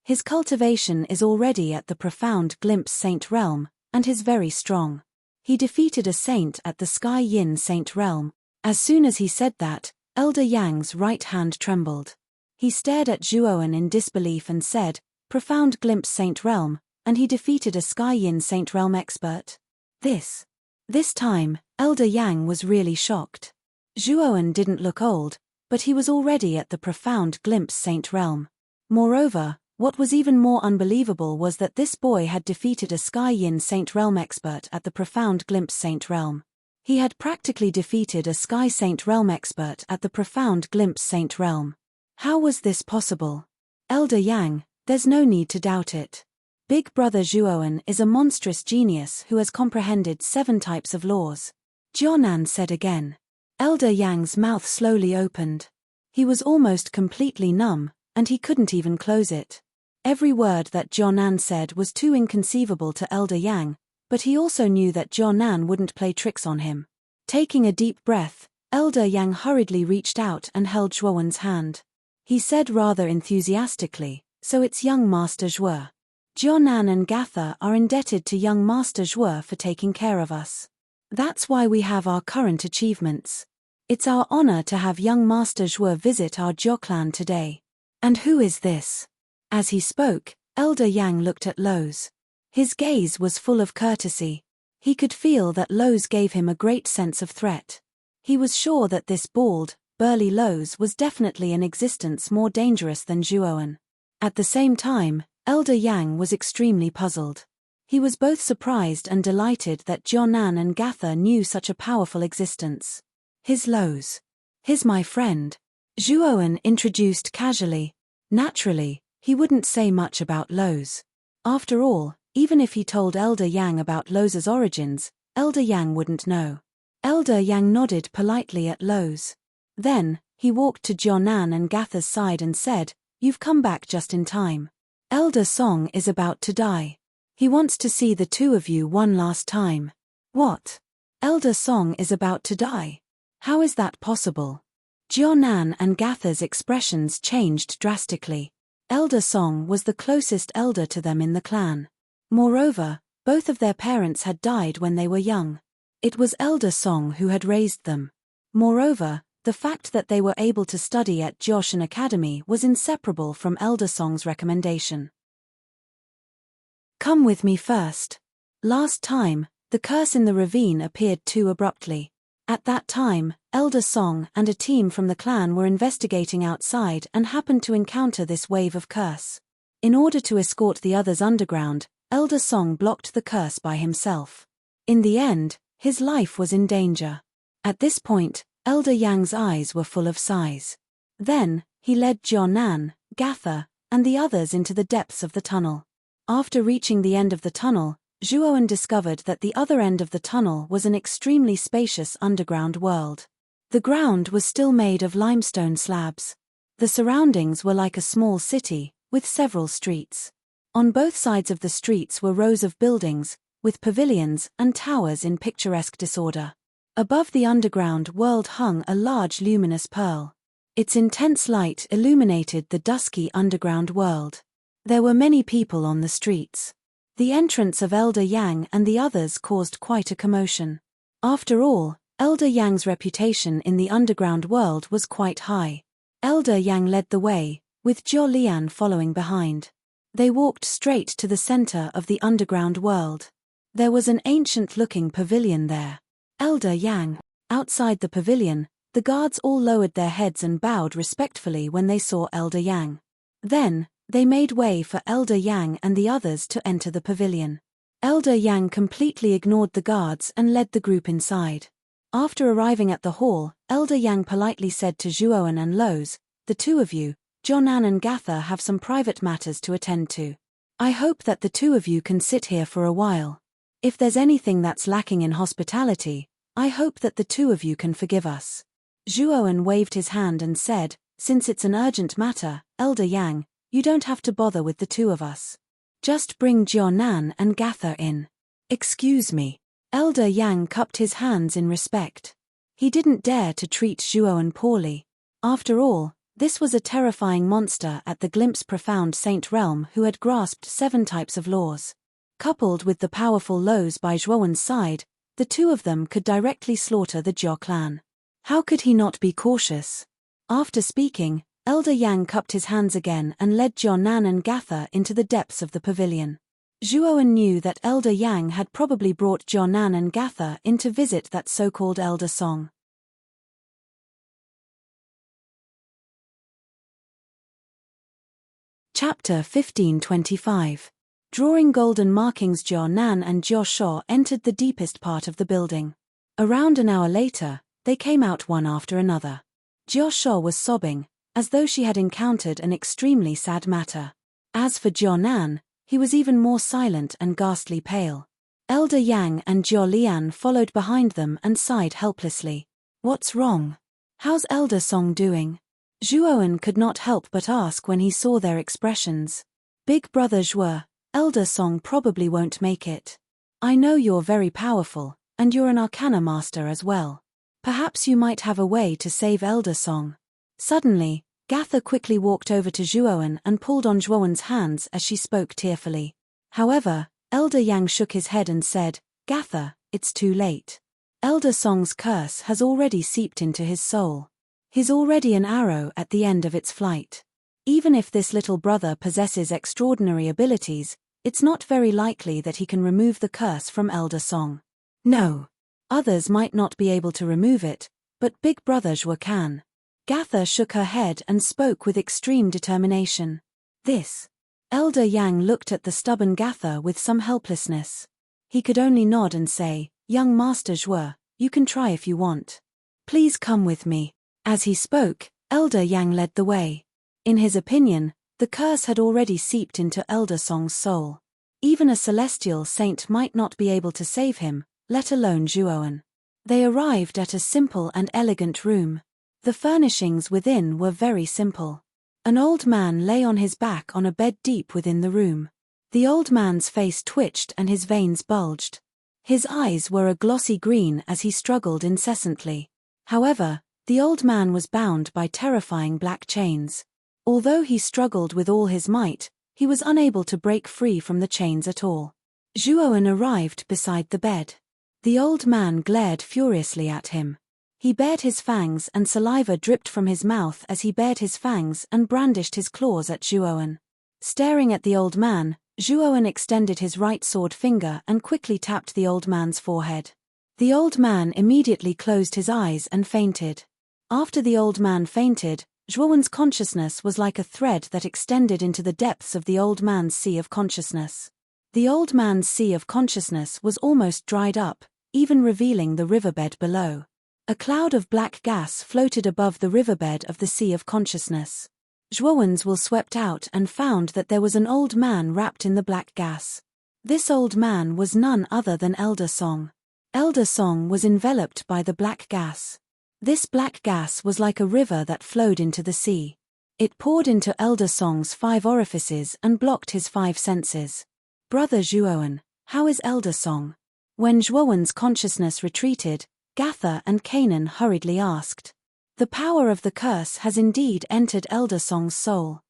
His cultivation is already at the profound glimpse saint realm, and is very strong. He defeated a saint at the Sky Yin saint realm. As soon as he said that, Elder Yang's right hand trembled. He stared at Zhuoan in disbelief and said, profound glimpse saint realm, and he defeated a Sky Yin saint realm expert? This time, Elder Yang was really shocked. Zhuoan didn't look old, but he was already at the profound glimpse saint realm. Moreover, what was even more unbelievable was that this boy had defeated a Sky Yin saint realm expert at the profound glimpse saint realm. He had practically defeated a Sky Saint realm expert at the profound glimpse saint realm. How was this possible? Elder Yang, there's no need to doubt it. Big brother Zhuoan is a monstrous genius who has comprehended 7 types of laws. Jionan said again. Elder Yang's mouth slowly opened. He was almost completely numb, and he couldn't even close it. Every word that Jionan said was too inconceivable to Elder Yang, but he also knew that Jionan wouldn't play tricks on him. Taking a deep breath, Elder Yang hurriedly reached out and held Zhuoan's hand. He said rather enthusiastically, so it's young Master Zhuo. Jionan and Gatha are indebted to young Master Zhuo for taking care of us. That's why we have our current achievements. It's our honor to have young Master Zhuo visit our Jiao clan today. And who is this? As he spoke, Elder Yang looked at Lo's. His gaze was full of courtesy. He could feel that Lo's gave him a great sense of threat. He was sure that this bald, burly Lo's was definitely an existence more dangerous than Zhuoan. At the same time, Elder Yang was extremely puzzled. He was both surprised and delighted that Jionan and Gatha knew such a powerful existence. His Lo's. His my friend. Zhuoan introduced casually. Naturally, he wouldn't say much about Lo's. After all, even if he told Elder Yang about Lo's origins, Elder Yang wouldn't know. Elder Yang nodded politely at Lo's. Then, he walked to Jionan and Gatha's side and said, "You've come back just in time. Elder Song is about to die. He wants to see the two of you one last time." "What? Elder Song is about to die? How is that possible?" Jionan and Gatha's expressions changed drastically. Elder Song was the closest elder to them in the clan. Moreover, both of their parents had died when they were young. It was Elder Song who had raised them. Moreover, The fact that they were able to study at Joshan Academy was inseparable from Elder Song's recommendation. Come with me first. Last time, the curse in the ravine appeared too abruptly. At that time, Elder Song and a team from the clan were investigating outside and happened to encounter this wave of curse. In order to escort the others underground, Elder Song blocked the curse by himself. In the end, his life was in danger. At this point, Elder Yang's eyes were full of sighs. Then, he led Jonan, Gatha, and the others into the depths of the tunnel. After reaching the end of the tunnel, Zhuowen discovered that the other end of the tunnel was an extremely spacious underground world. The ground was still made of limestone slabs. The surroundings were like a small city, with several streets. On both sides of the streets were rows of buildings, with pavilions and towers in picturesque disorder. Above the underground world hung a large luminous pearl. Its intense light illuminated the dusky underground world. There were many people on the streets. The entrance of Elder Yang and the others caused quite a commotion. After all, Elder Yang's reputation in the underground world was quite high. Elder Yang led the way, with Zhou Lian following behind. They walked straight to the center of the underground world. There was an ancient-looking pavilion there. Elder Yang. Outside the pavilion, the guards all lowered their heads and bowed respectfully when they saw Elder Yang. Then, they made way for Elder Yang and the others to enter the pavilion. Elder Yang completely ignored the guards and led the group inside. After arriving at the hall, Elder Yang politely said to Zhuowen and Loz, "The two of you, Jonan and Gatha, have some private matters to attend to. I hope that the two of you can sit here for a while. If there's anything that's lacking in hospitality, I hope that the two of you can forgive us." Zhuowen waved his hand and said, "Since it's an urgent matter, Elder Yang, you don't have to bother with the two of us. Just bring Jonan and Gatha in." "Excuse me." Elder Yang cupped his hands in respect. He didn't dare to treat Zhuowen poorly. After all, this was a terrifying monster at the glimpse profound saint realm who had grasped 7 types of laws. Coupled with the powerful Loz by Zhuowen's side, the two of them could directly slaughter the Zhou clan. How could he not be cautious? After speaking, Elder Yang cupped his hands again and led Jonan and Gatha into the depths of the pavilion. Zhuowen knew that Elder Yang had probably brought Jonan and Gatha in to visit that so-called Elder Song. Chapter 1525. Drawing golden markings, Jonan and Jiosho entered the deepest part of the building. Around an hour later, they came out one after another. Jiosho was sobbing, as though she had encountered an extremely sad matter. As for Jonan, he was even more silent and ghastly pale. Elder Yang and Zhou Lian followed behind them and sighed helplessly. "What's wrong? How's Elder Song doing?" Zhuowen could not help but ask when he saw their expressions. "Big brother Zhuo, Elder Song probably won't make it. I know you're very powerful, and you're an arcana master as well. Perhaps you might have a way to save Elder Song." Suddenly, Gatha quickly walked over to Zhuowen and pulled on Zhuowen's hands as she spoke tearfully. However, Elder Yang shook his head and said, "Gatha, it's too late. Elder Song's curse has already seeped into his soul. He's already an arrow at the end of its flight. Even if this little brother possesses extraordinary abilities, it's not very likely that he can remove the curse from Elder Song. No. Others might not be able to remove it, but Big Brother Zhuo can." Gatha shook her head and spoke with extreme determination. "This." Elder Yang looked at the stubborn Gatha with some helplessness. He could only nod and say, "Young Master Zhuo, you can try if you want. Please come with me." As he spoke, Elder Yang led the way. In his opinion, the curse had already seeped into Elder Song's soul. Even a celestial saint might not be able to save him, let alone Zhuowen. They arrived at a simple and elegant room. The furnishings within were very simple. An old man lay on his back on a bed deep within the room. The old man's face twitched and his veins bulged. His eyes were a glossy green as he struggled incessantly. However, the old man was bound by terrifying black chains. Although he struggled with all his might, he was unable to break free from the chains at all. Zhuowen arrived beside the bed. The old man glared furiously at him. He bared his fangs and saliva dripped from his mouth as he bared his fangs and brandished his claws at Zhuowen. Staring at the old man, Zhuowen extended his right sword finger and quickly tapped the old man's forehead. The old man immediately closed his eyes and fainted. After the old man fainted, Zhuowen's consciousness was like a thread that extended into the depths of the old man's sea of consciousness. The old man's sea of consciousness was almost dried up, even revealing the riverbed below. A cloud of black gas floated above the riverbed of the sea of consciousness. Zhuowen's will swept out and found that there was an old man wrapped in the black gas. This old man was none other than Elder Song. Elder Song was enveloped by the black gas. This black gas was like a river that flowed into the sea. It poured into Elder Song's 5 orifices and blocked his 5 senses. Brother Zhuowen, how is Elder Song? When Zhuowen's consciousness retreated, Gatha and Canaan hurriedly asked. The power of the curse has indeed entered Elder Song's soul.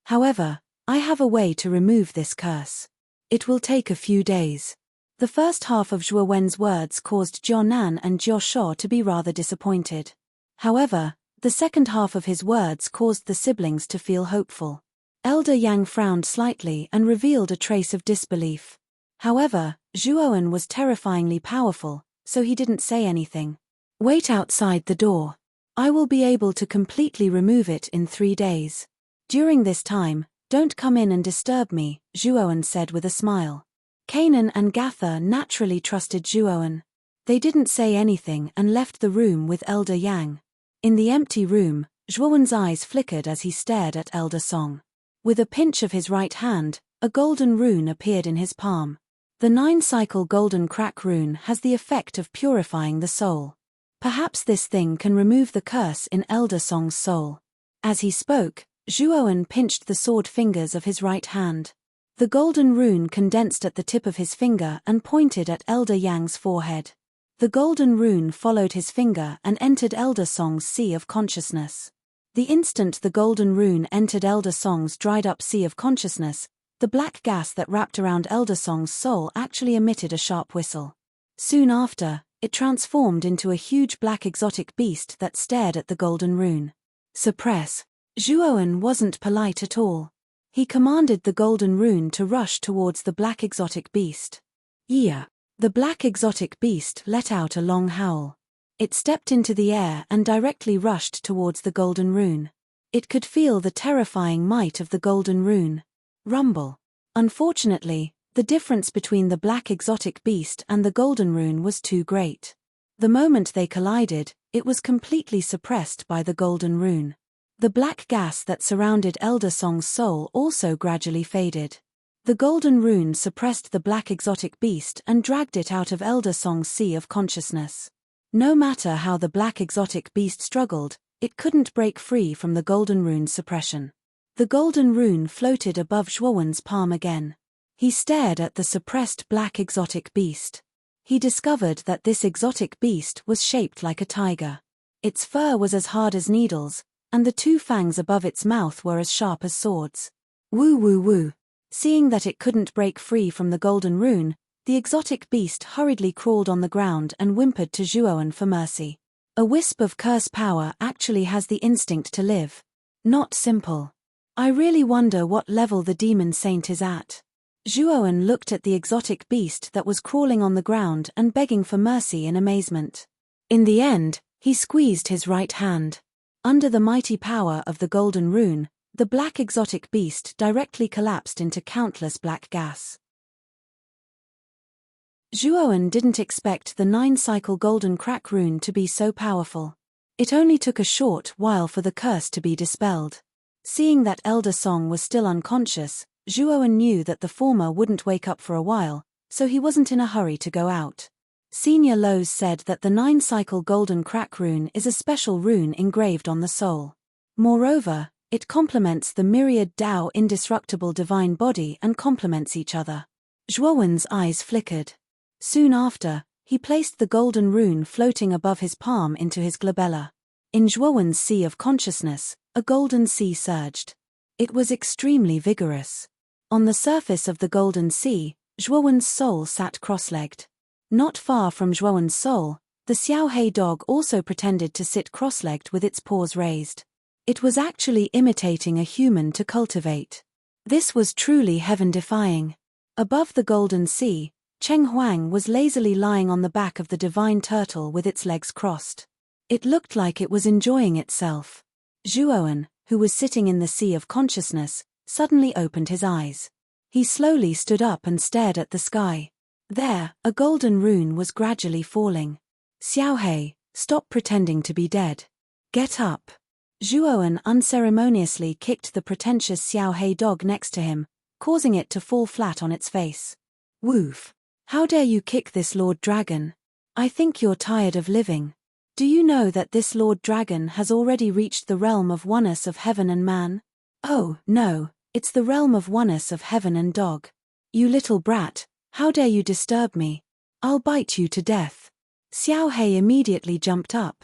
However, I have a way to remove this curse. It will take a few days. The first half of Zhuowen's words caused Jianan and Jioshuo to be rather disappointed. However, the second half of his words caused the siblings to feel hopeful. Elder Yang frowned slightly and revealed a trace of disbelief. However, Zhuowen was terrifyingly powerful, so he didn't say anything. Wait outside the door. I will be able to completely remove it in 3 days. During this time, don't come in and disturb me, Zhuowen said with a smile. Canaan and Gatha naturally trusted Zhuowen. They didn't say anything and left the room with Elder Yang. In the empty room, Zhuowen's eyes flickered as he stared at Elder Song. With a pinch of his right hand, a golden rune appeared in his palm. The 9-cycle golden crack rune has the effect of purifying the soul. Perhaps this thing can remove the curse in Elder Song's soul. As he spoke, Zhuowen pinched the sword fingers of his right hand. The golden rune condensed at the tip of his finger and pointed at Elder Yang's forehead. The golden rune followed his finger and entered Elder Song's sea of consciousness. The instant the golden rune entered Elder Song's dried-up sea of consciousness, the black gas that wrapped around Elder Song's soul actually emitted a sharp whistle. Soon after, it transformed into a huge black exotic beast that stared at the golden rune. Suppress. Zhuowen wasn't polite at all. He commanded the golden rune to rush towards the black exotic beast. Yeah. The black exotic beast let out a long howl. It stepped into the air and directly rushed towards the golden rune. It could feel the terrifying might of the golden rune. Rumble. Unfortunately, the difference between the black exotic beast and the golden rune was too great. The moment they collided, it was completely suppressed by the golden rune. The black gas that surrounded Elder Song's soul also gradually faded. The golden rune suppressed the black exotic beast and dragged it out of Elder Song's sea of consciousness. No matter how the black exotic beast struggled, it couldn't break free from the golden rune's suppression. The golden rune floated above Zhuowen's palm again. He stared at the suppressed black exotic beast. He discovered that this exotic beast was shaped like a tiger. Its fur was as hard as needles, and the 2 fangs above its mouth were as sharp as swords. Woo woo woo. Seeing that it couldn't break free from the golden rune, the exotic beast hurriedly crawled on the ground and whimpered to Zhuowen for mercy. A wisp of curse power actually has the instinct to live. Not simple. I really wonder what level the demon saint is at. Zhuowen looked at the exotic beast that was crawling on the ground and begging for mercy in amazement. In the end, he squeezed his right hand. Under the mighty power of the golden rune, the black exotic beast directly collapsed into countless black gas. Zhuowen didn't expect the 9-cycle golden crack rune to be so powerful. It only took a short while for the curse to be dispelled. Seeing that Elder Song was still unconscious, Zhuowen knew that the former wouldn't wake up for a while, so he wasn't in a hurry to go out. Senior Lowe's said that the 9-cycle golden crack rune is a special rune engraved on the soul. Moreover, it complements the myriad Tao indestructible divine body and complements each other. Zhuowen's eyes flickered. Soon after, he placed the golden rune floating above his palm into his glabella. In Zhuowen's sea of consciousness, a golden sea surged. It was extremely vigorous. On the surface of the golden sea, Zhuowen's soul sat cross-legged. Not far from Zhuowen's soul, The Xiaohei dog also pretended to sit cross-legged with its paws raised. It was actually imitating a human to cultivate. This was truly heaven-defying. Above the Golden Sea, Cheng Huang was lazily lying on the back of the divine turtle with its legs crossed. It looked like it was enjoying itself. Zhuowen, who was sitting in the sea of consciousness, suddenly opened his eyes. He slowly stood up and stared at the sky. There, a golden rune was gradually falling. Xiaohei, stop pretending to be dead. Get up. Zhuowen unceremoniously kicked the pretentious Xiaohei dog next to him, causing it to fall flat on its face. Woof. How dare you kick this Lord Dragon? I think you're tired of living. Do you know that this Lord Dragon has already reached the realm of oneness of heaven and man? Oh, no, it's the realm of oneness of heaven and dog. You little brat, how dare you disturb me? I'll bite you to death. Xiaohei immediately jumped up.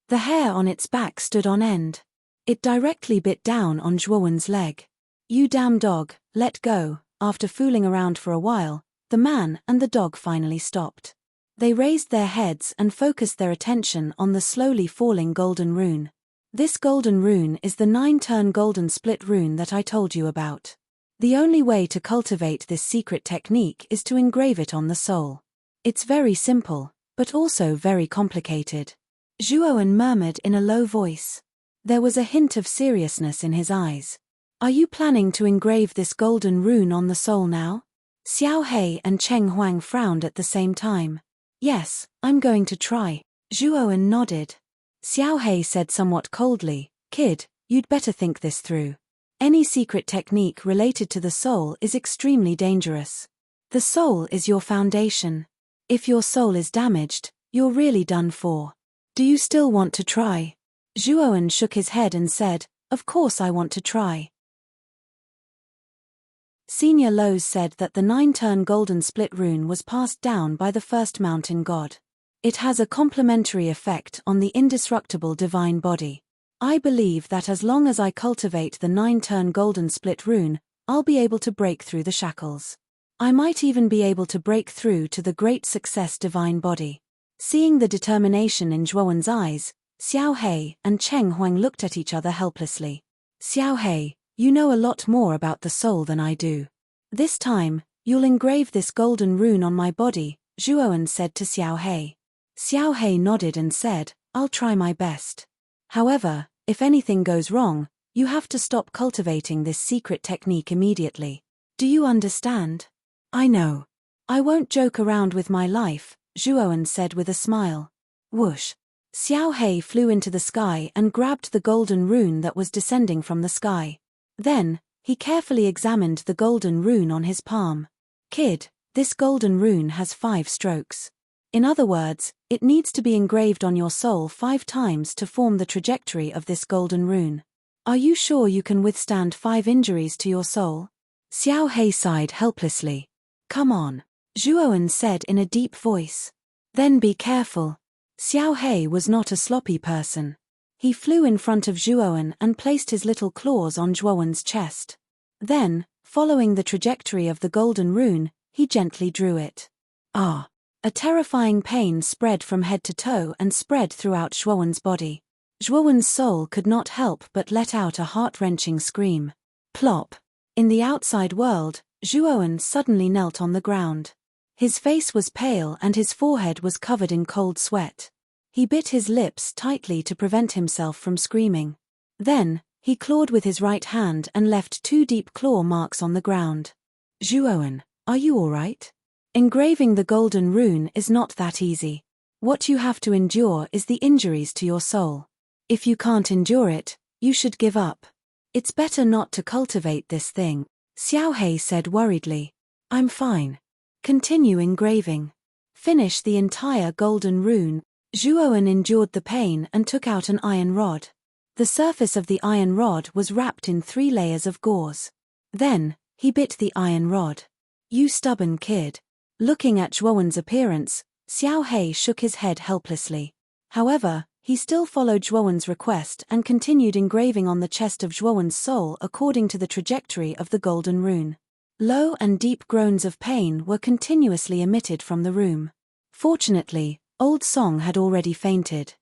The hair on its back stood on end. It directly bit down on Zhuowen's leg. You damn dog, let go. After fooling around for a while, the man and the dog finally stopped. They raised their heads and focused their attention on the slowly falling golden rune. This golden rune is the 9-turn golden split rune that I told you about. The only way to cultivate this secret technique is to engrave it on the soul. It's very simple, but also very complicated. Zhuowen murmured in a low voice. There was a hint of seriousness in his eyes. Are you planning to engrave this golden rune on the soul now? Xiaohei and Cheng Huang frowned at the same time. Yes, I'm going to try. Zhuowen nodded. Xiaohei said somewhat coldly, Kid, you'd better think this through. Any secret technique related to the soul is extremely dangerous. The soul is your foundation. If your soul is damaged, you're really done for. Do you still want to try? Zhuowen shook his head and said, Of course I want to try. Senior Lowe's said that the 9-turn golden split rune was passed down by the first mountain god. It has a complementary effect on the indestructible divine body. I believe that as long as I cultivate the 9-turn golden split rune, I'll be able to break through the shackles. I might even be able to break through to the great success divine body. Seeing the determination in Zhuowen's eyes, Xiaohei and Cheng Huang looked at each other helplessly. Xiaohei, you know a lot more about the soul than I do. This time, you'll engrave this golden rune on my body, Zhuowen said to Xiaohei. Xiaohei nodded and said, I'll try my best. However, if anything goes wrong, you have to stop cultivating this secret technique immediately. Do you understand? I know. I won't joke around with my life, Zhuowen said with a smile. Whoosh. Xiaohei flew into the sky and grabbed the golden rune that was descending from the sky. Then, he carefully examined the golden rune on his palm. Kid, this golden rune has 5 strokes. In other words, it needs to be engraved on your soul 5 times to form the trajectory of this golden rune. Are you sure you can withstand 5 injuries to your soul? Xiaohei sighed helplessly. Come on, Zhuowen said in a deep voice. Then be careful. Xiaohei was not a sloppy person. He flew in front of Zhuowen and placed his little claws on Zhuowen's chest. Then, following the trajectory of the golden rune, he gently drew it. Ah! A terrifying pain spread from head to toe and spread throughout Zhuowen's body. Zhuowen's soul could not help but let out a heart-wrenching scream. Plop! In the outside world, Zhuowen suddenly knelt on the ground. His face was pale and his forehead was covered in cold sweat. He bit his lips tightly to prevent himself from screaming. Then, he clawed with his right hand and left 2 deep claw marks on the ground. Zhuowen, are you all right? Engraving the golden rune is not that easy. What you have to endure is the injuries to your soul. If you can't endure it, you should give up. It's better not to cultivate this thing, Xiaohei said worriedly. I'm fine. Continue engraving. Finish the entire golden rune. Zhuowen endured the pain and took out an iron rod. The surface of the iron rod was wrapped in 3 layers of gauze. Then, he bit the iron rod. You stubborn kid. Looking at Zhuowen's appearance, Xiaohei shook his head helplessly. However, he still followed Zhuowen's request and continued engraving on the chest of Zhuowen's soul according to the trajectory of the golden rune. Low and deep groans of pain were continuously emitted from the room. Fortunately, Old Song had already fainted.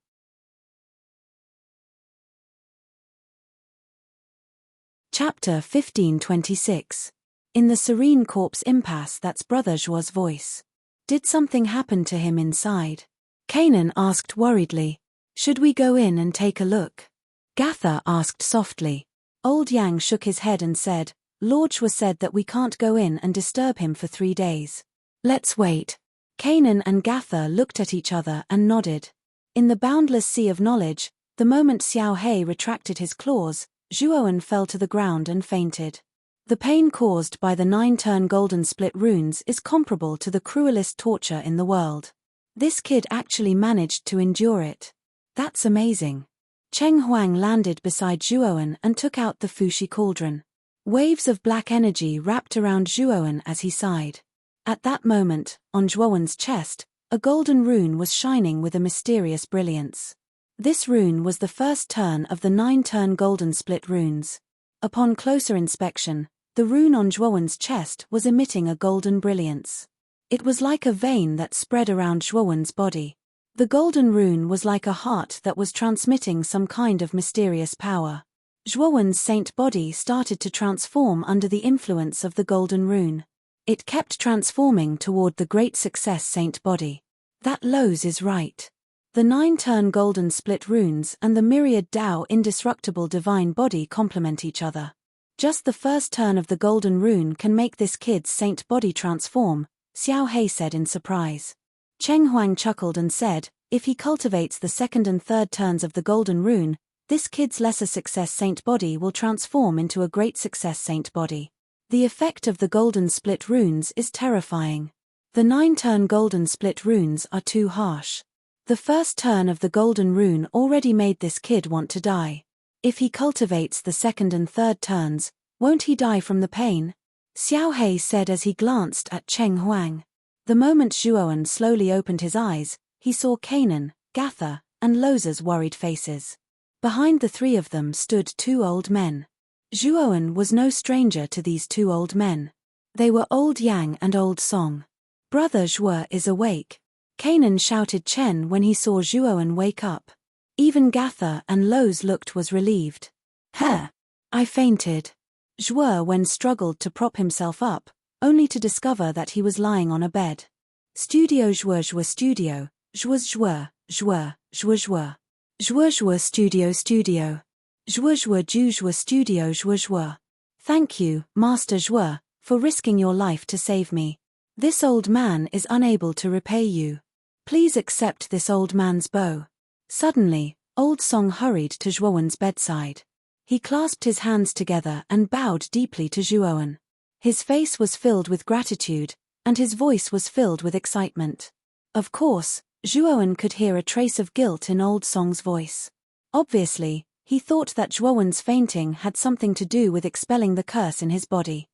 Chapter 1526. In the serene corpse impasse, that's Brother Zhuo's voice. Did something happen to him inside? Kanan asked worriedly. Should we go in and take a look? Gatha asked softly. Old Yang shook his head and said, Lord Zhuo said that we can't go in and disturb him for 3 days. Let's wait. Kanan and Gatha looked at each other and nodded. In the boundless sea of knowledge, the moment Xiao He retracted his claws, Zhuowen fell to the ground and fainted. The pain caused by the 9-turn golden split runes is comparable to the cruelest torture in the world. This kid actually managed to endure it. That's amazing. Cheng Huang landed beside Zhuowen and took out the Fushi cauldron. Waves of black energy wrapped around Zhuowen as he sighed. At that moment, on Zhuowen's chest, a golden rune was shining with a mysterious brilliance. This rune was the first turn of the 9-turn golden split runes. Upon closer inspection, the rune on Zhuowen's chest was emitting a golden brilliance. It was like a vein that spread around Zhuowen's body. The golden rune was like a heart that was transmitting some kind of mysterious power. Zhuowen's saint body started to transform under the influence of the golden rune. It kept transforming toward the great success saint body. That Lowe's is right. The 9-turn golden split runes and the myriad Tao indestructible divine body complement each other. Just the first turn of the golden rune can make this kid's saint body transform, Xiao He said in surprise. Cheng Huang chuckled and said, if he cultivates the second and third turns of the golden rune, this kid's lesser success saint body will transform into a great success saint body. The effect of the golden split runes is terrifying. The 9-turn golden split runes are too harsh. The first turn of the golden rune already made this kid want to die. If he cultivates the second and third turns, won't he die from the pain? Xiao He said as he glanced at Cheng Huang. The moment Zhuowen slowly opened his eyes, he saw Kanan, Gatha, and Loza's worried faces. Behind the 3 of them stood 2 old men. Zhuowen was no stranger to these 2 old men. They were Old Yang and Old Song. Brother Zhuo is awake. Kanan shouted Chen when he saw Zhuowen wake up. Even Gatha and Loz looked was relieved. Huh! I fainted. Zhuowen struggled to prop himself up, only to discover that he was lying on a bed. Studio Zhuo studio, Zhuo Zhuo, Zhuo, Zhuo Zhuo. Zhuo Zhuo studio studio. Zhuo Zhuo Ju Zhuo studio Zhuo Zhuo. Thank you, Master Zhuo, for risking your life to save me. This old man is unable to repay you. Please accept this old man's bow. Suddenly, Old Song hurried to Zhuowen's bedside. He clasped his hands together and bowed deeply to Zhuowen. His face was filled with gratitude, and his voice was filled with excitement. Of course, Zhuowen could hear a trace of guilt in Old Song's voice. Obviously, he thought that Zhuowen's fainting had something to do with expelling the curse in his body.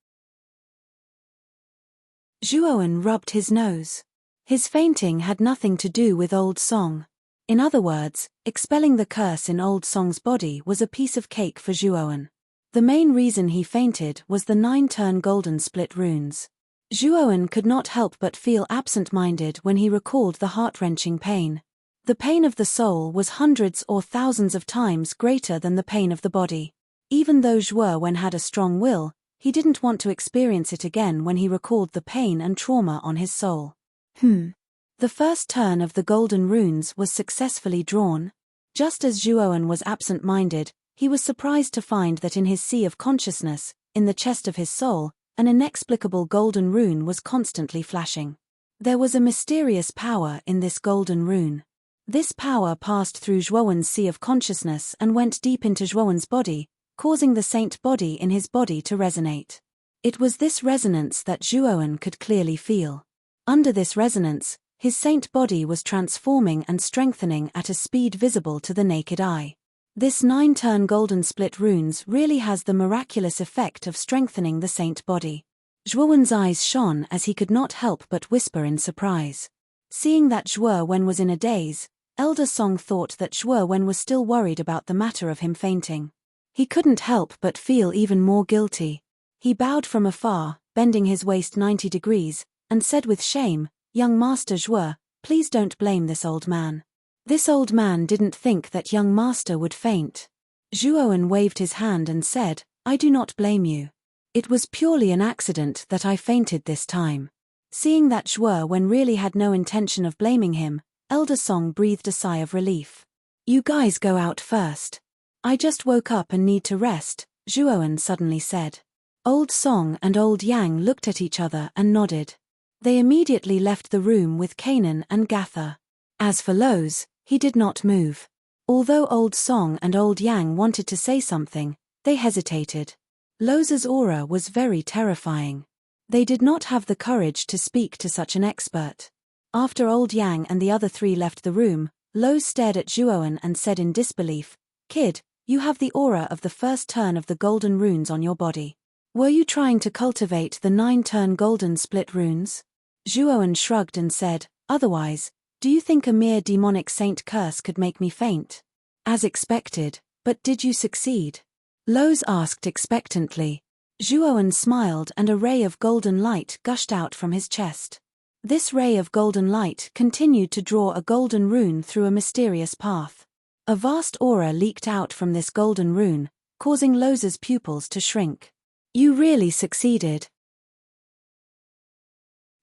Zhuowen rubbed his nose. His fainting had nothing to do with Old Song. In other words, expelling the curse in Old Song's body was a piece of cake for Zhuowen. The main reason he fainted was the 9-turn golden split runes. Zhuowen could not help but feel absent-minded when he recalled the heart-wrenching pain. The pain of the soul was hundreds or thousands of times greater than the pain of the body. Even though Zhuowen had a strong will, he didn't want to experience it again when he recalled the pain and trauma on his soul. The first turn of the golden runes was successfully drawn. Just as Zhuowen was absent-minded, he was surprised to find that in his sea of consciousness, in the chest of his soul, an inexplicable golden rune was constantly flashing. There was a mysterious power in this golden rune. This power passed through Zhuowen's sea of consciousness and went deep into Zhuowen's body, causing the saint body in his body to resonate. It was this resonance that Zhuowen could clearly feel. Under this resonance, his saint body was transforming and strengthening at a speed visible to the naked eye. This 9-turn golden split runes really has the miraculous effect of strengthening the saint body. Zhuowen's eyes shone as he could not help but whisper in surprise. Seeing that Zhuowen was in a daze, Elder Song thought that Zhuowen was still worried about the matter of him fainting. He couldn't help but feel even more guilty. He bowed from afar, bending his waist 90 degrees, and said with shame, "Young Master Zhuo, Please don't blame this old man. This old man didn't think that young master would faint. Zhuowen waved his hand and said, I do not blame you. It was purely an accident that I fainted this time. Seeing that Zhuowen really had no intention of blaming him, Elder Song breathed a sigh of relief. You guys go out first. I just woke up and need to rest, Zhuowen suddenly said. Old Song and Old Yang looked at each other and nodded. They immediately left the room with Kanan and Gatha. As for Loz, he did not move. Although Old Song and Old Yang wanted to say something, they hesitated. Loz's aura was very terrifying. They did not have the courage to speak to such an expert. After Old Yang and the other three left the room, Loz stared at Zhuowen and said in disbelief, Kid, you have the aura of the first turn of the golden runes on your body. Were you trying to cultivate the 9-turn golden split runes? Zhuowen shrugged and said, Otherwise, do you think a mere demonic saint curse could make me faint? As expected, but did you succeed? Loz asked expectantly. Zhuowen smiled and a ray of golden light gushed out from his chest. This ray of golden light continued to draw a golden rune through a mysterious path. A vast aura leaked out from this golden rune, causing Loz's pupils to shrink. You really succeeded.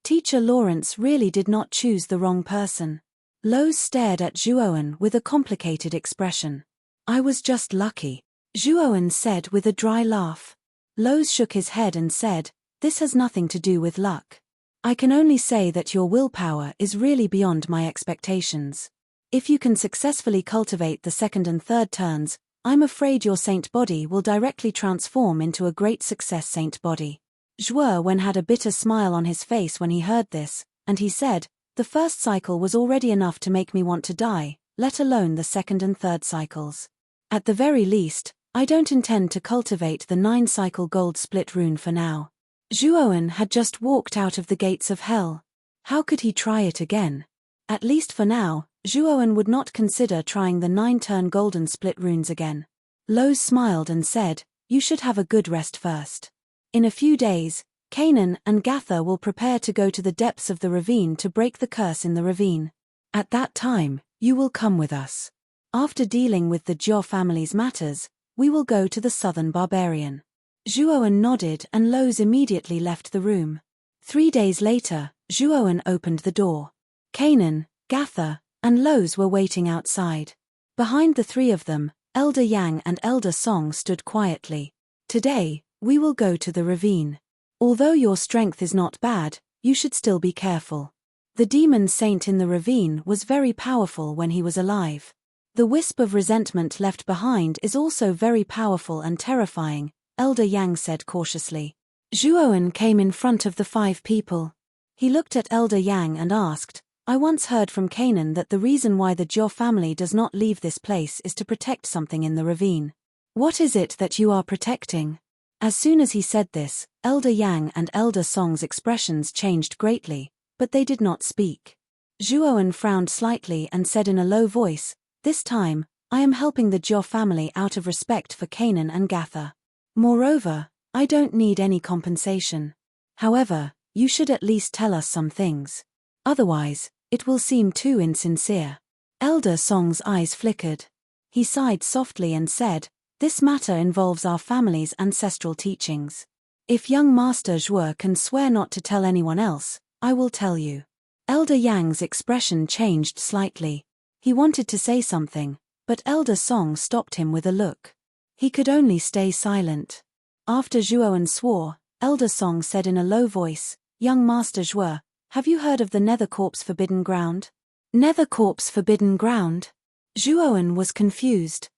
Teacher Lawrence really did not choose the wrong person. Loz stared at Zhuowen with a complicated expression. I was just lucky, Zhuowen said with a dry laugh. Loz shook his head and said, This has nothing to do with luck. I can only say that your willpower is really beyond my expectations. If you can successfully cultivate the second and third turns, I'm afraid your saint body will directly transform into a great success saint body. Zhuowen had a bitter smile on his face when he heard this, and he said, The first cycle was already enough to make me want to die, let alone the second and third cycles. At the very least, I don't intend to cultivate the 9-cycle gold split rune for now. Zhuowen had just walked out of the gates of hell. How could he try it again? At least for now, Zhuowen would not consider trying the 9-turn golden split runes again. Loz smiled and said, You should have a good rest first. In a few days, Kanan and Gatha will prepare to go to the depths of the ravine to break the curse in the ravine. At that time, you will come with us. After dealing with the Jiao family's matters, we will go to the southern barbarian. Zhuowen nodded and Loz immediately left the room. 3 days later, Zhuowen opened the door. Kanan, Gatha, and Loz were waiting outside. Behind the three of them, Elder Yang and Elder Song stood quietly. Today, we will go to the ravine. Although your strength is not bad, you should still be careful. The demon saint in the ravine was very powerful when he was alive. The wisp of resentment left behind is also very powerful and terrifying, Elder Yang said cautiously. Zhuowen came in front of the 5 people. He looked at Elder Yang and asked, I once heard from Kanan that the reason why the Jiao family does not leave this place is to protect something in the ravine. What is it that you are protecting? As soon as he said this, Elder Yang and Elder Song's expressions changed greatly, but they did not speak. Zhuowen frowned slightly and said in a low voice, This time, I am helping the Jiao family out of respect for Kanan and Gatha. Moreover, I don't need any compensation. However, you should at least tell us some things. Otherwise, it will seem too insincere. Elder Song's eyes flickered. He sighed softly and said, This matter involves our family's ancestral teachings. If young Master Zhuo can swear not to tell anyone else, I will tell you. Elder Yang's expression changed slightly. He wanted to say something, but Elder Song stopped him with a look. He could only stay silent. After Zhuowen swore, Elder Song said in a low voice, Young Master Zhuo, have you heard of the Nether Corp's forbidden ground? Nether Corp's forbidden ground? Zhuowen was confused.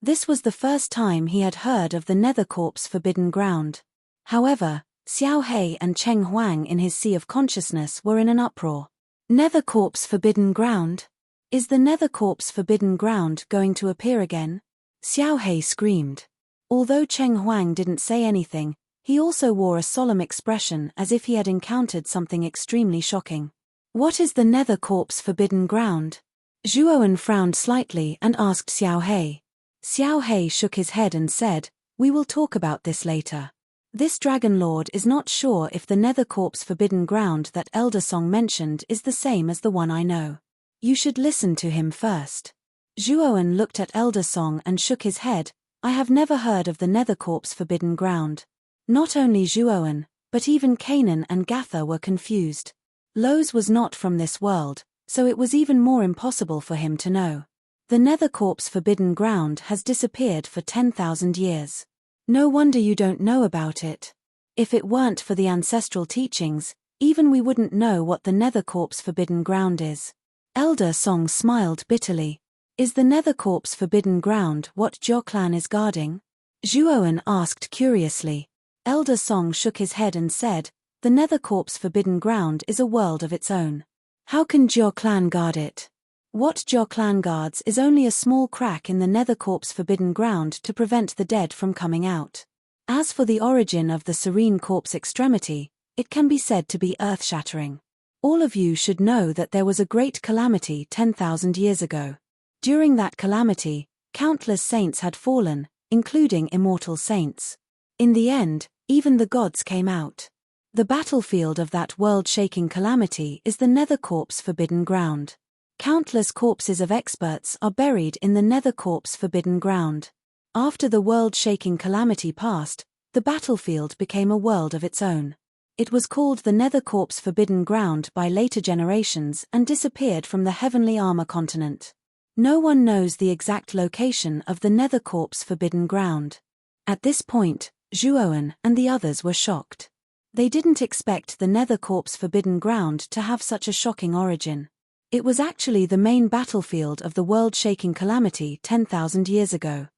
This was the first time he had heard of the Nether Corp's forbidden ground. However, Xiao He and Cheng Huang in his sea of consciousness were in an uproar. Nether Corp's forbidden ground? Is the Nether Corp's forbidden ground going to appear again? Xiao He screamed. Although Cheng Huang didn't say anything, he also wore a solemn expression as if he had encountered something extremely shocking. What is the Nether Corp's forbidden ground? Zhuowen frowned slightly and asked Xiao He. Xiao He shook his head and said, We will talk about this later. This dragon lord is not sure if the nether corpse forbidden ground that Elder Song mentioned is the same as the one I know. You should listen to him first. Zhuowen looked at Elder Song and shook his head. I have never heard of the nether corpse forbidden ground. Not only Zhuowen, but even Canaan and Gatha were confused. Loz was not from this world, so it was even more impossible for him to know. The nether corpse forbidden ground has disappeared for 10,000 years. No wonder you don't know about it. If it weren't for the ancestral teachings, even we wouldn't know what the nether corpse forbidden ground is. Elder Song smiled bitterly. Is the nether corpse forbidden ground what Jiao clan is guarding? Zhuowen asked curiously. Elder Song shook his head and said, the nether corpse forbidden ground is a world of its own. How can Jiao clan guard it? What Jiao clan guards is only a small crack in the nether corpse forbidden ground to prevent the dead from coming out. As for the origin of the serene corpse extremity, it can be said to be earth-shattering. All of you should know that there was a great calamity 10,000 years ago. During that calamity, countless saints had fallen, including immortal saints. In the end, even the gods came out. The battlefield of that world-shaking calamity is the nether corpse forbidden ground. Countless corpses of experts are buried in the nether corpse forbidden ground. After the world-shaking calamity passed, the battlefield became a world of its own. It was called the nether corpse forbidden ground by later generations and disappeared from the heavenly armor continent. No one knows the exact location of the nether corpse forbidden ground. At this point, Zhuowen and the others were shocked. They didn't expect the nether corpse forbidden ground to have such a shocking origin. It was actually the main battlefield of the world-shaking calamity 10,000 years ago.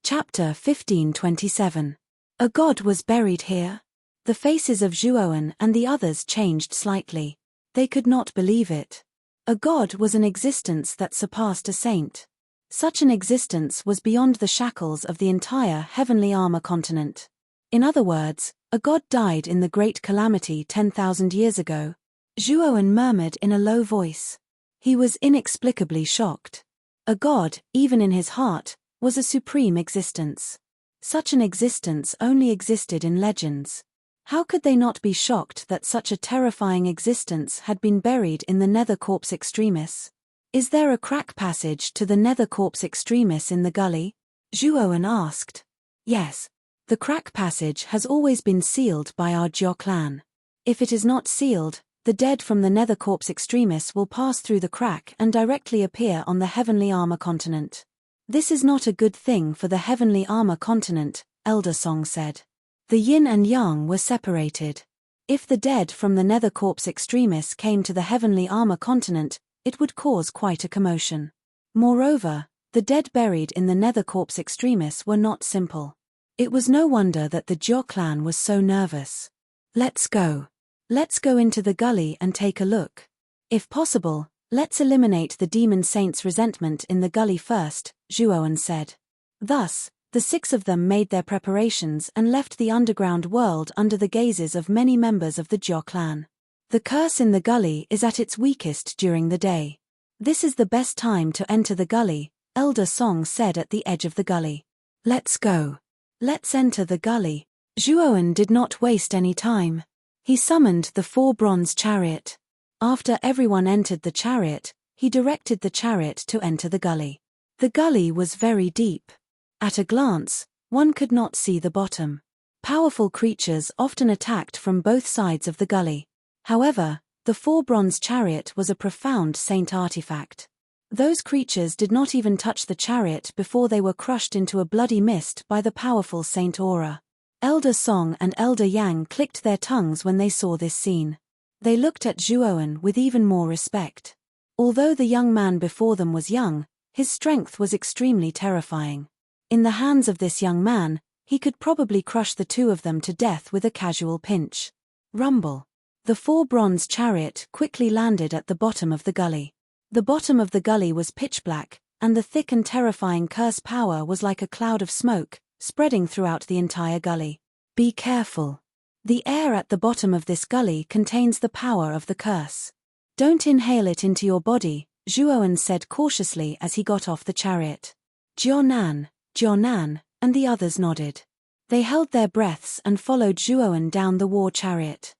Chapter 1527. A god was buried here? The faces of Zhuowen and the others changed slightly. They could not believe it. A god was an existence that surpassed a saint. Such an existence was beyond the shackles of the entire heavenly armor continent. In other words, a god died in the great calamity 10,000 years ago. Zhuowen murmured in a low voice. He was inexplicably shocked. A god, even in his heart, was a supreme existence. Such an existence only existed in legends. How could they not be shocked that such a terrifying existence had been buried in the nether corpse extremis? Is there a crack passage to the nether corpse extremis in the gully? Zhuowen asked. Yes. The crack passage has always been sealed by our Jiao clan. If it is not sealed, the dead from the nether corpse extremis will pass through the crack and directly appear on the heavenly armor continent. This is not a good thing for the heavenly armor continent, Elder Song said. The yin and yang were separated. If the dead from the nether corpse extremis came to the heavenly armor continent, it would cause quite a commotion. Moreover, the dead buried in the nether corpse extremis were not simple. It was no wonder that the Jiao clan was so nervous. Let's go. Let's go into the gully and take a look. If possible, let's eliminate the demon saint's resentment in the gully first, Zhuowen said. Thus, the 6 of them made their preparations and left the underground world under the gazes of many members of the Jiao clan. The curse in the gully is at its weakest during the day. This is the best time to enter the gully, Elder Song said at the edge of the gully. Let's go. Let's enter the gully. Zhuowen did not waste any time. He summoned the 4 bronze chariot. After everyone entered the chariot, he directed the chariot to enter the gully. The gully was very deep. At a glance, one could not see the bottom. Powerful creatures often attacked from both sides of the gully. However, the 4 bronze chariot was a profound saint artifact. Those creatures did not even touch the chariot before they were crushed into a bloody mist by the powerful saint aura. Elder Song and Elder Yang clicked their tongues when they saw this scene. They looked at Zhuowen with even more respect. Although the young man before them was young, his strength was extremely terrifying. In the hands of this young man, he could probably crush the 2 of them to death with a casual pinch. Rumble. The 4 bronze chariot quickly landed at the bottom of the gully. The bottom of the gully was pitch black, and the thick and terrifying curse power was like a cloud of smoke, spreading throughout the entire gully. Be careful. The air at the bottom of this gully contains the power of the curse. Don't inhale it into your body, Zhuowen said cautiously as he got off the chariot. Jianan, Jianan, and the others nodded. They held their breaths and followed Zhuowen down the war chariot.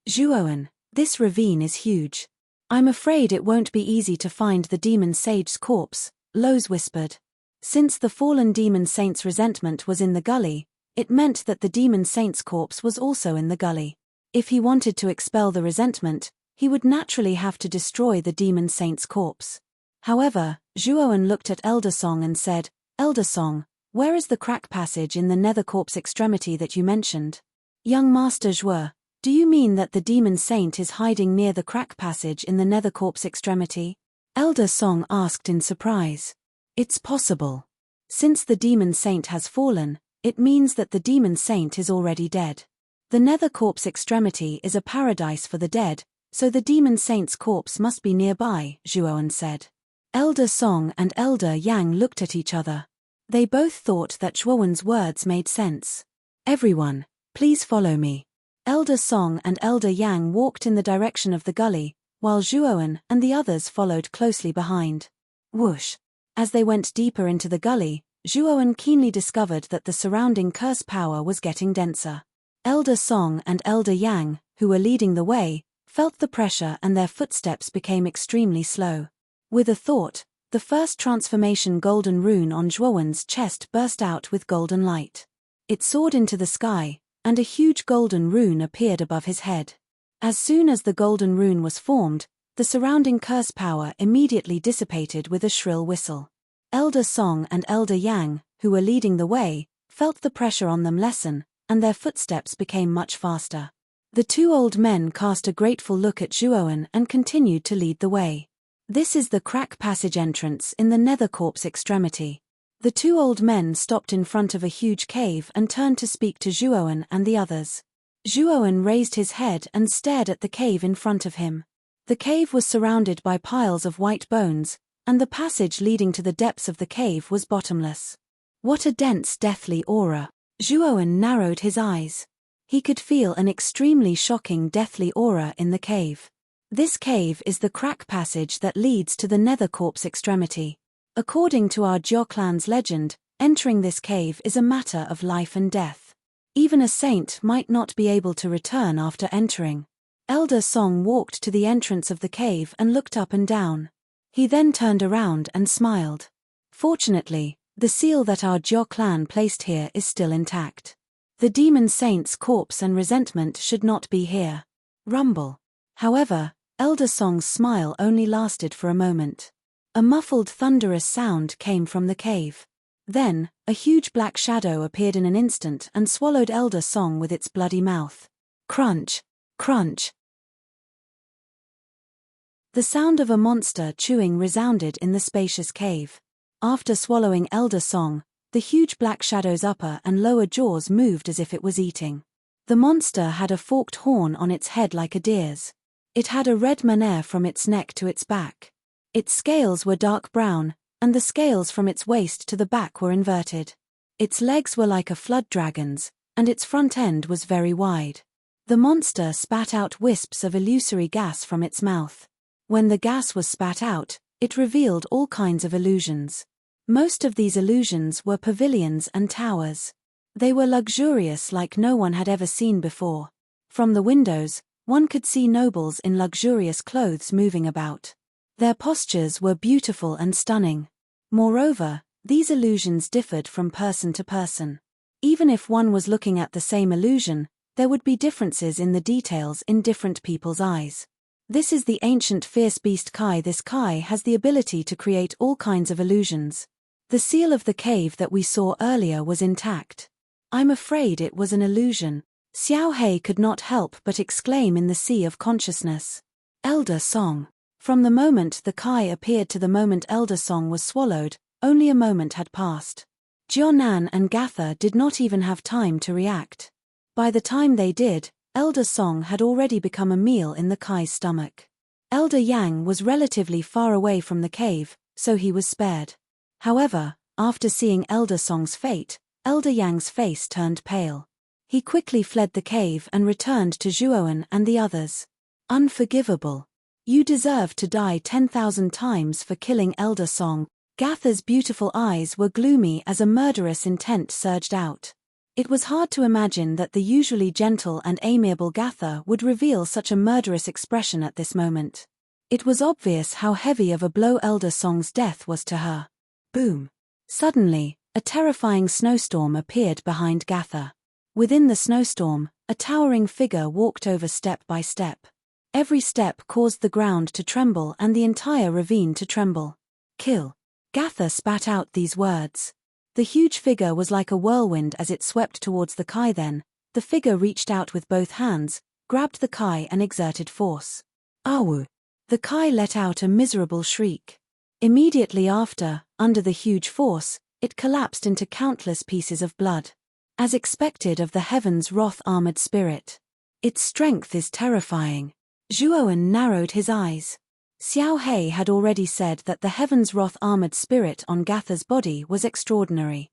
Zhuowen, this ravine is huge. I'm afraid it won't be easy to find the demon sage's corpse, Loz whispered. Since the fallen demon saint's resentment was in the gully, it meant that the demon saint's corpse was also in the gully. If he wanted to expel the resentment, he would naturally have to destroy the demon saint's corpse. However, Zhuowen looked at Elder Song and said, Elder Song, where is the crack passage in the nether corpse extremity that you mentioned? Young Master Zhuo, do you mean that the demon saint is hiding near the crack passage in the nether corpse extremity? Elder Song asked in surprise. It's possible. Since the demon saint has fallen, it means that the demon saint is already dead. The nether corpse extremity is a paradise for the dead, so the demon saint's corpse must be nearby, Zhuowen said. Elder Song and Elder Yang looked at each other. They both thought that Zhuowen's words made sense. Everyone, please follow me. Elder Song and Elder Yang walked in the direction of the gully, while Zhuowen and the others followed closely behind. Whoosh! As they went deeper into the gully, Zhuowen keenly discovered that the surrounding curse power was getting denser. Elder Song and Elder Yang, who were leading the way, felt the pressure and their footsteps became extremely slow. With a thought, the first transformation golden rune on Zhuowen's chest burst out with golden light. It soared into the sky, and a huge golden rune appeared above his head. As soon as the golden rune was formed, the surrounding curse power immediately dissipated with a shrill whistle. Elder Song and Elder Yang, who were leading the way, felt the pressure on them lessen, and their footsteps became much faster. The two old men cast a grateful look at Zhuowen and continued to lead the way. This is the crack passage entrance in the nether corpse extremity. The two old men stopped in front of a huge cave and turned to speak to Zhuowen and the others. Zhuowen raised his head and stared at the cave in front of him. The cave was surrounded by piles of white bones, and the passage leading to the depths of the cave was bottomless. What a dense deathly aura! Zhuowen narrowed his eyes. He could feel an extremely shocking deathly aura in the cave. This cave is the crack passage that leads to the nether corpse extremity. According to our Jiao clan's legend, entering this cave is a matter of life and death. Even a saint might not be able to return after entering. Elder Song walked to the entrance of the cave and looked up and down. He then turned around and smiled. Fortunately, the seal that our Jiao clan placed here is still intact. The demon saint's corpse and resentment should not be here. Rumble. However, Elder Song's smile only lasted for a moment. A muffled thunderous sound came from the cave. Then, a huge black shadow appeared in an instant and swallowed Elder Song with its bloody mouth. Crunch! Crunch! The sound of a monster chewing resounded in the spacious cave. After swallowing Elder Song, the huge black shadow's upper and lower jaws moved as if it was eating. The monster had a forked horn on its head like a deer's. It had a red manner from its neck to its back. Its scales were dark brown, and the scales from its waist to the back were inverted. Its legs were like a flood dragon's, and its front end was very wide. The monster spat out wisps of illusory gas from its mouth. When the gas was spat out, it revealed all kinds of illusions. Most of these illusions were pavilions and towers. They were luxurious like no one had ever seen before. From the windows, one could see nobles in luxurious clothes moving about. Their postures were beautiful and stunning. Moreover, these illusions differed from person to person. Even if one was looking at the same illusion, there would be differences in the details in different people's eyes. This is the ancient fierce beast Kai. This Kai has the ability to create all kinds of illusions. The seal of the cave that we saw earlier was intact. I'm afraid it was an illusion. Xiao Hei could not help but exclaim in the sea of consciousness. Elder Song. From the moment the Kai appeared to the moment Elder Song was swallowed, only a moment had passed. Jianan and Gatha did not even have time to react. By the time they did, Elder Song had already become a meal in the Kai's stomach. Elder Yang was relatively far away from the cave, so he was spared. However, after seeing Elder Song's fate, Elder Yang's face turned pale. He quickly fled the cave and returned to Zhuowen and the others. Unforgivable. You deserve to die 10,000 times for killing Elder Song. Gatha's beautiful eyes were gloomy as a murderous intent surged out. It was hard to imagine that the usually gentle and amiable Gatha would reveal such a murderous expression at this moment. It was obvious how heavy of a blow Elder Song's death was to her. Boom! Suddenly, a terrifying snowstorm appeared behind Gatha. Within the snowstorm, a towering figure walked over step by step. Every step caused the ground to tremble and the entire ravine to tremble. Kill! Gatha spat out these words. The huge figure was like a whirlwind as it swept towards the Kai. Then, the figure reached out with both hands, grabbed the Kai and exerted force. Awu! The Kai let out a miserable shriek. Immediately after, under the huge force, it collapsed into countless pieces of blood. As expected of the heaven's wrath armored spirit. Its strength is terrifying. Zhuowen narrowed his eyes. Xiao He had already said that the heaven's wrath armored spirit on Gatha's body was extraordinary.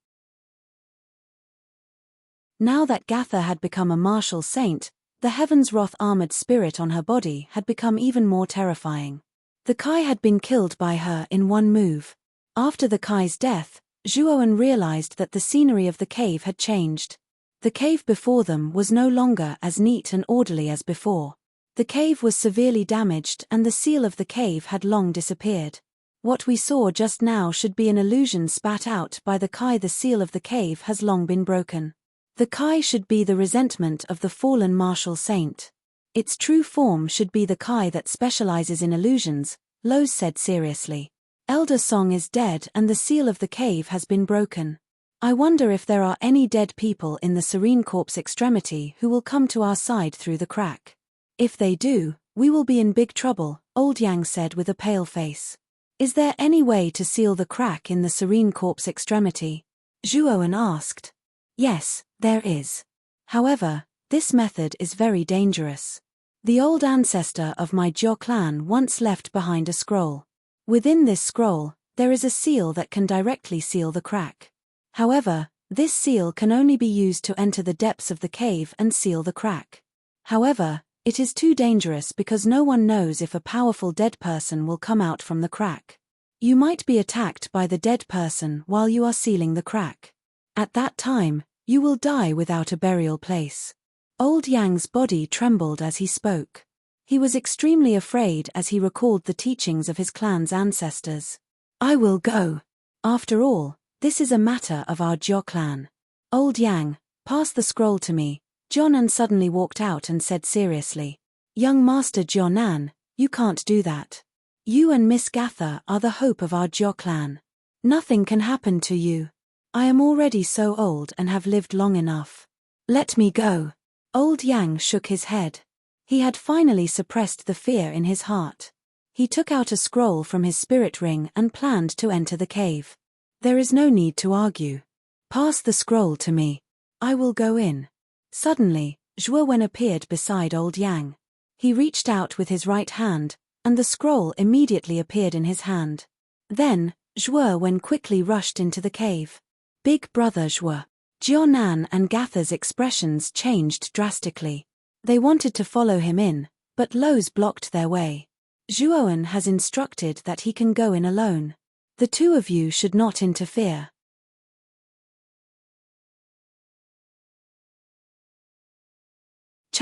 Now that Gatha had become a martial saint, the heaven's wrath armored spirit on her body had become even more terrifying. The Kai had been killed by her in one move. After the Kai's death, Zhuowen realized that the scenery of the cave had changed. The cave before them was no longer as neat and orderly as before. The cave was severely damaged and the seal of the cave had long disappeared. What we saw just now should be an illusion spat out by the Kai. The seal of the cave has long been broken. The Kai should be the resentment of the fallen martial saint. Its true form should be the Kai that specializes in illusions, Lowe's said seriously. Elder Song is dead and the seal of the cave has been broken. I wonder if there are any dead people in the Serene Corp's extremity who will come to our side through the crack. If they do, we will be in big trouble, Old Yang said with a pale face. Is there any way to seal the crack in the Serene Corp's extremity? Zhuowen asked. Yes, there is. However, this method is very dangerous. The old ancestor of my Jiao clan once left behind a scroll. Within this scroll, there is a seal that can directly seal the crack. However, this seal can only be used to enter the depths of the cave and seal the crack. However, it is too dangerous because no one knows if a powerful dead person will come out from the crack. You might be attacked by the dead person while you are sealing the crack. At that time, you will die without a burial place. Old Yang's body trembled as he spoke. He was extremely afraid as he recalled the teachings of his clan's ancestors. I will go. After all, this is a matter of our Jiao clan. Old Yang, pass the scroll to me. Jianan suddenly walked out and said seriously. Young Master Jianan, you can't do that. You and Miss Gatha are the hope of our Jiao clan. Nothing can happen to you. I am already so old and have lived long enough. Let me go. Old Yang shook his head. He had finally suppressed the fear in his heart. He took out a scroll from his spirit ring and planned to enter the cave. There is no need to argue. Pass the scroll to me. I will go in. Suddenly, Zhuowen appeared beside Old Yang. He reached out with his right hand, and the scroll immediately appeared in his hand. Then, Zhuowen quickly rushed into the cave. Big brother Zhuo. Jianan and Gatha's expressions changed drastically. They wanted to follow him in, but Lowe's blocked their way. Zhuowen has instructed that he can go in alone. The two of you should not interfere.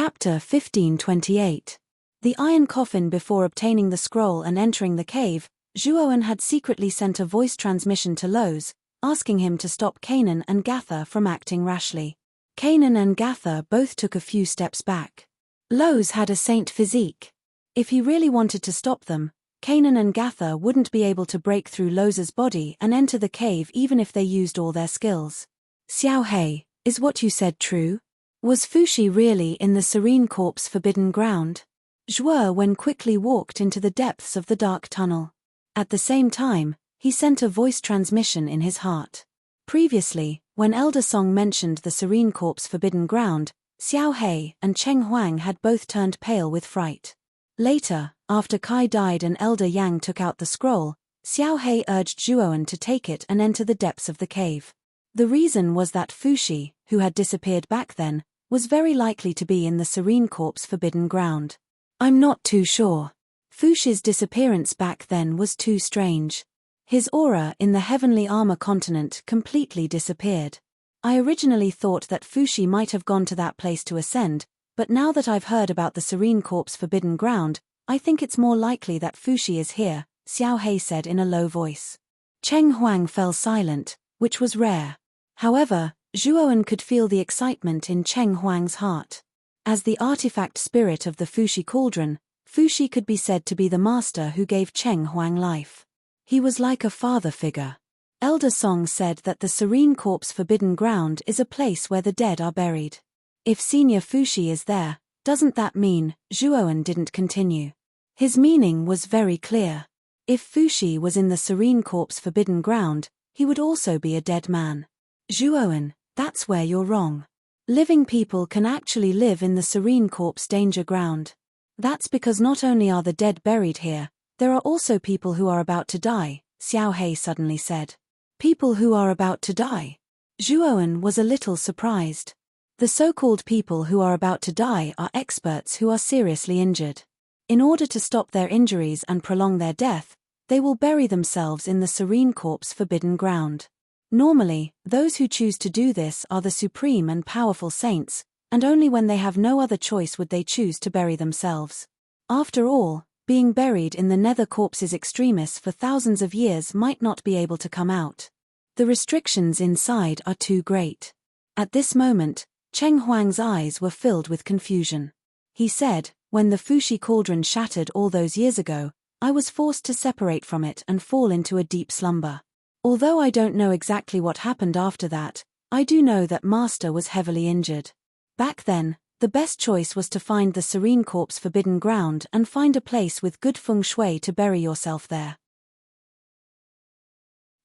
Chapter 1528. The iron coffin. Before obtaining the scroll and entering the cave, Zhuowen had secretly sent a voice transmission to Lowe's, asking him to stop Kanan and Gatha from acting rashly. Kanan and Gatha both took a few steps back. Lowe's had a saint physique. If he really wanted to stop them, Kanan and Gatha wouldn't be able to break through Lowe's body and enter the cave even if they used all their skills. Xiao He, is what you said true? Was Fushi really in the Serene Corp's forbidden ground? Zhuowen quickly walked into the depths of the dark tunnel. At the same time, he sent a voice transmission in his heart. Previously, when Elder Song mentioned the Serene Corp's forbidden ground, Xiao He and Cheng Huang had both turned pale with fright. Later, after Kai died and Elder Yang took out the scroll, Xiao He urged Zhuowen to take it and enter the depths of the cave. The reason was that Fushi, who had disappeared back then, was very likely to be in the Serene Corp's forbidden ground. I'm not too sure. Fushi's disappearance back then was too strange. His aura in the heavenly armor continent completely disappeared. I originally thought that Fushi might have gone to that place to ascend, but now that I've heard about the Serene Corp's forbidden ground, I think it's more likely that Fushi is here, Xiao Hei said in a low voice. Cheng Huang fell silent, which was rare. However, Zhuowen could feel the excitement in Cheng Huang's heart. As the artifact spirit of the Fushi cauldron, Fushi could be said to be the master who gave Cheng Huang life. He was like a father figure. Elder Song said that the Serene Corp's forbidden ground is a place where the dead are buried. If Senior Fushi is there, doesn't that mean? Zhuowen didn't continue. His meaning was very clear. If Fushi was in the Serene Corp's forbidden ground, he would also be a dead man. Zhuowen, that's where you're wrong. Living people can actually live in the Serene Corp's danger ground. That's because not only are the dead buried here, there are also people who are about to die, Xiao Hei suddenly said. People who are about to die? Zhuowen was a little surprised. The so-called people who are about to die are experts who are seriously injured. In order to stop their injuries and prolong their death, they will bury themselves in the Serene Corp's forbidden ground. Normally, those who choose to do this are the supreme and powerful saints, and only when they have no other choice would they choose to bury themselves. After all, being buried in the nether corpses extremis for thousands of years might not be able to come out. The restrictions inside are too great. At this moment, Cheng Huang's eyes were filled with confusion. He said, when the Fushi cauldron shattered all those years ago, I was forced to separate from it and fall into a deep slumber. Although I don't know exactly what happened after that, I do know that Master was heavily injured. Back then, the best choice was to find the Serene Corp's forbidden ground and find a place with good feng shui to bury yourself there.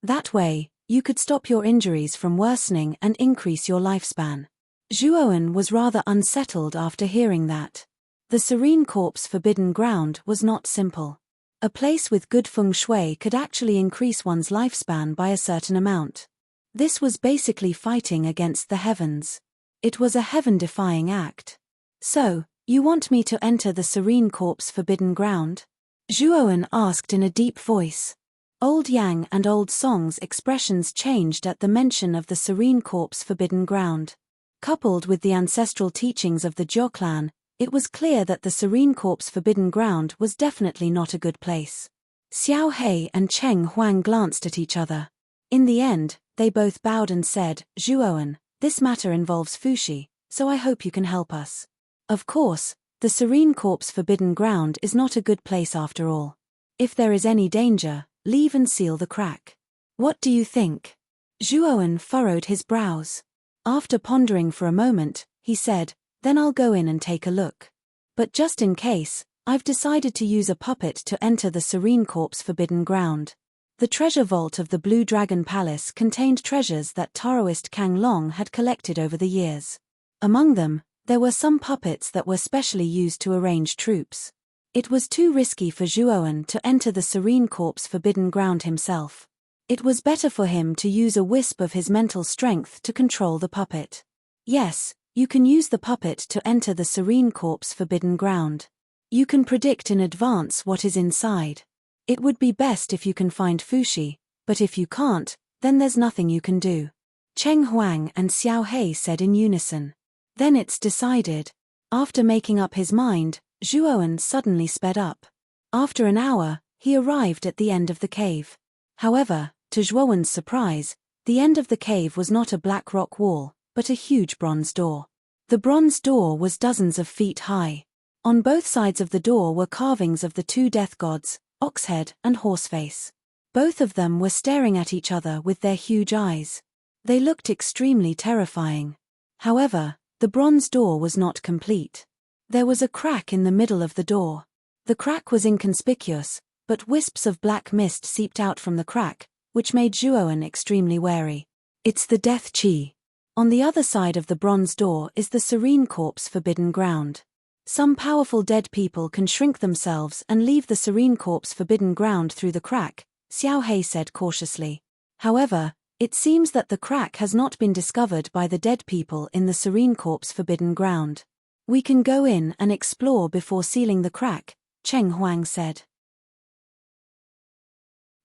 That way, you could stop your injuries from worsening and increase your lifespan. Zhuowen was rather unsettled after hearing that. The Serene Corp's forbidden ground was not simple. A place with good feng shui could actually increase one's lifespan by a certain amount. This was basically fighting against the heavens. It was a heaven-defying act. So, you want me to enter the Serene Corp's forbidden ground? Zhuowen asked in a deep voice. Old Yang and Old Song's expressions changed at the mention of the Serene Corp's forbidden ground. Coupled with the ancestral teachings of the Jiao clan, it was clear that the Serene Corp's forbidden ground was definitely not a good place. Xiao Hei and Cheng Huang glanced at each other. In the end, they both bowed and said, Zhuowen, this matter involves Fushi, so I hope you can help us. Of course, the Serene Corp's forbidden ground is not a good place after all. If there is any danger, leave and seal the crack. What do you think? Zhuowen furrowed his brows. After pondering for a moment, he said, then I'll go in and take a look. But just in case, I've decided to use a puppet to enter the Serene Corp's forbidden ground. The treasure vault of the Blue Dragon Palace contained treasures that Taoist Kang Long had collected over the years. Among them, there were some puppets that were specially used to arrange troops. It was too risky for Zhuowen to enter the Serene Corp's forbidden ground himself. It was better for him to use a wisp of his mental strength to control the puppet. Yes, you can use the puppet to enter the Serene Corp's forbidden ground. You can predict in advance what is inside. It would be best if you can find Fushi, but if you can't, then there's nothing you can do. Cheng Huang and Xiao Hei said in unison. Then it's decided. After making up his mind, Zhuowen suddenly sped up. After an hour, he arrived at the end of the cave. However, to Zhuowen's surprise, the end of the cave was not a black rock wall, but a huge bronze door. The bronze door was dozens of feet high. On both sides of the door were carvings of the two death gods, Oxhead and Horseface. Both of them were staring at each other with their huge eyes. They looked extremely terrifying. However, the bronze door was not complete. There was a crack in the middle of the door. The crack was inconspicuous, but wisps of black mist seeped out from the crack, which made Zhuowen extremely wary. It's the Death Chi. On the other side of the bronze door is the Serene Corp's forbidden ground. Some powerful dead people can shrink themselves and leave the Serene Corp's forbidden ground through the crack, Xiao Hei said cautiously. However, it seems that the crack has not been discovered by the dead people in the Serene Corp's forbidden ground. We can go in and explore before sealing the crack, Cheng Huang said.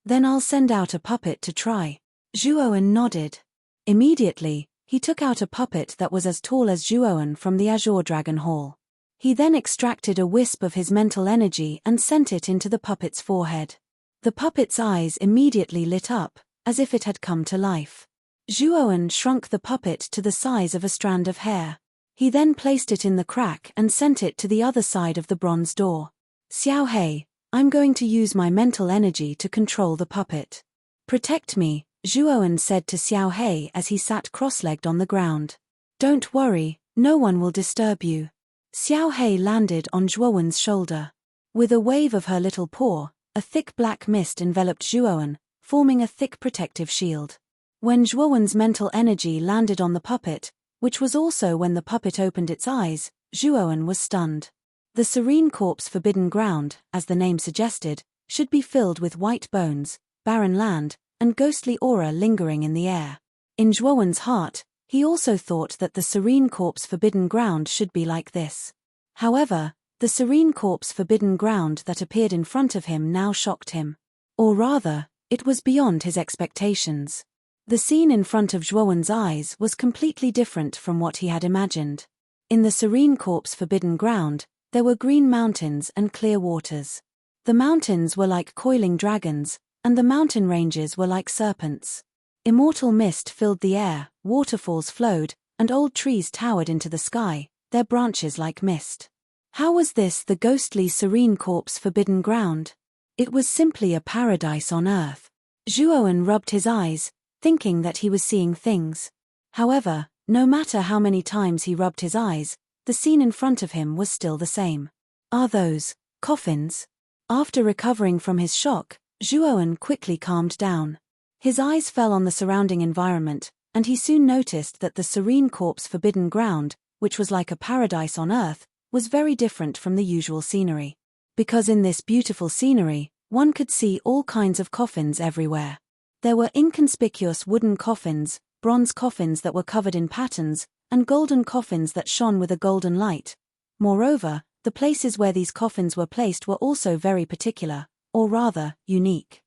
Then I'll send out a puppet to try. Zhuowen nodded. Immediately, he took out a puppet that was as tall as Zhuowen from the Azure Dragon Hall. He then extracted a wisp of his mental energy and sent it into the puppet's forehead. The puppet's eyes immediately lit up, as if it had come to life. Zhuowen shrunk the puppet to the size of a strand of hair. He then placed it in the crack and sent it to the other side of the bronze door. Xiao Hei, I'm going to use my mental energy to control the puppet. Protect me, Zhuowen said to Xiao Hei as he sat cross-legged on the ground. Don't worry, no one will disturb you. Xiao Hei landed on Zhuowen's shoulder. With a wave of her little paw, a thick black mist enveloped Zhuowen, forming a thick protective shield. When Zhuowen's mental energy landed on the puppet, which was also when the puppet opened its eyes, Zhuowen was stunned. The serene corpse forbidden ground, as the name suggested, should be filled with white bones, barren land, and ghostly aura lingering in the air. In Zhuowen's heart, he also thought that the serene corpse forbidden ground should be like this. However, the serene corpse forbidden ground that appeared in front of him now shocked him. Or rather, it was beyond his expectations. The scene in front of Zhuowen's eyes was completely different from what he had imagined. In the serene corpse forbidden ground, there were green mountains and clear waters. The mountains were like coiling dragons, and the mountain ranges were like serpents. Immortal mist filled the air, waterfalls flowed, and old trees towered into the sky, their branches like mist. How was this the ghostly serene corpse forbidden ground? It was simply a paradise on earth. Zhuowen rubbed his eyes, thinking that he was seeing things. However, no matter how many times he rubbed his eyes, the scene in front of him was still the same. Are those coffins? After recovering from his shock, Zhuowen quickly calmed down. His eyes fell on the surrounding environment, and he soon noticed that the serene corpse forbidden ground, which was like a paradise on earth, was very different from the usual scenery. Because in this beautiful scenery, one could see all kinds of coffins everywhere. There were inconspicuous wooden coffins, bronze coffins that were covered in patterns, and golden coffins that shone with a golden light. Moreover, the places where these coffins were placed were also very particular, or rather, unique.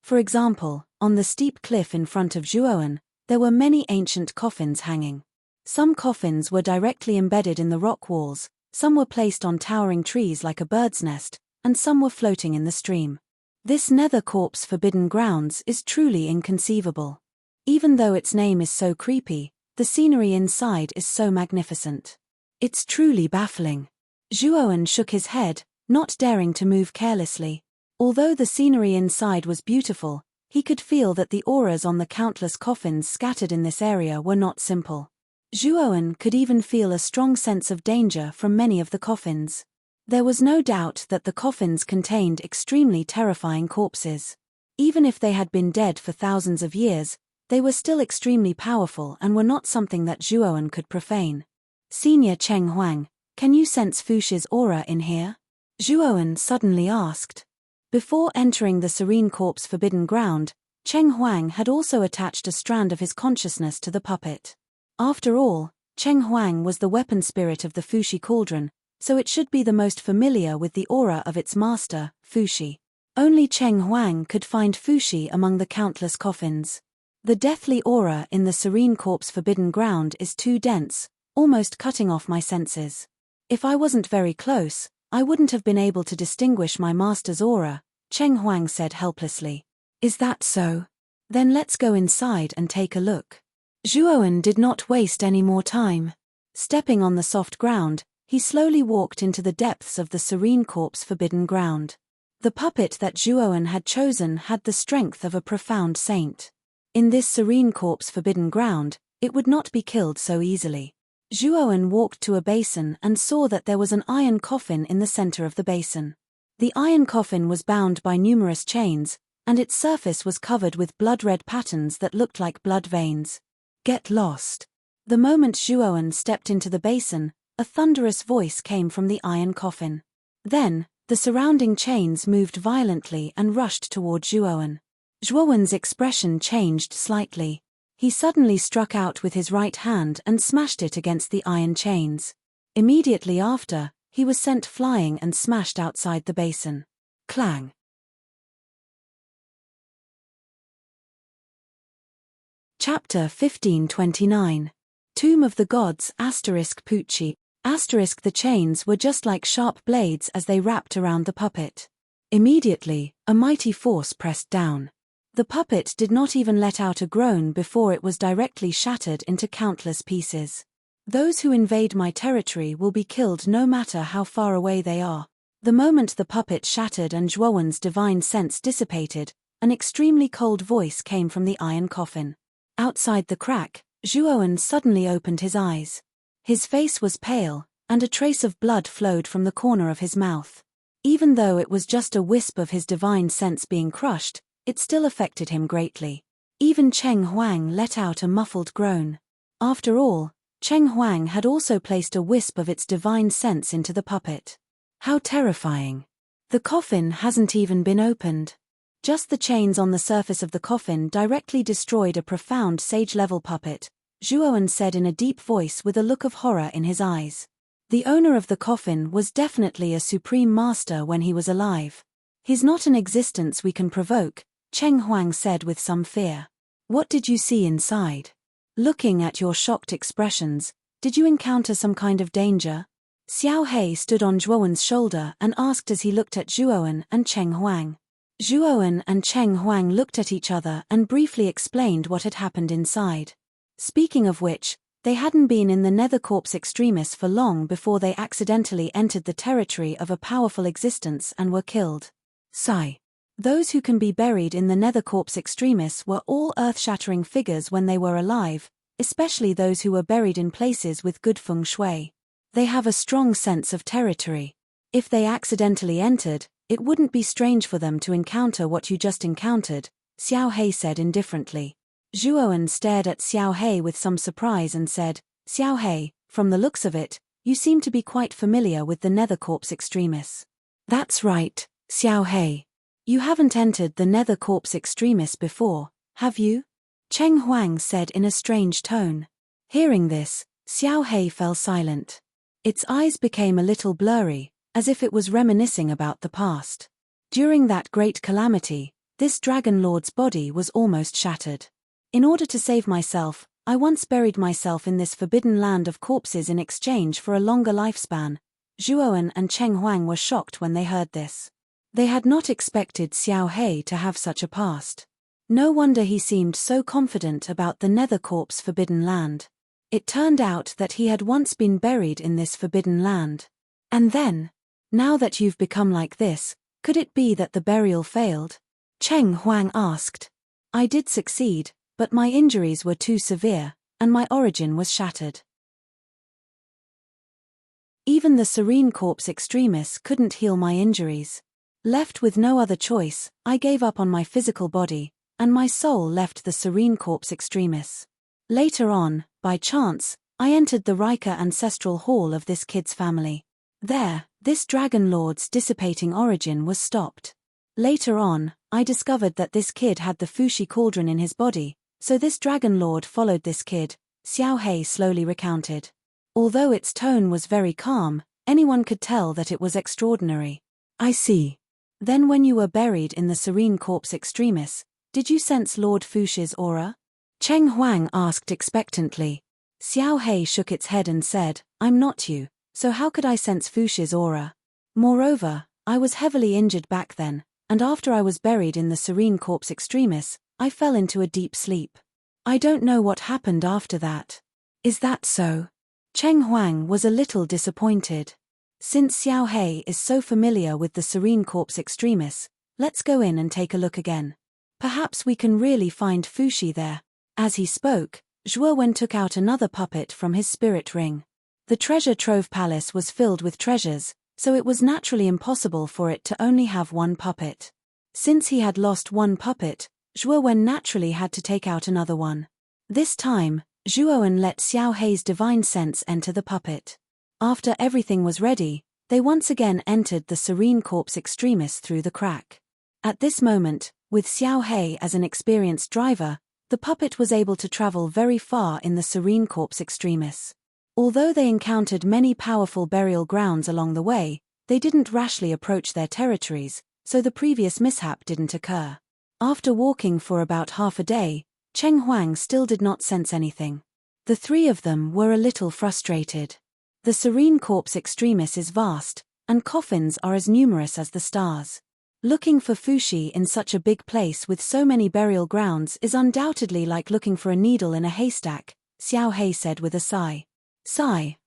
For example, on the steep cliff in front of Zhuowen, there were many ancient coffins hanging. Some coffins were directly embedded in the rock walls, some were placed on towering trees like a bird's nest, and some were floating in the stream. This nether corpse forbidden grounds is truly inconceivable. Even though its name is so creepy, the scenery inside is so magnificent. It's truly baffling. Zhuowen shook his head, not daring to move carelessly. Although the scenery inside was beautiful, he could feel that the auras on the countless coffins scattered in this area were not simple. Zhuowen could even feel a strong sense of danger from many of the coffins. There was no doubt that the coffins contained extremely terrifying corpses. Even if they had been dead for thousands of years, they were still extremely powerful and were not something that Zhuowen could profane. Senior Cheng Huang, can you sense Fuxi's aura in here? Zhuowen suddenly asked. Before entering the serene corpse forbidden ground, Cheng Huang had also attached a strand of his consciousness to the puppet. After all, Cheng Huang was the weapon spirit of the Fuxi cauldron, so it should be the most familiar with the aura of its master, Fuxi. Only Cheng Huang could find Fuxi among the countless coffins. The deathly aura in the serene corpse forbidden ground is too dense, almost cutting off my senses. If I wasn't very close, I wouldn't have been able to distinguish my master's aura, Cheng Huang said helplessly. Is that so? Then let's go inside and take a look. Zhuowen did not waste any more time. Stepping on the soft ground, he slowly walked into the depths of the serene corpse forbidden ground. The puppet that Zhuowen had chosen had the strength of a profound saint. In this serene corpse forbidden ground, it would not be killed so easily. Zhuowen walked to a basin and saw that there was an iron coffin in the center of the basin. The iron coffin was bound by numerous chains, and its surface was covered with blood-red patterns that looked like blood veins. Get lost. The moment Zhuowen stepped into the basin, a thunderous voice came from the iron coffin. Then, the surrounding chains moved violently and rushed toward Zhuowen. Zhuowen's expression changed slightly. He suddenly struck out with his right hand and smashed it against the iron chains. Immediately after, he was sent flying and smashed outside the basin. Clang. Chapter 1529. Tomb of the Gods *Pucci. The chains were just like sharp blades as they wrapped around the puppet. Immediately, a mighty force pressed down. The puppet did not even let out a groan before it was directly shattered into countless pieces. Those who invade my territory will be killed no matter how far away they are. The moment the puppet shattered and Zhuowen's divine sense dissipated, an extremely cold voice came from the iron coffin. Outside the crack, Zhuowen suddenly opened his eyes. His face was pale, and a trace of blood flowed from the corner of his mouth. Even though it was just a wisp of his divine sense being crushed, it still affected him greatly. Even Cheng Huang let out a muffled groan. After all, Cheng Huang had also placed a wisp of its divine sense into the puppet. How terrifying. The coffin hasn't even been opened. Just the chains on the surface of the coffin directly destroyed a profound sage-level puppet, Zhuowen said in a deep voice with a look of horror in his eyes. The owner of the coffin was definitely a supreme master when he was alive. He's not an existence we can provoke, Cheng Huang said with some fear. What did you see inside? Looking at your shocked expressions, did you encounter some kind of danger? Xiao He stood on Zhuowen's shoulder and asked as he looked at Zhuowen and Cheng Huang. Zhuowen and Cheng Huang looked at each other and briefly explained what had happened inside. Speaking of which, they hadn't been in the Nether Corpse Extremis for long before they accidentally entered the territory of a powerful existence and were killed. Sigh. Those who can be buried in the Nether Corpse Extremis were all earth-shattering figures when they were alive, especially those who were buried in places with good feng shui. They have a strong sense of territory. If they accidentally entered, it wouldn't be strange for them to encounter what you just encountered, Xiao He said indifferently. Zhuowen stared at Xiao He with some surprise and said, Xiao He, from the looks of it, you seem to be quite familiar with the Nether Corpse Extremis. That's right, Xiao He. You haven't entered the Nether Corpse Extremis before, have you? Cheng Huang said in a strange tone. Hearing this, Xiao He fell silent. Its eyes became a little blurry, as if it was reminiscing about the past. During that great calamity, this Dragon Lord's body was almost shattered. In order to save myself, I once buried myself in this forbidden land of corpses in exchange for a longer lifespan. Zhuowen and Cheng Huang were shocked when they heard this. They had not expected Xiao He to have such a past. No wonder he seemed so confident about the Nether Corpse forbidden land. It turned out that he had once been buried in this forbidden land. And then, now that you've become like this, could it be that the burial failed? Cheng Huang asked. I did succeed, but my injuries were too severe, and my origin was shattered. Even the Serene Corpse Extremis couldn't heal my injuries. Left with no other choice, I gave up on my physical body, and my soul left the Serene Corpse Extremis. Later on, by chance, I entered the Rika ancestral hall of this kid's family. There, this Dragon Lord's dissipating origin was stopped. Later on, I discovered that this kid had the Fushi cauldron in his body, so this Dragon Lord followed this kid, Xiao He slowly recounted. Although its tone was very calm, anyone could tell that it was extraordinary. I see. Then when you were buried in the Serene Corpse Extremis, did you sense Lord Fushi's aura? Cheng Huang asked expectantly. Xiao He shook its head and said, I'm not you, so how could I sense Fushi's aura? Moreover, I was heavily injured back then, and after I was buried in the Serene Corpse Extremis, I fell into a deep sleep. I don't know what happened after that. Is that so? Cheng Huang was a little disappointed. Since Xiao He is so familiar with the Serene Corpse Extremis, let's go in and take a look again. Perhaps we can really find Fushi there. As he spoke, Zhuowen took out another puppet from his spirit ring. The treasure trove palace was filled with treasures, so it was naturally impossible for it to only have one puppet. Since he had lost one puppet, Zhuowen naturally had to take out another one. This time, Zhuowen let Xiao He's divine sense enter the puppet. After everything was ready, they once again entered the Serene Corpse Extremis through the crack. At this moment, with Xiao He as an experienced driver, the puppet was able to travel very far in the Serene Corpse Extremis. Although they encountered many powerful burial grounds along the way, they didn't rashly approach their territories, so the previous mishap didn't occur. After walking for about half a day, Cheng Huang still did not sense anything. The three of them were a little frustrated. The serene corpse extremis is vast, and coffins are as numerous as the stars. Looking for Fuxi in such a big place with so many burial grounds is undoubtedly like looking for a needle in a haystack, Xiao He said with a sigh.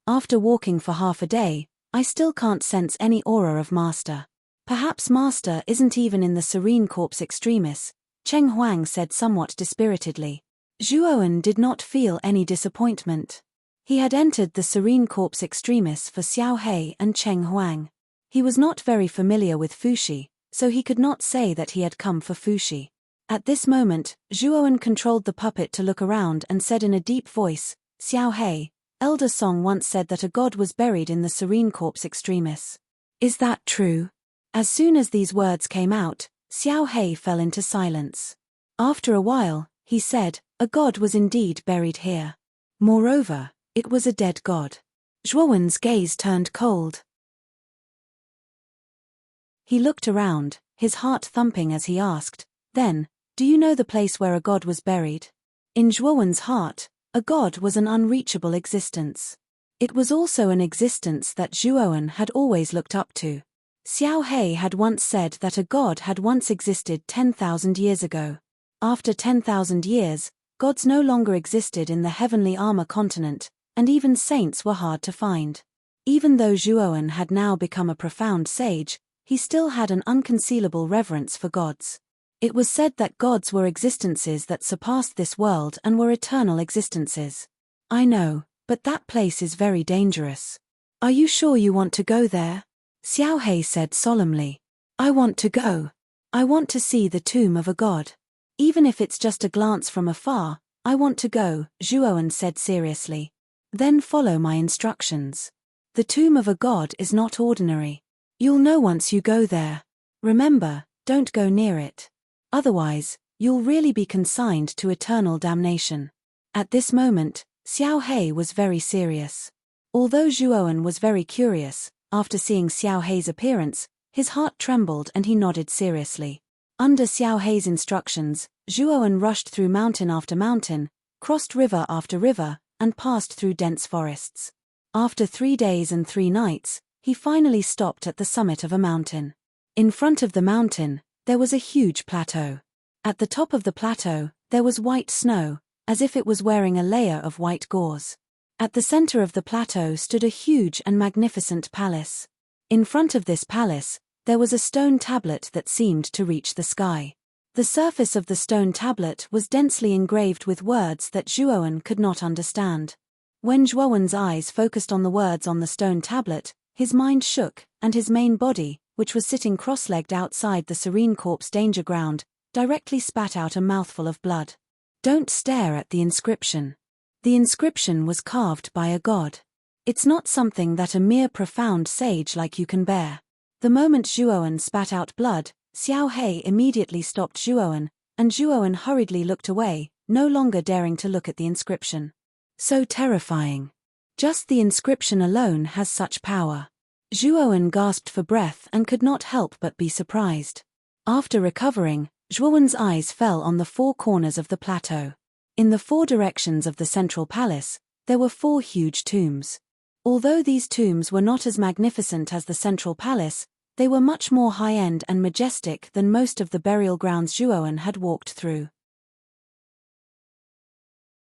After walking for half a day, I still can't sense any aura of Master. Perhaps Master isn't even in the serene corpse extremis, Cheng Huang said somewhat dispiritedly. Zhuowen did not feel any disappointment. He had entered the serene corpse extremis for Xiao He and Cheng Huang. He was not very familiar with Fuxi, so he could not say that he had come for Fuxi. At this moment, Zhuowen controlled the puppet to look around and said in a deep voice, Xiao He, Elder Song once said that a god was buried in the serene corpse extremis. Is that true? As soon as these words came out, Xiao He fell into silence. After a while, he said, a god was indeed buried here. Moreover, it was a dead god. Zhuowen's gaze turned cold. He looked around, his heart thumping as he asked, then, do you know the place where a god was buried? In Zhuowen's heart, a god was an unreachable existence. It was also an existence that Zhuowen had always looked up to. Xiao He had once said that a god had once existed 10,000 years ago. After 10,000 years, gods no longer existed in the heavenly armor continent, and even saints were hard to find. Even though Zhuowen had now become a profound sage, he still had an unconcealable reverence for gods. It was said that gods were existences that surpassed this world and were eternal existences. I know, but that place is very dangerous. Are you sure you want to go there? Xiao He said solemnly. I want to go. I want to see the tomb of a god. Even if it's just a glance from afar, I want to go, Zhuowen said seriously. Then follow my instructions. The tomb of a god is not ordinary. You'll know once you go there. Remember, don't go near it. Otherwise, you'll really be consigned to eternal damnation. At this moment, Xiao He was very serious. Although Zhuowen was very curious, after seeing Xiao He's appearance, his heart trembled and he nodded seriously. Under Xiao He's instructions, Zhuowen rushed through mountain after mountain, crossed river after river, and passed through dense forests. After 3 days and 3 nights, he finally stopped at the summit of a mountain. In front of the mountain, there was a huge plateau. At the top of the plateau, there was white snow, as if it was wearing a layer of white gauze. At the center of the plateau stood a huge and magnificent palace. In front of this palace, there was a stone tablet that seemed to reach the sky. The surface of the stone tablet was densely engraved with words that Zhuowen could not understand. When Zhuowen's eyes focused on the words on the stone tablet, his mind shook, and his main body, which was sitting cross-legged outside the serene corpse danger ground, directly spat out a mouthful of blood. Don't stare at the inscription. The inscription was carved by a god. It's not something that a mere profound sage like you can bear. The moment Zhuowen spat out blood, Xiao He immediately stopped Zhuowen, and Zhuowen hurriedly looked away, no longer daring to look at the inscription. So terrifying. Just the inscription alone has such power. Zhuowen gasped for breath and could not help but be surprised. After recovering, Zhuowen's eyes fell on the 4 corners of the plateau. In the 4 directions of the central palace, there were 4 huge tombs. Although these tombs were not as magnificent as the central palace, they were much more high-end and majestic than most of the burial grounds Zhuowen had walked through.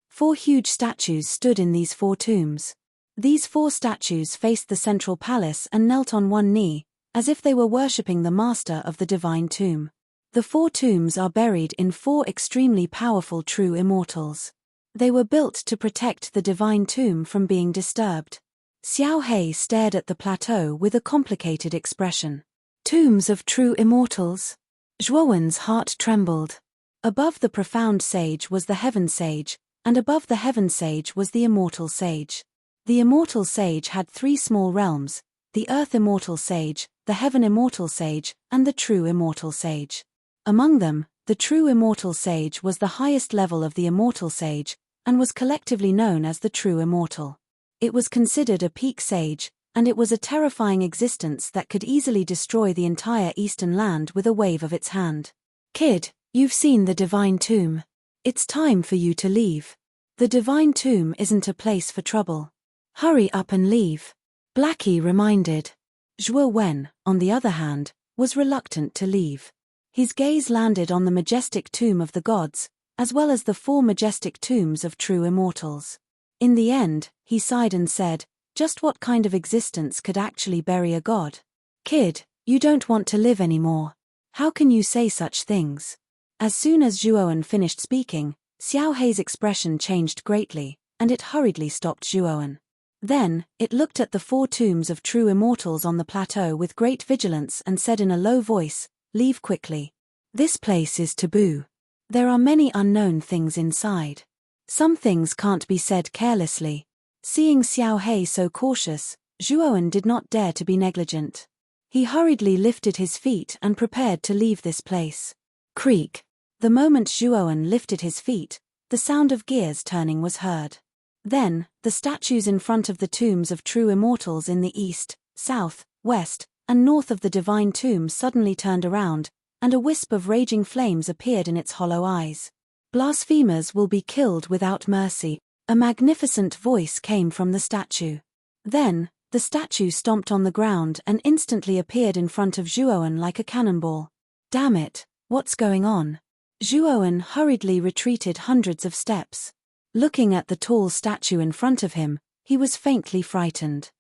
4 huge statues stood in these 4 tombs. These 4 statues faced the central palace and knelt on one knee, as if they were worshipping the master of the divine tomb. The 4 tombs are buried in 4 extremely powerful true immortals. They were built to protect the divine tomb from being disturbed. Xiao He stared at the plateau with a complicated expression. Tombs of true immortals? Zhuowen's heart trembled. Above the profound sage was the heaven sage, and above the heaven sage was the immortal sage. The immortal sage had 3 small realms, the earth immortal sage, the heaven immortal sage, and the true immortal sage. Among them, the true immortal sage was the highest level of the immortal sage, and was collectively known as the true immortal. It was considered a peak sage, and it was a terrifying existence that could easily destroy the entire eastern land with a wave of its hand. Kid, you've seen the divine tomb. It's time for you to leave. The divine tomb isn't a place for trouble. Hurry up and leave. Blackie reminded. Zhuo Wen, on the other hand, was reluctant to leave. His gaze landed on the majestic tomb of the gods, as well as the 4 majestic tombs of true immortals. In the end, he sighed and said, just what kind of existence could actually bury a god? Kid, you don't want to live anymore. How can you say such things? As soon as Zhuowen finished speaking, Xiao Hei's expression changed greatly, and it hurriedly stopped Zhuowen. Then, it looked at the 4 tombs of true immortals on the plateau with great vigilance and said in a low voice, leave quickly. This place is taboo. There are many unknown things inside. Some things can't be said carelessly. Seeing Xiao Hei so cautious, Zhuowen did not dare to be negligent. He hurriedly lifted his feet and prepared to leave this place. Creak. The moment Zhuowen lifted his feet, the sound of gears turning was heard. Then, the statues in front of the tombs of true immortals in the east, south, west, and north of the divine tomb suddenly turned around, and a wisp of raging flames appeared in its hollow eyes. Blasphemers will be killed without mercy. A magnificent voice came from the statue. Then, the statue stomped on the ground and instantly appeared in front of Zhuowen like a cannonball. Damn it, what's going on? Zhuowen hurriedly retreated hundreds of steps. Looking at the tall statue in front of him, he was faintly frightened.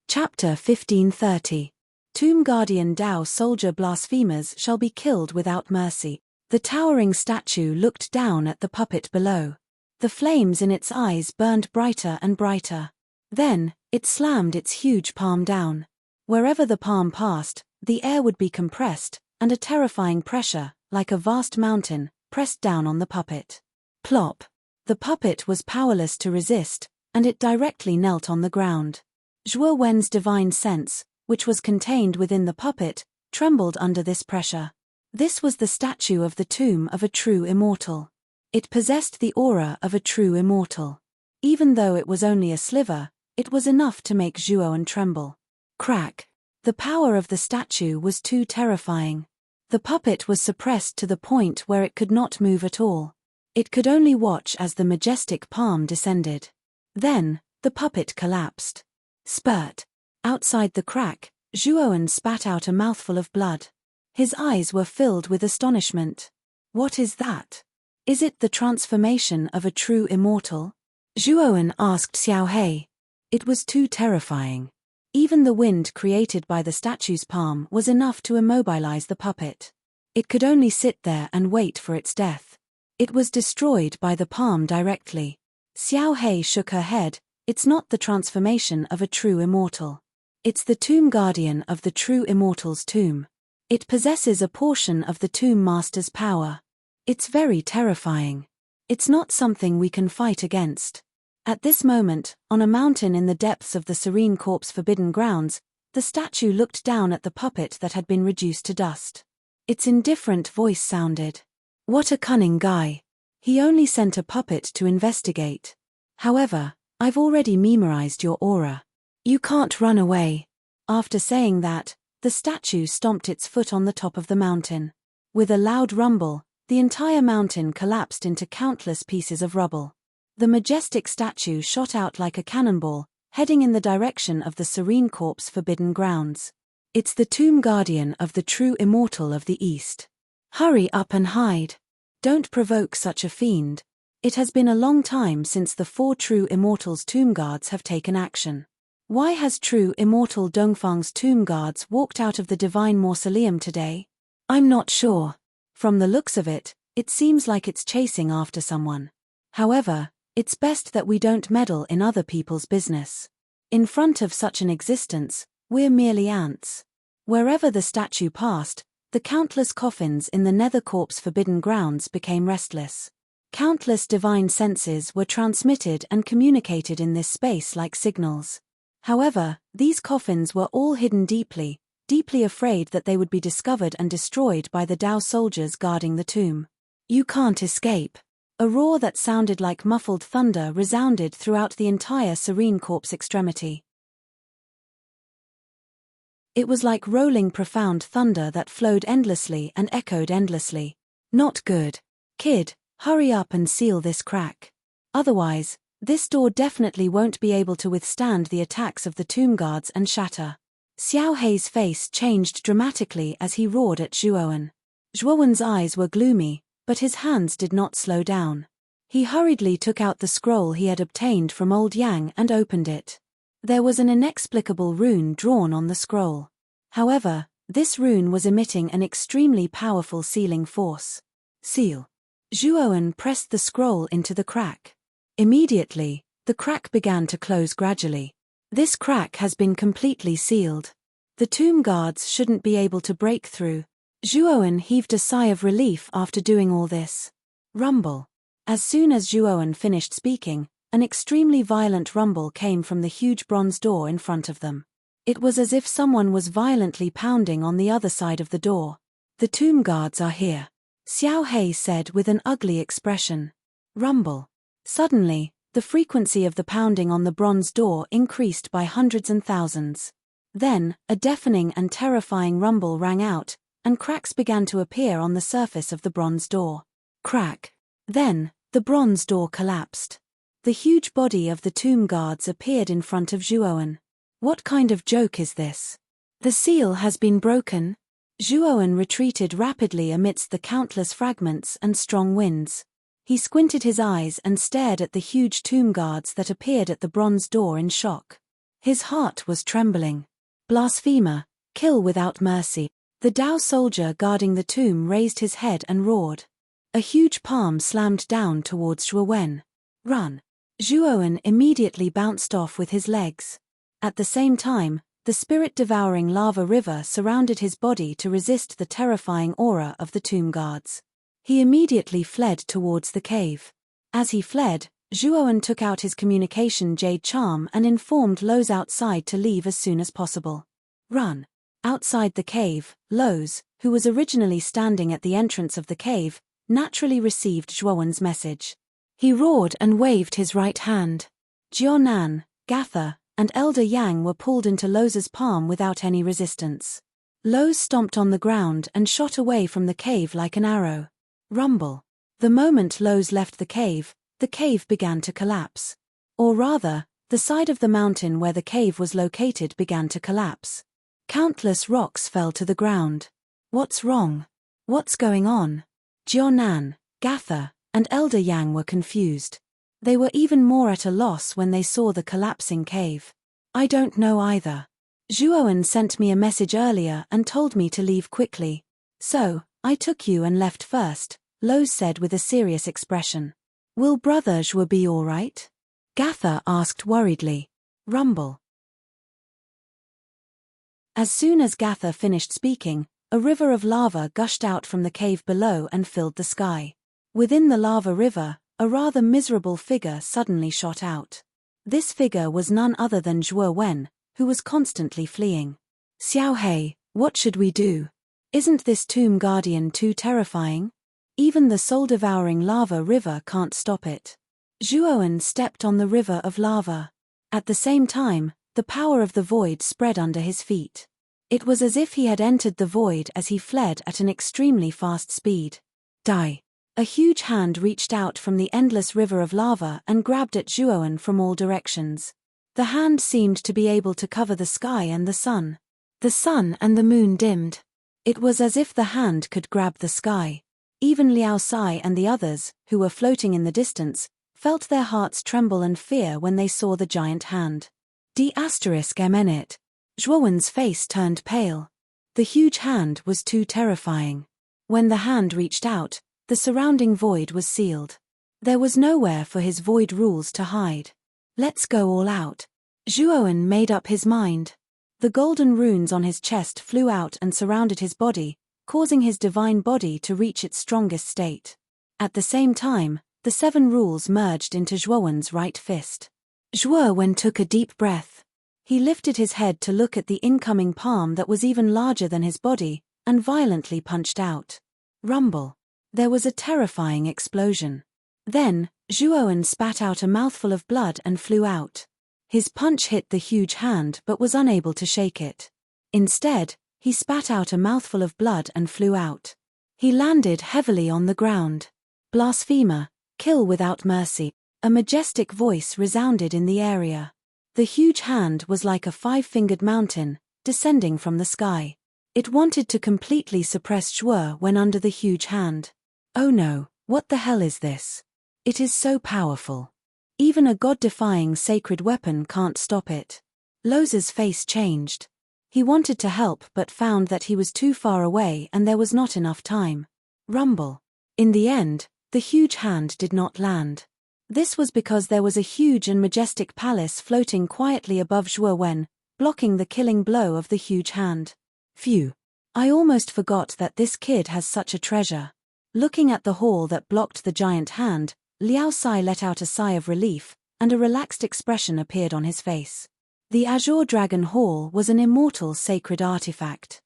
Chapter 1530. Tomb Guardian Dao Soldier Blasphemers shall be killed without mercy. The towering statue looked down at the puppet below. The flames in its eyes burned brighter and brighter. Then, it slammed its huge palm down. Wherever the palm passed, the air would be compressed, and a terrifying pressure, like a vast mountain, pressed down on the puppet. Plop! The puppet was powerless to resist, and it directly knelt on the ground. Zhuo Wen's divine sense, which was contained within the puppet, trembled under this pressure. This was the statue of the tomb of a true immortal. It possessed the aura of a true immortal. Even though it was only a sliver, it was enough to make Zhuowen tremble. Crack! The power of the statue was too terrifying. The puppet was suppressed to the point where it could not move at all. It could only watch as the majestic palm descended. Then, the puppet collapsed. Spurt! Outside the crack, Zhuowen spat out a mouthful of blood. His eyes were filled with astonishment. What is that? Is it the transformation of a true immortal? Zhuowen asked Xiao Hei. It was too terrifying. Even the wind created by the statue's palm was enough to immobilize the puppet. It could only sit there and wait for its death. It was destroyed by the palm directly. Xiao Hei shook her head. It's not the transformation of a true immortal. It's the tomb guardian of the true immortal's tomb. It possesses a portion of the tomb master's power. It's very terrifying. It's not something we can fight against. At this moment, on a mountain in the depths of the Serene Corp's forbidden grounds, the statue looked down at the puppet that had been reduced to dust. Its indifferent voice sounded. What a cunning guy. He only sent a puppet to investigate. However, I've already memorized your aura. You can't run away. After saying that, the statue stomped its foot on the top of the mountain. With a loud rumble, the entire mountain collapsed into countless pieces of rubble. The majestic statue shot out like a cannonball, heading in the direction of the Serene Corp's forbidden grounds. It's the tomb guardian of the true immortal of the East. Hurry up and hide. Don't provoke such a fiend. It has been a long time since the 4 true immortals' tomb guards have taken action. Why has true immortal Dongfang's tomb guards walked out of the divine mausoleum today? I'm not sure. From the looks of it, it seems like it's chasing after someone. However, it's best that we don't meddle in other people's business. In front of such an existence, we're merely ants. Wherever the statue passed, the countless coffins in the Nether Corp's forbidden grounds became restless. Countless divine senses were transmitted and communicated in this space like signals. However, these coffins were all hidden deeply, deeply afraid that they would be discovered and destroyed by the Dao soldiers guarding the tomb. You can't escape. A roar that sounded like muffled thunder resounded throughout the entire serene corpse extremity. It was like rolling profound thunder that flowed endlessly and echoed endlessly. Not good. Kid, hurry up and seal this crack. Otherwise, this door definitely won't be able to withstand the attacks of the tomb guards and shatter. Xiao Hei's face changed dramatically as he roared at Zhuowen. Zhuowen's eyes were gloomy, but his hands did not slow down. He hurriedly took out the scroll he had obtained from Old Yang and opened it. There was an inexplicable rune drawn on the scroll. However, this rune was emitting an extremely powerful sealing force. Seal. Zhuowen pressed the scroll into the crack. Immediately, the crack began to close gradually. This crack has been completely sealed. The tomb guards shouldn't be able to break through. Zhuowen heaved a sigh of relief after doing all this. Rumble. As soon as Zhuowen finished speaking, an extremely violent rumble came from the huge bronze door in front of them. It was as if someone was violently pounding on the other side of the door. The tomb guards are here, Xiao Hei said with an ugly expression. Rumble. Suddenly, the frequency of the pounding on the bronze door increased by hundreds and thousands. Then, a deafening and terrifying rumble rang out, and cracks began to appear on the surface of the bronze door. Crack. Then, the bronze door collapsed. The huge body of the tomb guards appeared in front of Zhuowen. What kind of joke is this? The seal has been broken? Zhuowen retreated rapidly amidst the countless fragments and strong winds. He squinted his eyes and stared at the huge tomb guards that appeared at the bronze door in shock. His heart was trembling. Blasphemer, kill without mercy. The Dao soldier guarding the tomb raised his head and roared. A huge palm slammed down towards Zhuowen. Run. Zhuowen immediately bounced off with his legs. At the same time, the spirit-devouring lava river surrounded his body to resist the terrifying aura of the tomb guards. He immediately fled towards the cave. As he fled, Zhuowen took out his communication jade charm and informed Lo's outside to leave as soon as possible. Run. Outside the cave, Lo's, who was originally standing at the entrance of the cave, naturally received Zhuowen's message. He roared and waved his right hand. Jianan, Gatha, and Elder Yang were pulled into Lo's palm without any resistance. Lo stomped on the ground and shot away from the cave like an arrow. Rumble. The moment Lo's left the cave began to collapse. Or rather, the side of the mountain where the cave was located began to collapse. Countless rocks fell to the ground. What's wrong? What's going on? Jianan, Gatha, and Elder Yang were confused. They were even more at a loss when they saw the collapsing cave. I don't know either. Zhuowen sent me a message earlier and told me to leave quickly. So, I took you and left first, Lo said with a serious expression. Will Brother Zhuo be all right? Gatha asked worriedly. Rumble. As soon as Gatha finished speaking, a river of lava gushed out from the cave below and filled the sky. Within the lava river, a rather miserable figure suddenly shot out. This figure was none other than Zhuo Wen, who was constantly fleeing. Xiao Hei, what should we do? Isn't this tomb guardian too terrifying? Even the soul-devouring lava river can't stop it. Zhuowen stepped on the river of lava. At the same time, the power of the void spread under his feet. It was as if he had entered the void as he fled at an extremely fast speed. Die. A huge hand reached out from the endless river of lava and grabbed at Zhuowen from all directions. The hand seemed to be able to cover the sky and the sun. The sun and the moon dimmed. It was as if the hand could grab the sky. Even Liao Sai and the others, who were floating in the distance, felt their hearts tremble and fear when they saw the giant hand. D***MN. Zhuowen's face turned pale. The huge hand was too terrifying. When the hand reached out, the surrounding void was sealed. There was nowhere for his void rules to hide. Let's go all out. Zhuowen made up his mind. The golden runes on his chest flew out and surrounded his body, causing his divine body to reach its strongest state. At the same time, the 7 rules merged into Zhuowen's right fist. Zhuowen took a deep breath. He lifted his head to look at the incoming palm that was even larger than his body, and violently punched out. Rumble. There was a terrifying explosion. Then, Zhuoan spat out a mouthful of blood and flew out. His punch hit the huge hand but was unable to shake it. Instead, he spat out a mouthful of blood and flew out. He landed heavily on the ground. Blasphemer, kill without mercy. A majestic voice resounded in the area. The huge hand was like a five-fingered mountain, descending from the sky. It wanted to completely suppress Zhuo when under the huge hand. Oh no, what the hell is this? It is so powerful. Even a god-defying sacred weapon can't stop it. Loz's face changed. He wanted to help but found that he was too far away and there was not enough time. Rumble. In the end, the huge hand did not land. This was because there was a huge and majestic palace floating quietly above Zhuowen, blocking the killing blow of the huge hand. Phew. I almost forgot that this kid has such a treasure. Looking at the hall that blocked the giant hand, Liao Sai let out a sigh of relief, and a relaxed expression appeared on his face. The Azure Dragon Hall was an immortal sacred artifact.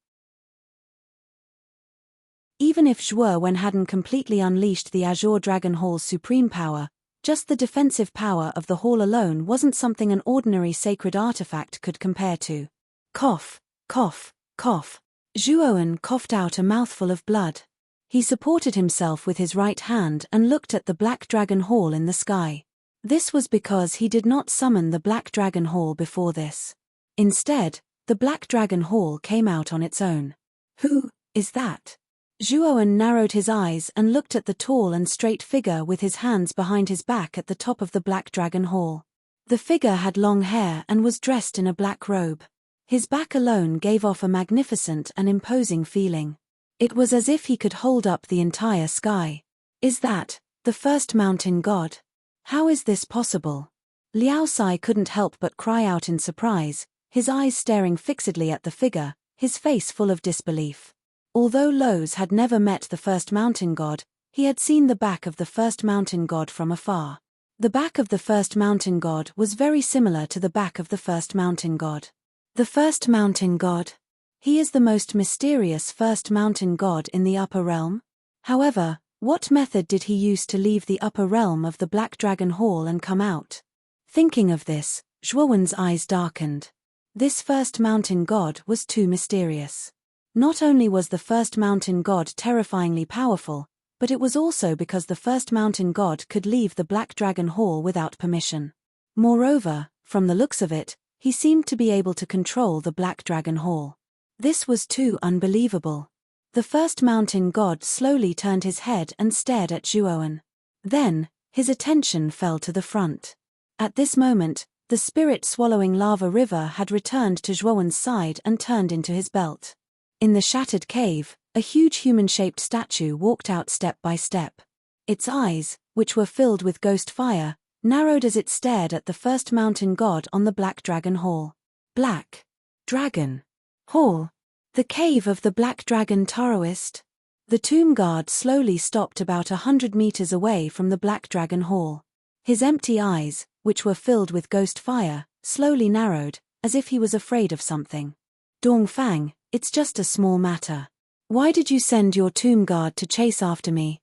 Even if Zhuowen hadn't completely unleashed the Azure Dragon Hall's supreme power, just the defensive power of the hall alone wasn't something an ordinary sacred artifact could compare to. Cough, cough, cough. Zhuowen coughed out a mouthful of blood. He supported himself with his right hand and looked at the Black Dragon Hall in the sky. This was because he did not summon the Black Dragon Hall before this. Instead, the Black Dragon Hall came out on its own. Who is that? Zhuowen narrowed his eyes and looked at the tall and straight figure with his hands behind his back at the top of the Black Dragon Hall. The figure had long hair and was dressed in a black robe. His back alone gave off a magnificent and imposing feeling. It was as if he could hold up the entire sky. Is that the first mountain god? How is this possible? Liao Sai couldn't help but cry out in surprise, his eyes staring fixedly at the figure, his face full of disbelief. Although Loz had never met the first mountain god, he had seen the back of the first mountain god from afar. The back of the first mountain god was very similar to the back of the first mountain god. The first mountain god. He is the most mysterious first mountain god in the upper realm. However, what method did he use to leave the upper realm of the Black Dragon Hall and come out? Thinking of this, Zhuowen's eyes darkened. This first mountain god was too mysterious. Not only was the first mountain god terrifyingly powerful, but it was also because the first mountain god could leave the Black Dragon Hall without permission. Moreover, from the looks of it, he seemed to be able to control the Black Dragon Hall. This was too unbelievable. The first mountain god slowly turned his head and stared at Zhuowen. Then, his attention fell to the front. At this moment, the spirit-swallowing lava river had returned to Zhuowen's side and turned into his belt. In the shattered cave, a huge human-shaped statue walked out step by step. Its eyes, which were filled with ghost fire, narrowed as it stared at the first mountain god on the Black Dragon Hall. Black Dragon Hall. The cave of the Black Dragon Taoist. The tomb guard slowly stopped about 100 meters away from the Black Dragon Hall. His empty eyes, which were filled with ghost fire, slowly narrowed, as if he was afraid of something. Dongfang, it's just a small matter. Why did you send your tomb guard to chase after me?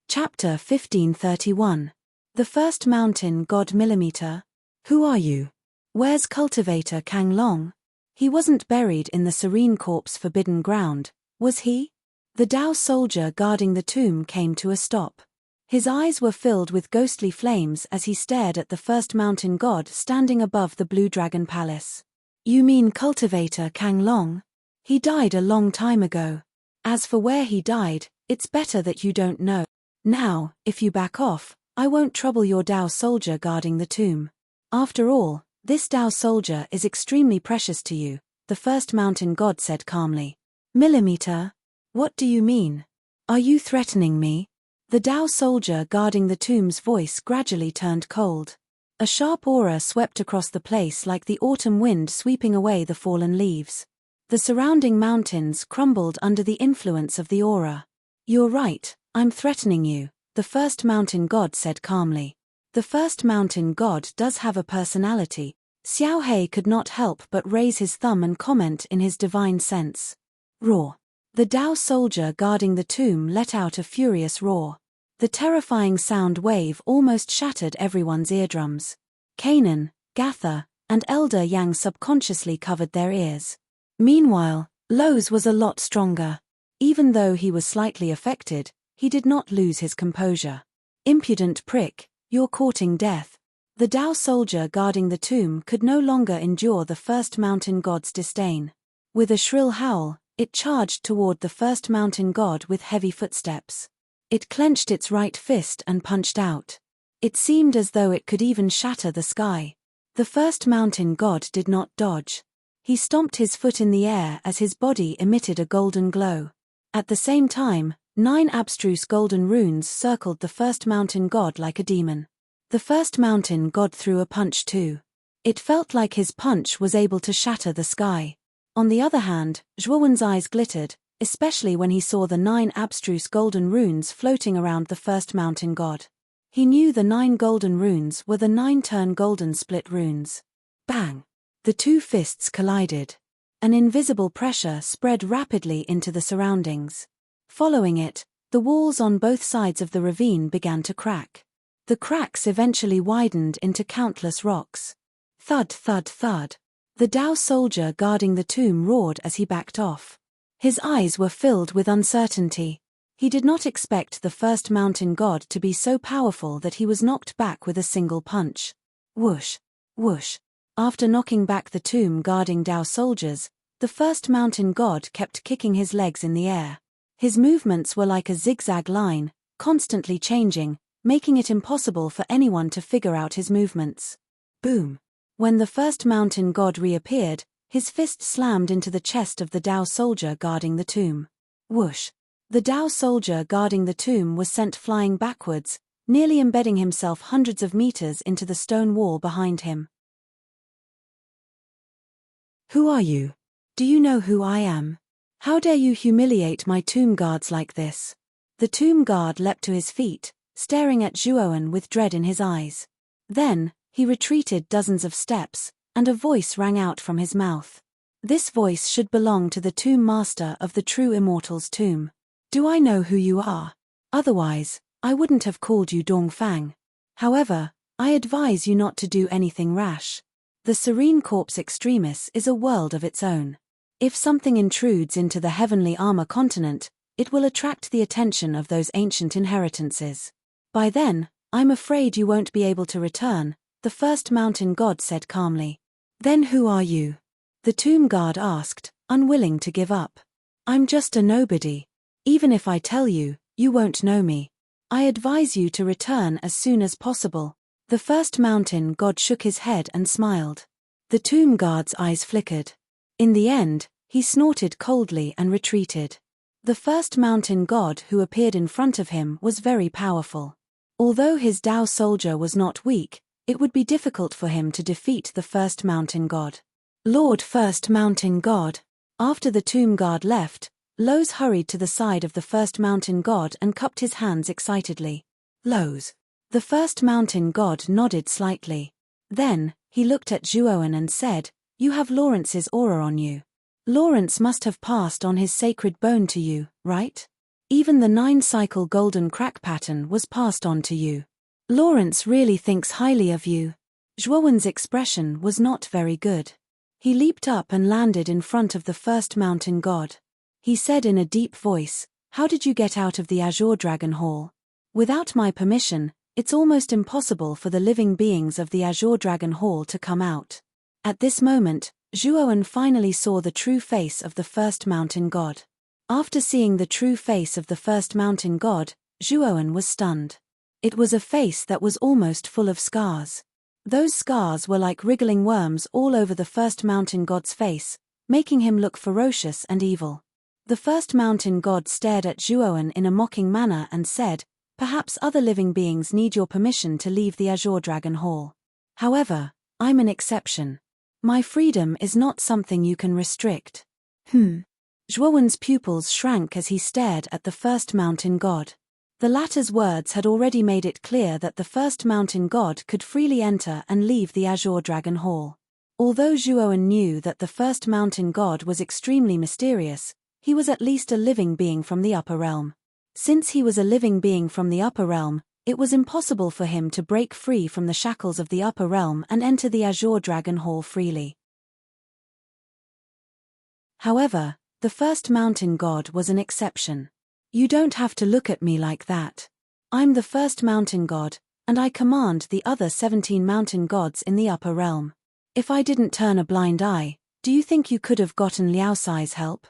Chapter 1531. The First Mountain God Millimeter. Who are you? Where's cultivator Kang Long? He wasn't buried in the serene corpse forbidden ground, was he? The Dao soldier guarding the tomb came to a stop. His eyes were filled with ghostly flames as he stared at the first mountain god standing above the Blue Dragon Palace. You mean cultivator Kang Long? He died a long time ago. As for where he died, it's better that you don't know. Now, if you back off, I won't trouble your Dao soldier guarding the tomb. After all, this Dao soldier is extremely precious to you, the first mountain god said calmly. Millimeter? What do you mean? Are you threatening me? The Dao soldier guarding the tomb's voice gradually turned cold. A sharp aura swept across the place like the autumn wind sweeping away the fallen leaves. The surrounding mountains crumbled under the influence of the aura. You're right, I'm threatening you, the first mountain god said calmly. The first mountain god does have a personality. Xiao He could not help but raise his thumb and comment in his divine sense. Roar. The Tao soldier guarding the tomb let out a furious roar. The terrifying sound wave almost shattered everyone's eardrums. Kanan, Gatha, and Elder Yang subconsciously covered their ears. Meanwhile, Lowe's was a lot stronger. Even though he was slightly affected, he did not lose his composure. Impudent prick, you're courting death. The Tao soldier guarding the tomb could no longer endure the first mountain god's disdain. With a shrill howl, it charged toward the first mountain god with heavy footsteps. It clenched its right fist and punched out. It seemed as though it could even shatter the sky. The first mountain god did not dodge. He stomped his foot in the air as his body emitted a golden glow. At the same time, 9 abstruse golden runes circled the first mountain god like a demon. The first mountain god threw a punch too. It felt like his punch was able to shatter the sky. On the other hand, Zhuowen's eyes glittered, especially when he saw the 9 abstruse golden runes floating around the first mountain god. He knew the 9 golden runes were the 9-turn golden split runes. Bang! The 2 fists collided. An invisible pressure spread rapidly into the surroundings. Following it, the walls on both sides of the ravine began to crack. The cracks eventually widened into countless rocks. Thud, thud, thud. The Tao soldier guarding the tomb roared as he backed off. His eyes were filled with uncertainty. He did not expect the first mountain god to be so powerful that he was knocked back with a single punch. Whoosh, whoosh. After knocking back the tomb guarding Tao soldiers, the first mountain god kept kicking his legs in the air. His movements were like a zigzag line, constantly changing, making it impossible for anyone to figure out his movements. Boom! When the first mountain god reappeared, his fist slammed into the chest of the Tao soldier guarding the tomb. Whoosh! The Tao soldier guarding the tomb was sent flying backwards, nearly embedding himself hundreds of meters into the stone wall behind him. Who are you? Do you know who I am? How dare you humiliate my tomb guards like this? The tomb guard leapt to his feet, staring at Zhuowen with dread in his eyes. Then, he retreated dozens of steps, and a voice rang out from his mouth. This voice should belong to the tomb master of the true immortal's tomb. Do I know who you are? Otherwise, I wouldn't have called you Dongfang. However, I advise you not to do anything rash. The Serene Corpse Extremis is a world of its own. If something intrudes into the heavenly armor continent, it will attract the attention of those ancient inheritances. By then, I'm afraid you won't be able to return, the first mountain god said calmly. Then who are you? The tomb guard asked, unwilling to give up. I'm just a nobody. Even if I tell you, you won't know me. I advise you to return as soon as possible. The first mountain god shook his head and smiled. The tomb guard's eyes flickered. In the end, he snorted coldly and retreated. The first mountain god who appeared in front of him was very powerful. Although his Tao soldier was not weak, it would be difficult for him to defeat the first mountain god. Lord First Mountain God. After the tomb guard left, Lowe's hurried to the side of the first mountain god and cupped his hands excitedly. Lowe's. The first mountain god nodded slightly. Then, he looked at Zhuowen and said, You have Lawrence's aura on you. Lawrence must have passed on his sacred bone to you, right? Even the 9-cycle golden crack pattern was passed on to you. Lawrence really thinks highly of you. Zhuowen's expression was not very good. He leaped up and landed in front of the first mountain god. He said in a deep voice, How did you get out of the Azure Dragon Hall? Without my permission, it's almost impossible for the living beings of the Azure Dragon Hall to come out. At this moment, Zhuowen finally saw the true face of the first mountain god. After seeing the true face of the first mountain god, Zhuowen was stunned. It was a face that was almost full of scars. Those scars were like wriggling worms all over the first mountain god's face, making him look ferocious and evil. The first mountain god stared at Zhuowen in a mocking manner and said, Perhaps other living beings need your permission to leave the Azure Dragon Hall. However, I'm an exception. My freedom is not something you can restrict. Zhuowen's pupils shrank as he stared at the first mountain god. The latter's words had already made it clear that the first mountain god could freely enter and leave the Azure Dragon Hall. Although Zhuowen knew that the first mountain god was extremely mysterious, he was at least a living being from the upper realm. Since he was a living being from the upper realm, it was impossible for him to break free from the shackles of the upper realm and enter the Azure Dragon Hall freely. However, the first mountain god was an exception. You don't have to look at me like that. I'm the first mountain god, and I command the other 17 mountain gods in the upper realm. If I didn't turn a blind eye, do you think you could have gotten Liao Sai's help?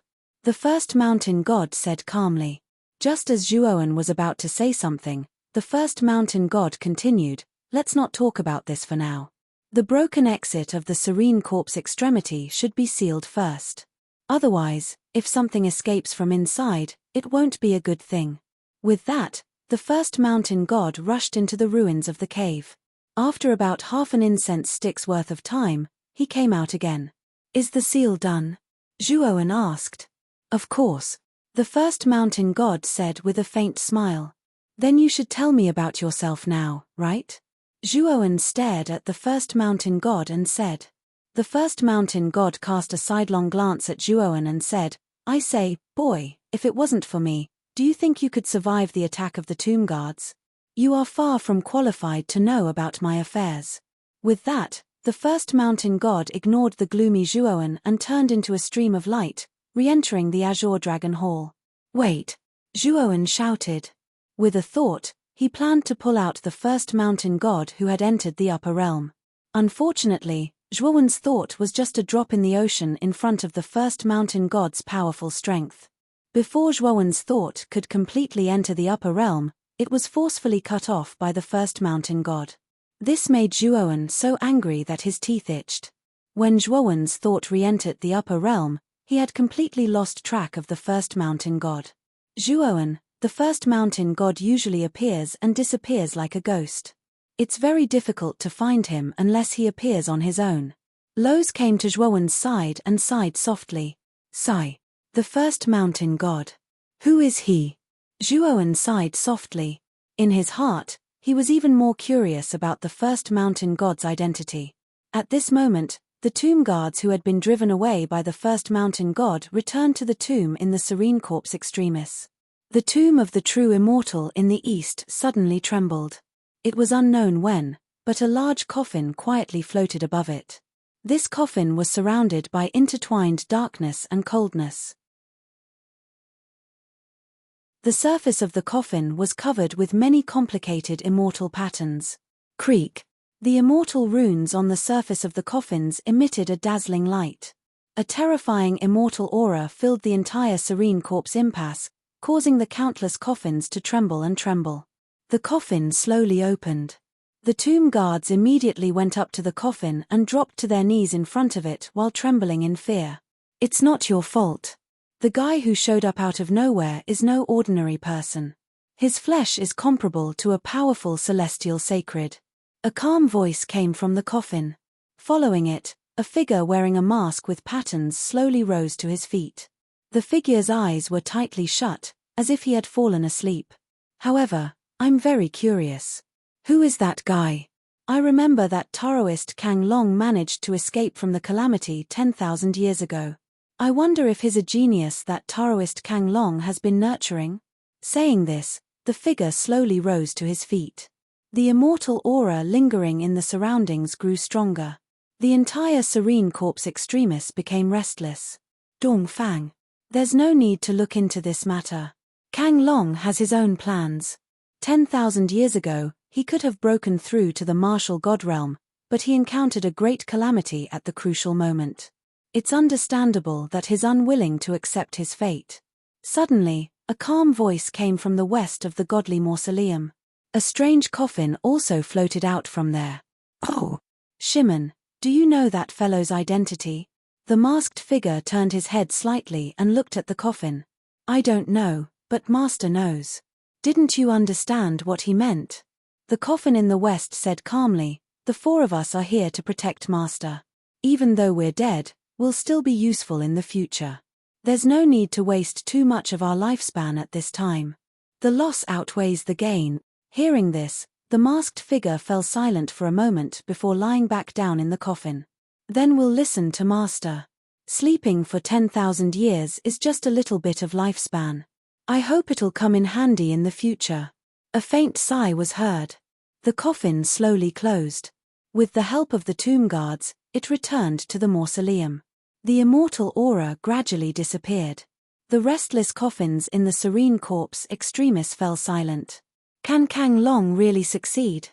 The first mountain god said calmly. Just as Zhuowen was about to say something, the first mountain god continued, let's not talk about this for now. The broken exit of the Serene Corpse extremity should be sealed first. Otherwise, if something escapes from inside, it won't be a good thing. With that, the first mountain god rushed into the ruins of the cave. After about half an incense stick's worth of time, he came out again. Is the seal done? Zhuowen asked. Of course. The first mountain god said with a faint smile. Then you should tell me about yourself now, right? Zhuowen stared at the first mountain god and said. The first mountain god cast a sidelong glance at Zhuowen and said, I say, boy, if it wasn't for me, do you think you could survive the attack of the tomb guards? You are far from qualified to know about my affairs. With that, the first mountain god ignored the gloomy Zhuowen and turned into a stream of light, re-entering the Azure Dragon Hall. Wait! Zhuowen shouted. With a thought, he planned to pull out the first mountain god who had entered the upper realm. Unfortunately, Zhuowen's thought was just a drop in the ocean in front of the first mountain god's powerful strength. Before Zhuowen's thought could completely enter the upper realm, it was forcefully cut off by the first mountain god. This made Zhuowen so angry that his teeth itched. When Zhuowen's thought re-entered the upper realm, he had completely lost track of the first mountain god. Zhuowen, the first mountain god, usually appears and disappears like a ghost. It's very difficult to find him unless he appears on his own. Loz came to Zhuowen's side and sighed softly. Sigh. The first mountain god. Who is he? Zhuowen sighed softly. In his heart, he was even more curious about the first mountain god's identity. At this moment, the tomb guards who had been driven away by the first mountain god returned to the tomb in the Serene Corpse Extremis. The tomb of the true immortal in the east suddenly trembled. It was unknown when, but a large coffin quietly floated above it. This coffin was surrounded by intertwined darkness and coldness. The surface of the coffin was covered with many complicated immortal patterns. Creak. The immortal runes on the surface of the coffins emitted a dazzling light. A terrifying immortal aura filled the entire Serene Corpse impasse, causing the countless coffins to tremble and tremble. The coffin slowly opened. The tomb guards immediately went up to the coffin and dropped to their knees in front of it while trembling in fear. It's not your fault. The guy who showed up out of nowhere is no ordinary person. His flesh is comparable to a powerful celestial sacred. A calm voice came from the coffin. Following it, a figure wearing a mask with patterns slowly rose to his feet. The figure's eyes were tightly shut, as if he had fallen asleep. However, I'm very curious. Who is that guy? I remember that Taoist Kang Long managed to escape from the calamity 10,000 years ago. I wonder if he's a genius that Taoist Kang Long has been nurturing? Saying this, the figure slowly rose to his feet. The immortal aura lingering in the surroundings grew stronger. The entire Serene Corpse Extremis became restless. Dong Fang. There's no need to look into this matter. Kang Long has his own plans. 10,000 years ago, he could have broken through to the martial god realm, but he encountered a great calamity at the crucial moment. It's understandable that he's unwilling to accept his fate. Suddenly, a calm voice came from the west of the godly mausoleum. A strange coffin also floated out from there. Oh! Shimon, do you know that fellow's identity? The masked figure turned his head slightly and looked at the coffin. I don't know, but Master knows. Didn't you understand what he meant? The coffin in the west said calmly, the four of us are here to protect Master. Even though we're dead, we'll still be useful in the future. There's no need to waste too much of our lifespan at this time. The loss outweighs the gain. Hearing this, the masked figure fell silent for a moment before lying back down in the coffin. Then we'll listen to Master. Sleeping for 10,000 years is just a little bit of lifespan. I hope it'll come in handy in the future. A faint sigh was heard. The coffin slowly closed. With the help of the tomb guards, it returned to the mausoleum. The immortal aura gradually disappeared. The restless coffins in the serene corpse extremis fell silent. Can Kang Long really succeed?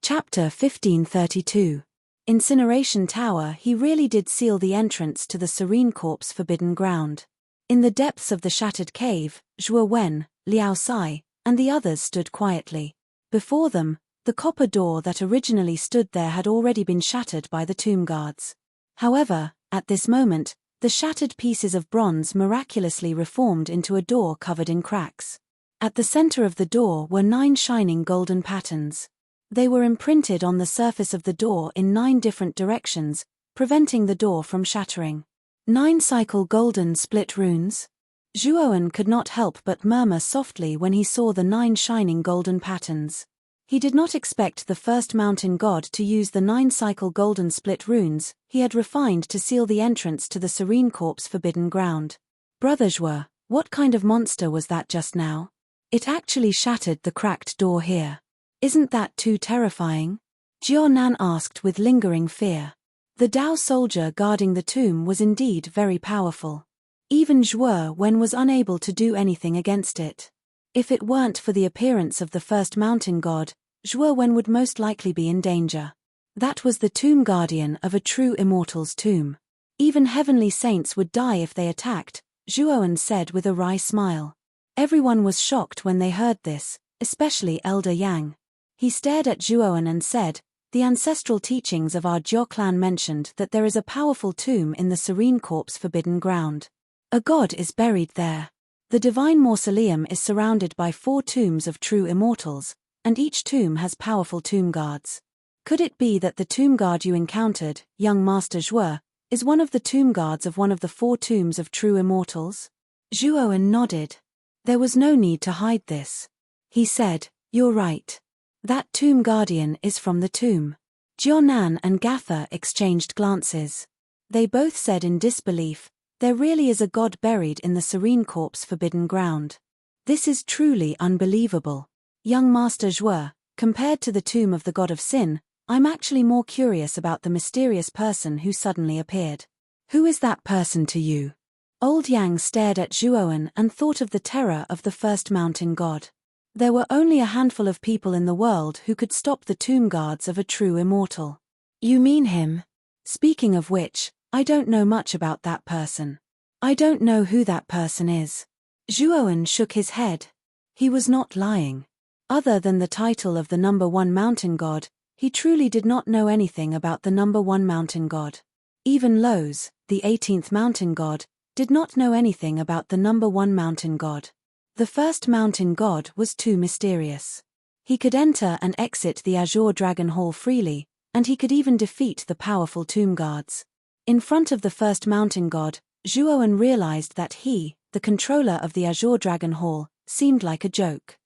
Chapter 1532. Incineration Tower. He really did seal the entrance to the serene corpse forbidden ground. In the depths of the shattered cave, Zhuo Wen, Liao Sai, and the others stood quietly. Before them, the copper door that originally stood there had already been shattered by the tomb guards. However, at this moment, the shattered pieces of bronze miraculously reformed into a door covered in cracks. At the center of the door were 9 shining golden patterns. They were imprinted on the surface of the door in 9 different directions, preventing the door from shattering. 9 cycle golden split runes. Zhuoan could not help but murmur softly when he saw the 9 shining golden patterns. He did not expect the first mountain god to use the 9 cycle golden split runes he had refined to seal the entrance to the serene corpse forbidden ground. Brother Zhuo, what kind of monster was that just now? It actually shattered the cracked door here. Isn't that too terrifying? Jiao Nan asked with lingering fear. The Dao soldier guarding the tomb was indeed very powerful. Even Zhuo Wen was unable to do anything against it. If it weren't for the appearance of the first mountain god, Zhuo Wen would most likely be in danger. That was the tomb guardian of a true immortal's tomb. Even heavenly saints would die if they attacked, Zhuo Wen said with a wry smile. Everyone was shocked when they heard this, especially Elder Yang. He stared at Zhuo Wen and said, "The ancestral teachings of our Jiao clan mentioned that there is a powerful tomb in the serene corpse forbidden ground. A god is buried there. The divine mausoleum is surrounded by 4 tombs of true immortals, and each tomb has powerful tomb guards. Could it be that the tomb guard you encountered, young Master Zhuo, is one of the tomb guards of one of the 4 tombs of true immortals?" Zhuo Wen nodded. There was no need to hide this. He said, "You're right. That tomb guardian is from the tomb." Jiao Nan and Gatha exchanged glances. They both said in disbelief, "There really is a god buried in the serene corpse forbidden ground. This is truly unbelievable. Young Master Zhuo, compared to the tomb of the god of sin, I'm actually more curious about the mysterious person who suddenly appeared. Who is that person to you?" Old Yang stared at Zhuo Wen and thought of the terror of the first mountain god. There were only a handful of people in the world who could stop the tomb guards of a true immortal. "You mean him? Speaking of which, I don't know much about that person. I don't know who that person is." Zhuo Wen shook his head. He was not lying. Other than the title of the number 1 mountain god, he truly did not know anything about the number 1 mountain god. Even Loz, the 18th mountain god, did not know anything about the number 1 mountain god. The first mountain god was too mysterious. He could enter and exit the Azure Dragon Hall freely, and he could even defeat the powerful tomb guards. In front of the first mountain god, Zhuo Wen realized that he, the controller of the Azure Dragon Hall, seemed like a joke.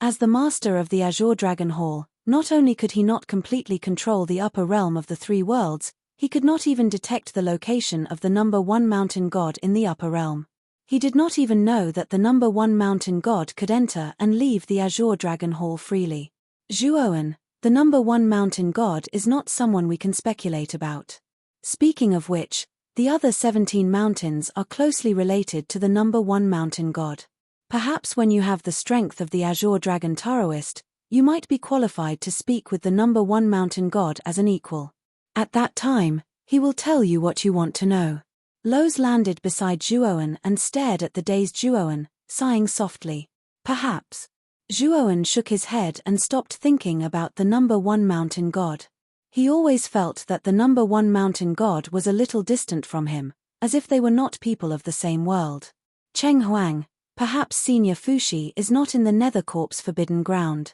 As the master of the Azure Dragon Hall, not only could he not completely control the upper realm of the 3 worlds, he could not even detect the location of the number 1 mountain god in the upper realm. He did not even know that the number 1 mountain god could enter and leave the Azure Dragon Hall freely. Zhuo Wen, the number 1 mountain god is not someone we can speculate about. Speaking of which, the other 17 mountains are closely related to the number 1 mountain god. Perhaps when you have the strength of the Azure Dragon Taoist, you might be qualified to speak with the number 1 mountain god as an equal. At that time, he will tell you what you want to know. Loz landed beside Zhuo Wen and stared at the dazed Zhuo Wen, sighing softly. Perhaps. Zhuo Wen shook his head and stopped thinking about the number 1 mountain god. He always felt that the number 1 mountain god was a little distant from him, as if they were not people of the same world. Cheng Huang, perhaps Senior Fushi is not in the nether corpse forbidden ground.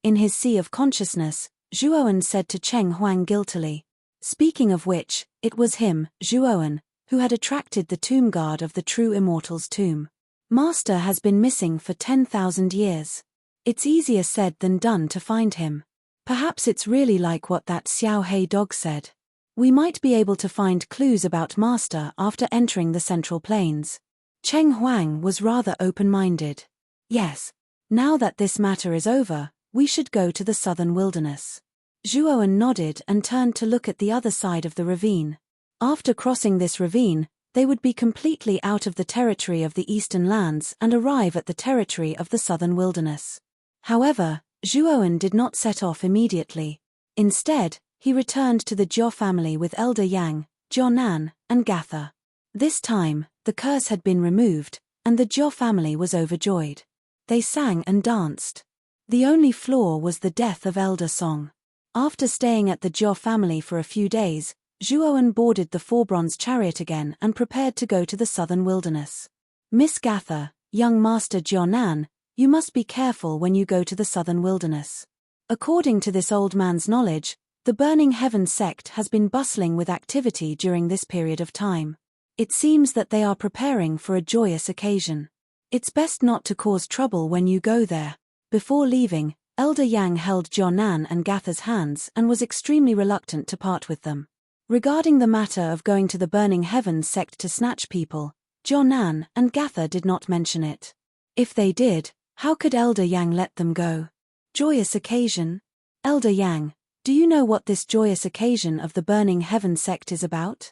In his sea of consciousness, Zhuo Wen said to Cheng Huang guiltily. Speaking of which, it was him, Zhuo Wen, who had attracted the tomb guard of the true immortal's tomb. Master has been missing for 10,000 years. It's easier said than done to find him. Perhaps it's really like what that Xiao Hei dog said. We might be able to find clues about Master after entering the Central Plains. Cheng Huang was rather open-minded. Yes. Now that this matter is over, we should go to the southern wilderness. Zhuowen nodded and turned to look at the other side of the ravine. After crossing this ravine, they would be completely out of the territory of the eastern lands and arrive at the territory of the southern wilderness. However, Zhuowen did not set off immediately. Instead, he returned to the Jiao family with Elder Yang, Jianan, and Gatha. This time, the curse had been removed, and the Jiao family was overjoyed. They sang and danced. The only flaw was the death of Elder Song. After staying at the Jiao family for a few days, Zhuowen boarded the four-bronze chariot again and prepared to go to the southern wilderness. Miss Gatha, young Master Jianan, you must be careful when you go to the southern wilderness. According to this old man's knowledge, the Burning Heaven sect has been bustling with activity during this period of time. It seems that they are preparing for a joyous occasion. It's best not to cause trouble when you go there. Before leaving, Elder Yang held Jianan and Gatha's hands and was extremely reluctant to part with them. Regarding the matter of going to the Burning Heaven sect to snatch people, Jianan and Gatha did not mention it. If they did, how could Elder Yang let them go? Joyous occasion? Elder Yang, do you know what this joyous occasion of the Burning Heaven sect is about?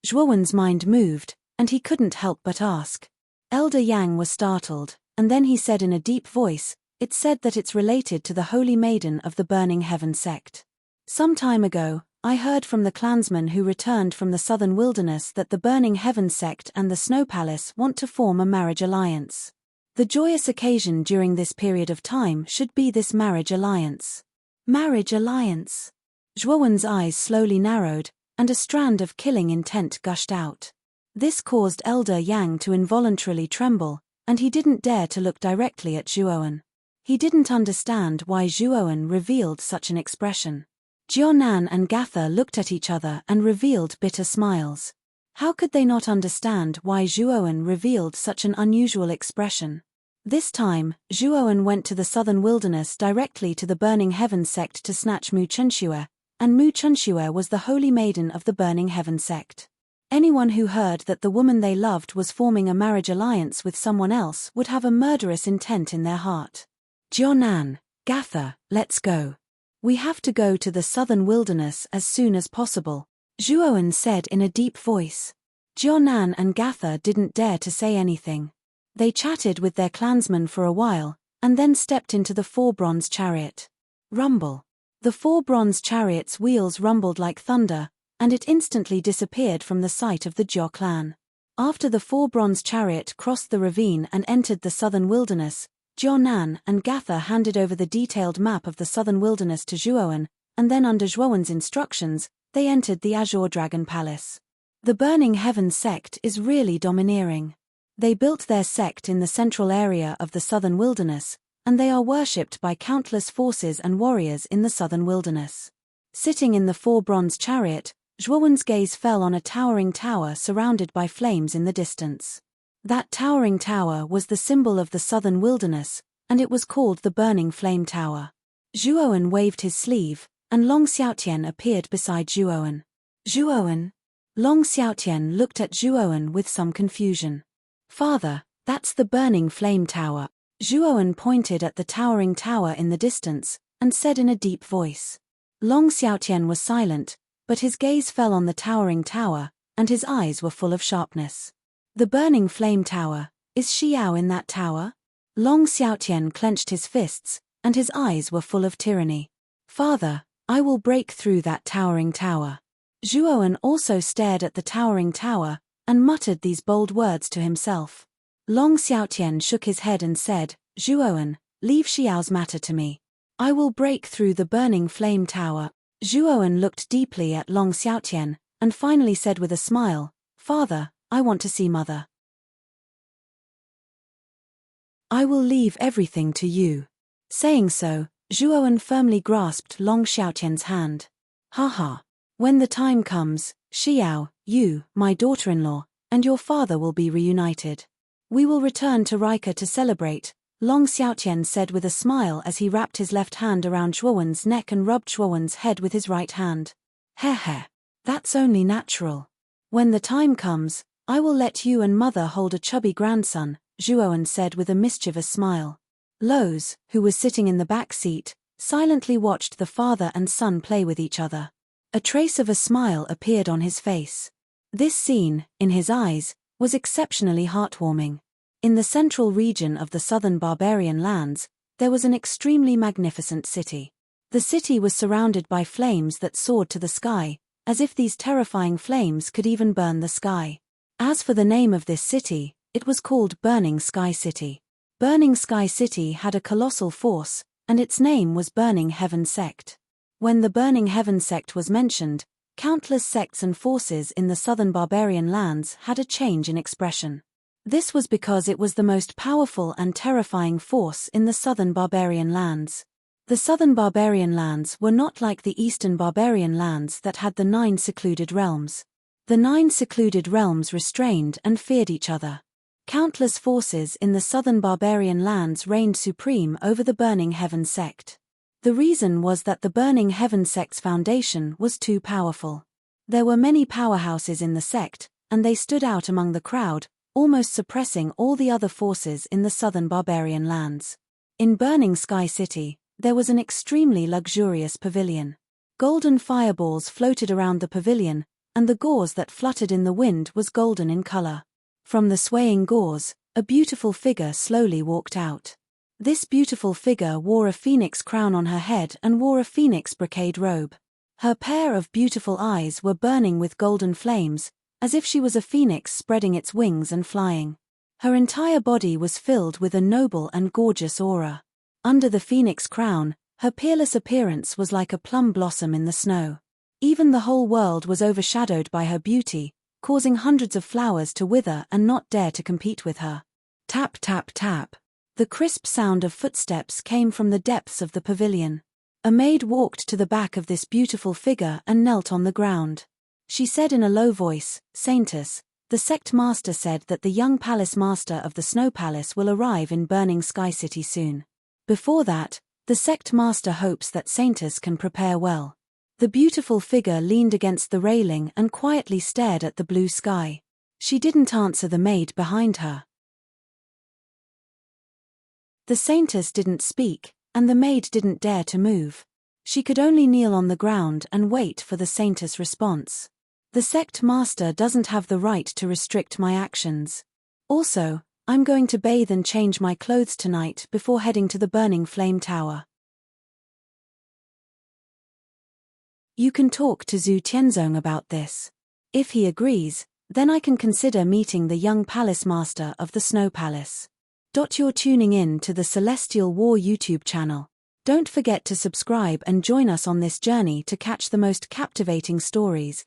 Zhuowen's mind moved, and he couldn't help but ask. Elder Yang was startled, and then he said in a deep voice, "It's said that it's related to the Holy Maiden of the Burning Heaven sect. Some time ago, I heard from the clansmen who returned from the southern wilderness that the Burning Heaven sect and the Snow Palace want to form a marriage alliance. The joyous occasion during this period of time should be this marriage alliance." Marriage alliance? Zhuowen's eyes slowly narrowed, and a strand of killing intent gushed out. This caused Elder Yang to involuntarily tremble, and he didn't dare to look directly at Zhuowen. He didn't understand why Zhuowen revealed such an expression. Jianan and Gatha looked at each other and revealed bitter smiles. How could they not understand why Zhuowen revealed such an unusual expression? This time, Zhuowen went to the southern wilderness directly to the Burning Heaven sect to snatch Mu Chunxue, and Mu Chunxue was the holy maiden of the Burning Heaven sect. Anyone who heard that the woman they loved was forming a marriage alliance with someone else would have a murderous intent in their heart. Jianan, Gatha, let's go. We have to go to the southern wilderness as soon as possible, Zhuowen said in a deep voice. Jianan and Gatha didn't dare to say anything. They chatted with their clansmen for a while, and then stepped into the four-bronze chariot. Rumble. The four-bronze chariot's wheels rumbled like thunder, and it instantly disappeared from the sight of the Jiao clan. After the four-bronze chariot crossed the ravine and entered the southern wilderness, Jianan and Gatha handed over the detailed map of the southern wilderness to Zhuowen, and then under Zhuowen's instructions, they entered the Azure Dragon Palace. The Burning Heaven sect is really domineering. They built their sect in the central area of the southern wilderness, and they are worshipped by countless forces and warriors in the southern wilderness. Sitting in the four-bronze chariot, Zhuowen's gaze fell on a towering tower surrounded by flames in the distance. That towering tower was the symbol of the southern wilderness, and it was called the Burning Flame Tower. Zhuowen waved his sleeve, and Long Xiaotian appeared beside Zhuowen. Zhuowen? Long Xiaotian looked at Zhuowen with some confusion. Father, that's the Burning Flame Tower. Zhuowen pointed at the towering tower in the distance, and said in a deep voice. Long Xiaotian was silent, but his gaze fell on the towering tower, and his eyes were full of sharpness. The Burning Flame Tower, is Xiao in that tower? Long Xiaotian clenched his fists, and his eyes were full of tyranny. Father, I will break through that towering tower. Zhuowen also stared at the towering tower, and muttered these bold words to himself. Long Xiaotian shook his head and said, Zhuowen, leave Xiao's matter to me. I will break through the Burning Flame Tower. Zhuowen looked deeply at Long Xiaotian, and finally said with a smile, Father, I want to see Mother. I will leave everything to you. Saying so, Zhuowen firmly grasped Long Xiaotian's hand. Ha. When the time comes, Xiao, you, my daughter-in-law, and your father will be reunited. We will return to Rika to celebrate, Long Xiaotian said with a smile as he wrapped his left hand around Zhuowen's neck and rubbed Zhuowen's head with his right hand. Heh. That's only natural. When the time comes, I will let you and mother hold a chubby grandson, Zhuowen said with a mischievous smile. Loz, who was sitting in the back seat, silently watched the father and son play with each other. A trace of a smile appeared on his face. This scene, in his eyes, was exceptionally heartwarming. In the central region of the southern barbarian lands, there was an extremely magnificent city. The city was surrounded by flames that soared to the sky, as if these terrifying flames could even burn the sky. As for the name of this city, it was called Burning Sky City. Burning Sky City had a colossal force, and its name was Burning Heaven Sect. When the Burning Heaven Sect was mentioned, countless sects and forces in the southern barbarian lands had a change in expression. This was because it was the most powerful and terrifying force in the southern barbarian lands. The southern barbarian lands were not like the eastern barbarian lands that had the 9 secluded realms. The 9 secluded realms restrained and feared each other. Countless forces in the southern barbarian lands reigned supreme over the Burning Heaven Sect. The reason was that the Burning Heaven Sect's foundation was too powerful. There were many powerhouses in the sect, and they stood out among the crowd, almost suppressing all the other forces in the southern barbarian lands. In Burning Sky City, there was an extremely luxurious pavilion. Golden fireballs floated around the pavilion, and the gauze that fluttered in the wind was golden in color. From the swaying gauze, a beautiful figure slowly walked out. This beautiful figure wore a phoenix crown on her head and wore a phoenix brocade robe. Her pair of beautiful eyes were burning with golden flames, as if she was a phoenix spreading its wings and flying. Her entire body was filled with a noble and gorgeous aura. Under the phoenix crown, her peerless appearance was like a plum blossom in the snow. Even the whole world was overshadowed by her beauty, causing hundreds of flowers to wither and not dare to compete with her. Tap tap tap. The crisp sound of footsteps came from the depths of the pavilion. A maid walked to the back of this beautiful figure and knelt on the ground. She said in a low voice, "Saintess, the sect master said that the young palace master of the Snow Palace will arrive in Burning Sky City soon. Before that, the sect master hopes that Saintess can prepare well." The beautiful figure leaned against the railing and quietly stared at the blue sky. She didn't answer the maid behind her. The Saintess didn't speak, and the maid didn't dare to move. She could only kneel on the ground and wait for the Saintess' response. The sect master doesn't have the right to restrict my actions. Also, I'm going to bathe and change my clothes tonight before heading to the Burning Flame Tower. You can talk to Zhu Tianzong about this. If he agrees, then I can consider meeting the young palace master of the Snow Palace. You're tuning in to the Celestial War YouTube channel. Don't forget to subscribe and join us on this journey to catch the most captivating stories.